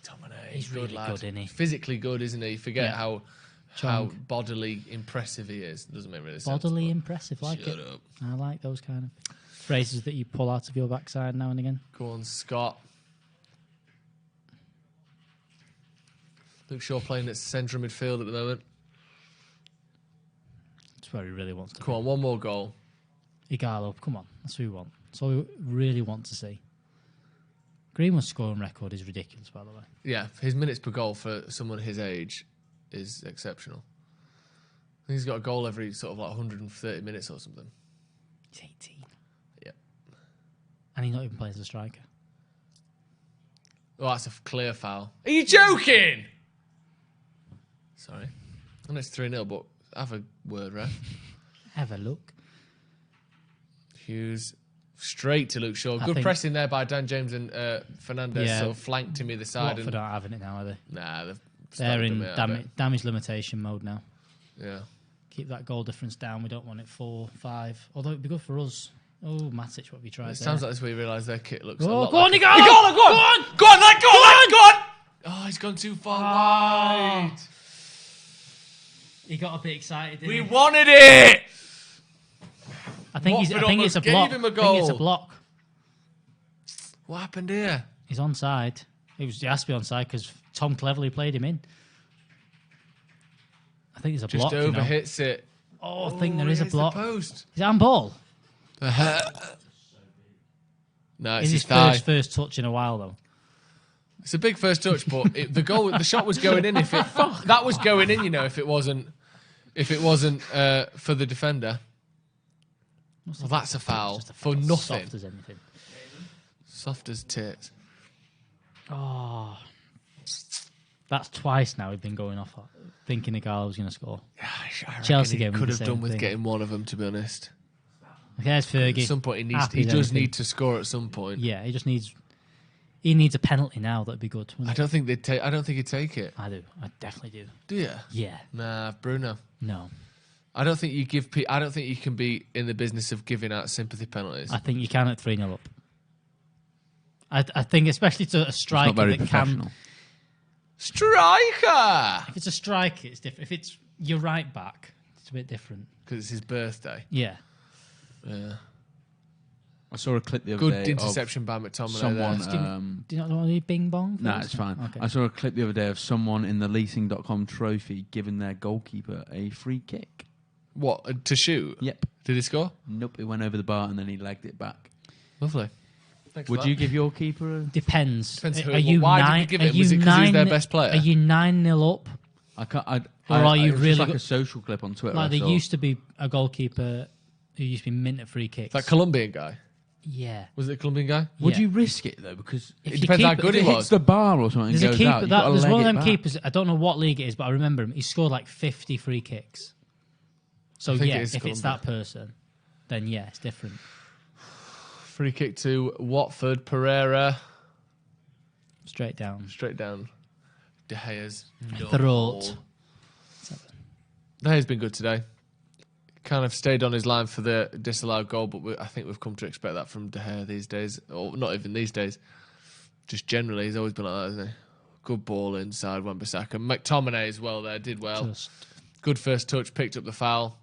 McTominay, He's really lad. good, isn't he? Physically good, isn't he? Forget Yeah. how Chong. bodily impressive he is. Doesn't make really sense. Bodily but impressive, like shut it. up. I like those kind of phrases that you pull out of your backside now and again. Go on, Scott. Luke Shaw playing at centre midfield at the moment. That's where he really wants to Come on, one more goal. Igalo, come on. That's what we want. That's what we really want to see. Greenwood's scoring record is ridiculous, by the way. Yeah, his minutes per goal for someone his age is exceptional. I think he's got a goal every sort of like 130 minutes or something. He's 18. Yeah. And he's not even playing as a striker. Oh, that's a clear foul. Are you joking? Sorry. And it's 3-0, but have a word, ref. Have a look. Hughes straight to Luke Shaw. I Good think- pressing there by Dan James and Fernandez. Yeah. Sort of flanked him either side. Watford aren't having it now, are they? Nah, they've They're started in them out a bit. damage limitation mode now. Yeah. Keep that goal difference down. We don't want it 4-5. Although it'd be good for us. Oh, Matic, what have you tried It there? sounds like this where you realise their kit looks a Oh, lot go on, like you go! Go on! Go on! Go on, lad! Go on! Oh, he's gone too far wide. He got a bit excited, didn't We he? wanted it! I think Watford it's a almost gave block. him a I think it's a goal. block. What happened here? He's onside. He has to be onside because Tom Cleverley played him in. I think it's a Just block. You know. overhits it. Oh, I think there is a hits the block. post. Is it handball? No, it's Is his his thigh. first touch in a while though? It's a big first touch, but the shot was going in. That was going in, you know, if it wasn't for the defender. Well, that's a foul Just a for foul, nothing. Soft as anything. Soft as tits. Oh, that's twice now we've been going off thinking Igalo was going to score. I Chelsea reckon game he could did have the done same with thing. getting one of them, to be honest. Okay, there's Fergie. At some point, he Happy as does anything. need to score at some point. Yeah, he needs a penalty now. That'd be good. I don't think he'd take it. I do. I definitely do. Do you? Yeah. Nah, Bruno. No. I don't think you can be in the business of giving out sympathy penalties. I think you can at 3-0 up. I think especially to a It's striker not very that professional. can. Striker! If it's a striker, it's different. If it's your right back, it's a bit different. Because it's his birthday. Yeah. Yeah. I saw a clip the other Good day interception by of McTominay someone. there. Do you not know any bing bong? No, it's fine. Okay. I saw a clip the other day of someone in the leasing.com trophy giving their goalkeeper a free kick. What, to shoot? Yep. Did he score? Nope, it went over the bar and then he legged it back. Lovely. Thanks for Would that. you give your keeper a... Depends. Depends who- Are you why did you nine? give are it? you Was it 'cause he was their 9 best player? Are you 9-0 up? I can't... Or are you it was really just like go- a social clip on Twitter. Like I there saw. used to be a goalkeeper who used to be mint at free kicks. That Colombian guy? Yeah. Was it a Colombian guy? Would Yeah. you risk it though? Because If It you depends how keep- good if he it hits was. the bar or something There's and a goes keeper. out, you've got to There's leg one of it them back. keepers. I don't know what league it is, but I remember him. He scored like 50 free kicks. So I think yeah, it is if it's Colombia. that person, then yeah, it's different. Free kick to Watford, Pereira. Straight down. Straight down. De Gea's Throat. De Gea's been good today. Kind of stayed on his line for the disallowed goal, but I think we've come to expect that from De Gea these days. Or not even these days. Just generally, he's always been like that, hasn't he? Good ball inside Wan-Bissaka. McTominay as well there, did well. Just Good first touch, picked up the foul.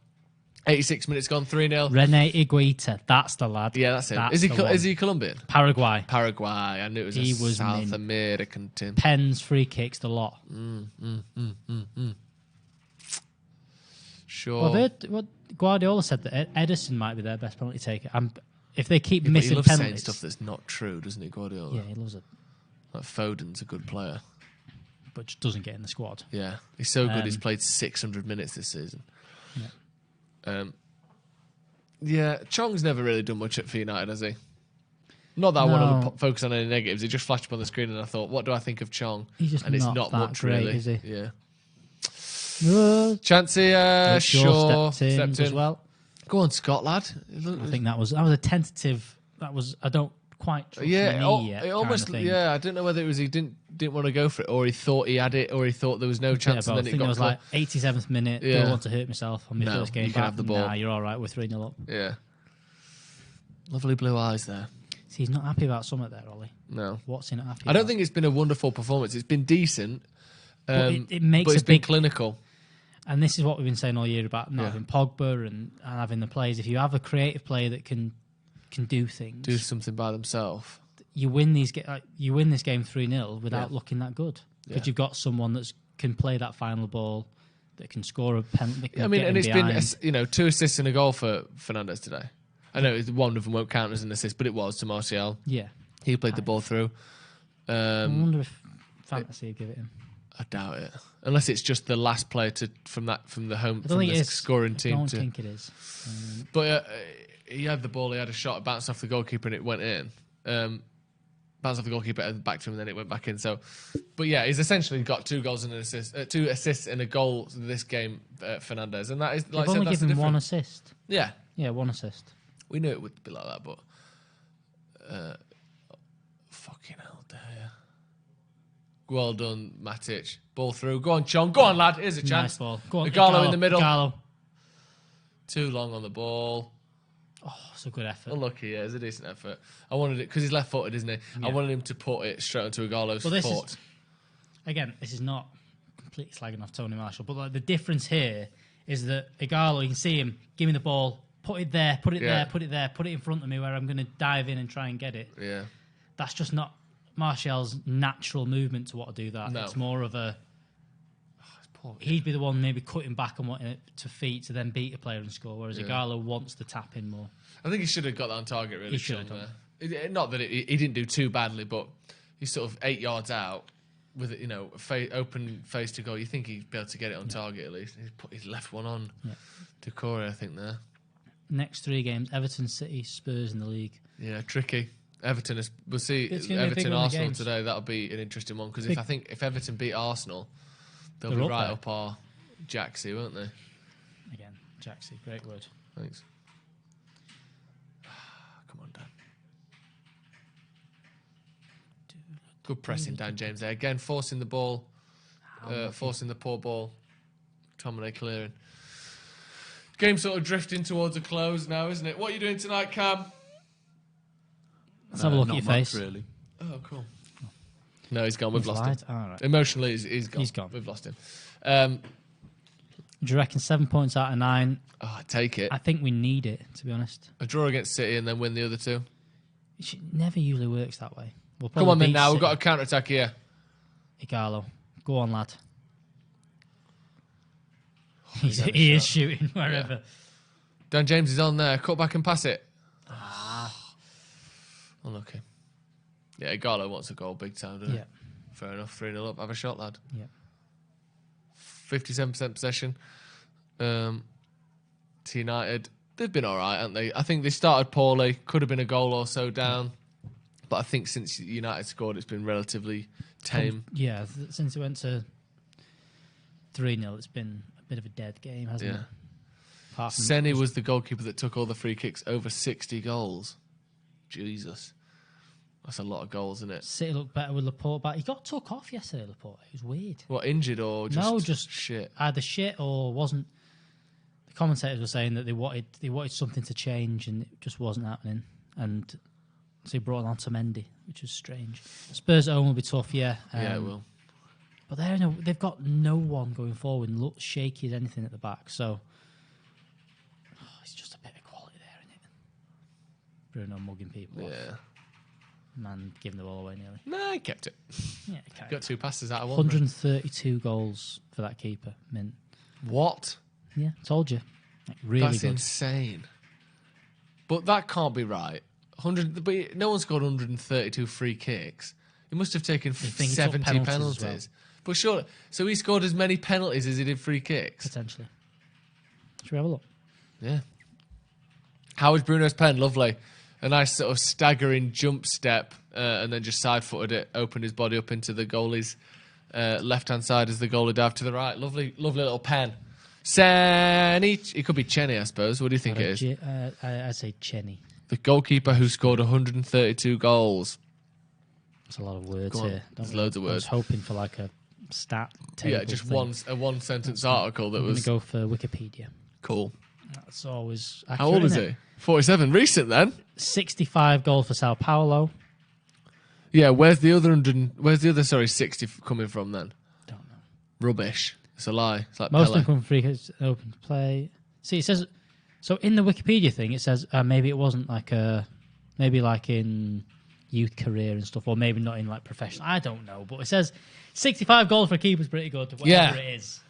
86 minutes gone, 3-0. Rene Higuita. That's the lad. Yeah, that's him. That's Is the one. he Colombian? Paraguay. Paraguay. I knew it was He a was South mint. American team. Pens, free kicks, the lot. Sure. Well, what Guardiola said that Edison might be their best penalty taker. If they keep Yeah, but he missing loves saying penalties, stuff that's not true, doesn't he, Guardiola? yeah, he loves it, Like Foden's a good player. but just doesn't get in the squad. Yeah, he's so good. He's Um, played 600 minutes this season. Yeah. Chong's never really done much for United, has he? Not that I No. want to focus on any negatives. He just flashed up on the screen, and I thought, what do I think of Chong? He's just and it's not not that much, great, really. is he? Yeah. Shaw Chansey, Shaw stepped in as well. Go on, Scott, lad. I think that was a tentative. That was I don't quite trust Yeah, my knee yet. it almost. kind of thing. Yeah, I don't know whether it was he didn't want to go for it, or he thought he had it, or he thought there was no Yeah, chance, but and I then it think it got was caught. like 87th minute. Yeah. Don't want to hurt myself on my No, first game you can back. have the ball. Nah, you're all right. We're 3-0 up. Yeah. Lovely blue eyes there. See, he's not happy about Summit there, Ollie. No. What's he not happy I don't about? think it's been a wonderful performance. It's been decent. But it makes but a it's been big- clinical. And this is what we've been saying all year about not Yeah. having Pogba and having the players. If you have a creative player that can do things, Do something by themselves. you win these. You win this game 3-0 without Yeah. looking that good because Yeah. you've got someone that can play that final ball, that can score a penalty. I mean, and it's been 2 assists and a goal for Fernandes today. I know one of them won't count as an assist, but it was to Martial. yeah. He played the ball through. I wonder if fantasy would give it him. I doubt it, unless it's just the last player from the home I don't from think the it is. scoring I team don't to. think it is. But he had the ball. He had a shot, it bounced off the goalkeeper, and it went in. Bounced off the goalkeeper and back to him, and then it went back in. So, but yeah, he's essentially got 2 goals and an assist, 2 assists and a goal this game, Fernandes, and that is like They've I said, only that's the given one difference. assist. Yeah, Yeah, one assist. we knew it would be like that, but fucking hell, Dare. Well done, Matic. Ball through. Go on, Chong. Go on, lad. Here's a chance. Nice ball. Go on, Igalo in the middle. Igalo. Too long on the ball. Oh, it's a good effort. Unlucky, yeah. It's a decent effort. I wanted it, because he's left-footed, isn't he? I wanted him to put it straight onto Igalo's foot. Again, this is not completely slagging off Tony Marshall, but like the difference here is that Igalo, you can see him, give me the ball, put it there, put it there, put it there, put it in front of me where I'm going to dive in and try and get it. Yeah. That's just not Martial's natural movement to want to do that. No. It's more of a... He'd be the one maybe cutting back and wanting it to feet to then beat a player and score, whereas Igalo wants the tap in more. I think he should have got that on target, really. He should have done. Not that he didn't do too badly, but he's sort of 8 yards out with it, open face to goal. You think he'd be able to get it on target at least. He's put his left one on to Corey, I think, there. Next 3 games, Everton, City, Spurs in the league. Yeah, tricky. Everton we'll see Everton Arsenal today. That'll be an interesting one, because if Everton beat Arsenal, they'll be right up our Jacksy, won't they? Again, Jacksy, great word. Thanks. Come on, Dan. Good pressing, Dan James there. Again, forcing the ball, forcing the poor ball. McTominay clearing. Game sort of drifting towards a close now, isn't it? What are you doing tonight, Cam? Let's have a look at your face. Really. Oh, cool. No, he's gone. We've lost him. All right. Emotionally, he's gone. He's gone. We've lost him. Do you reckon 7 points out of 9? Oh, take it. I think we need it, to be honest. A draw against City and then win the other 2. It never usually works that way. We'll Come on then beat now. City. We've got a counter-attack here. Igalo. Go on, lad. He's had a he is shot. shooting wherever. Yeah. Dan James is on there. Cut back and pass it. Unlucky. Yeah, Igalo wants a goal big time, doesn't he? Fair enough. 3-0 up. Have a shot, lad. Yeah. 57% possession. To United, they've been all right, haven't they? I think they started poorly. Could have been a goal or so down. But I think since United scored, it's been relatively tame. Yeah, since it went to 3-0, it's been a bit of a dead game, hasn't it? Apart from Senny was the goalkeeper that took all the free kicks, over 60 goals. Jesus. That's a lot of goals, isn't it? City looked better with Laporte back. He got took off yesterday, Laporte. It was weird. What, injured or just No, just shit? Either shit or wasn't. The commentators were saying that they wanted something to change and it just wasn't happening. And so he brought on Mendy, which was strange. Spurs at home will be tough, yeah. Yeah, it will. But they've got no one going forward and look shaky as anything at the back. So it's just a bit of quality there, isn't it? Bruno mugging people off. Yeah. Man giving the ball away nearly. No, he kept it. Yeah, Got 2 passes out of 1. 132 goals for that keeper, Mint. What? Yeah, told you. Really That's good. insane. But that can't be right. But no one scored 132 free kicks. He must have taken think he took 70 penalties penalties. as well. But sure, so he scored as many penalties as he did free kicks. Potentially. Should we have a look? Yeah. How was Bruno's pen? Lovely. A nice sort of staggering jump step, and then just side-footed it, opened his body up into the goalie's left-hand side as the goalie dived to the right. Lovely little pen. Senny. It could be Chenny, I suppose. What do you think it is? I'd say Chenny. The goalkeeper who scored 132 goals. That's a lot of words Go on. here. There's loads of I was words. hoping for like a stat table. Yeah, just thing. a one-sentence article that I'm going was to go for Wikipedia. cool. That's always accurate. How old is isn't he? it? 47. Recent, then. 65 goals for Sao Paulo. Yeah, where's the other 60 coming from, then? Don't know. Rubbish. It's a lie. It's like Most of Pele. them come from free kicks, open to play. See, it says... So in the Wikipedia thing, it says maybe it wasn't like maybe like in youth career and stuff, or maybe not in like professional. I don't know, but it says 65 goals for a keeper's pretty good, whatever it is.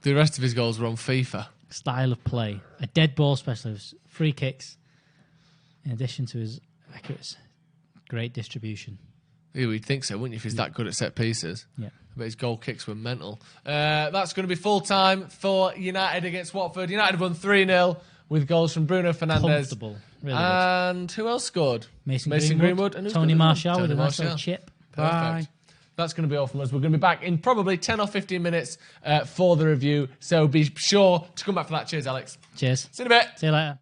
The rest of his goals were on FIFA. Style of play. A dead ball specialist. Free kicks. In addition to his accuracy. Great distribution. Yeah, we'd think so, wouldn't you, if he's that good at set pieces? Yeah. But his goal kicks were mental. That's going to be full time for United against Watford. United won 3-0 with goals from Bruno Fernandes. Comfortable. Really good. And who else scored? Mason Greenwood. And who's Tony got the Martial goal? with a Tony nice little Martial. chip. Perfect. Bye. That's going to be all from us. We're going to be back in probably 10 or 15 minutes for the review. So be sure to come back for that. Cheers, Alex. Cheers. See you in a bit. See you later.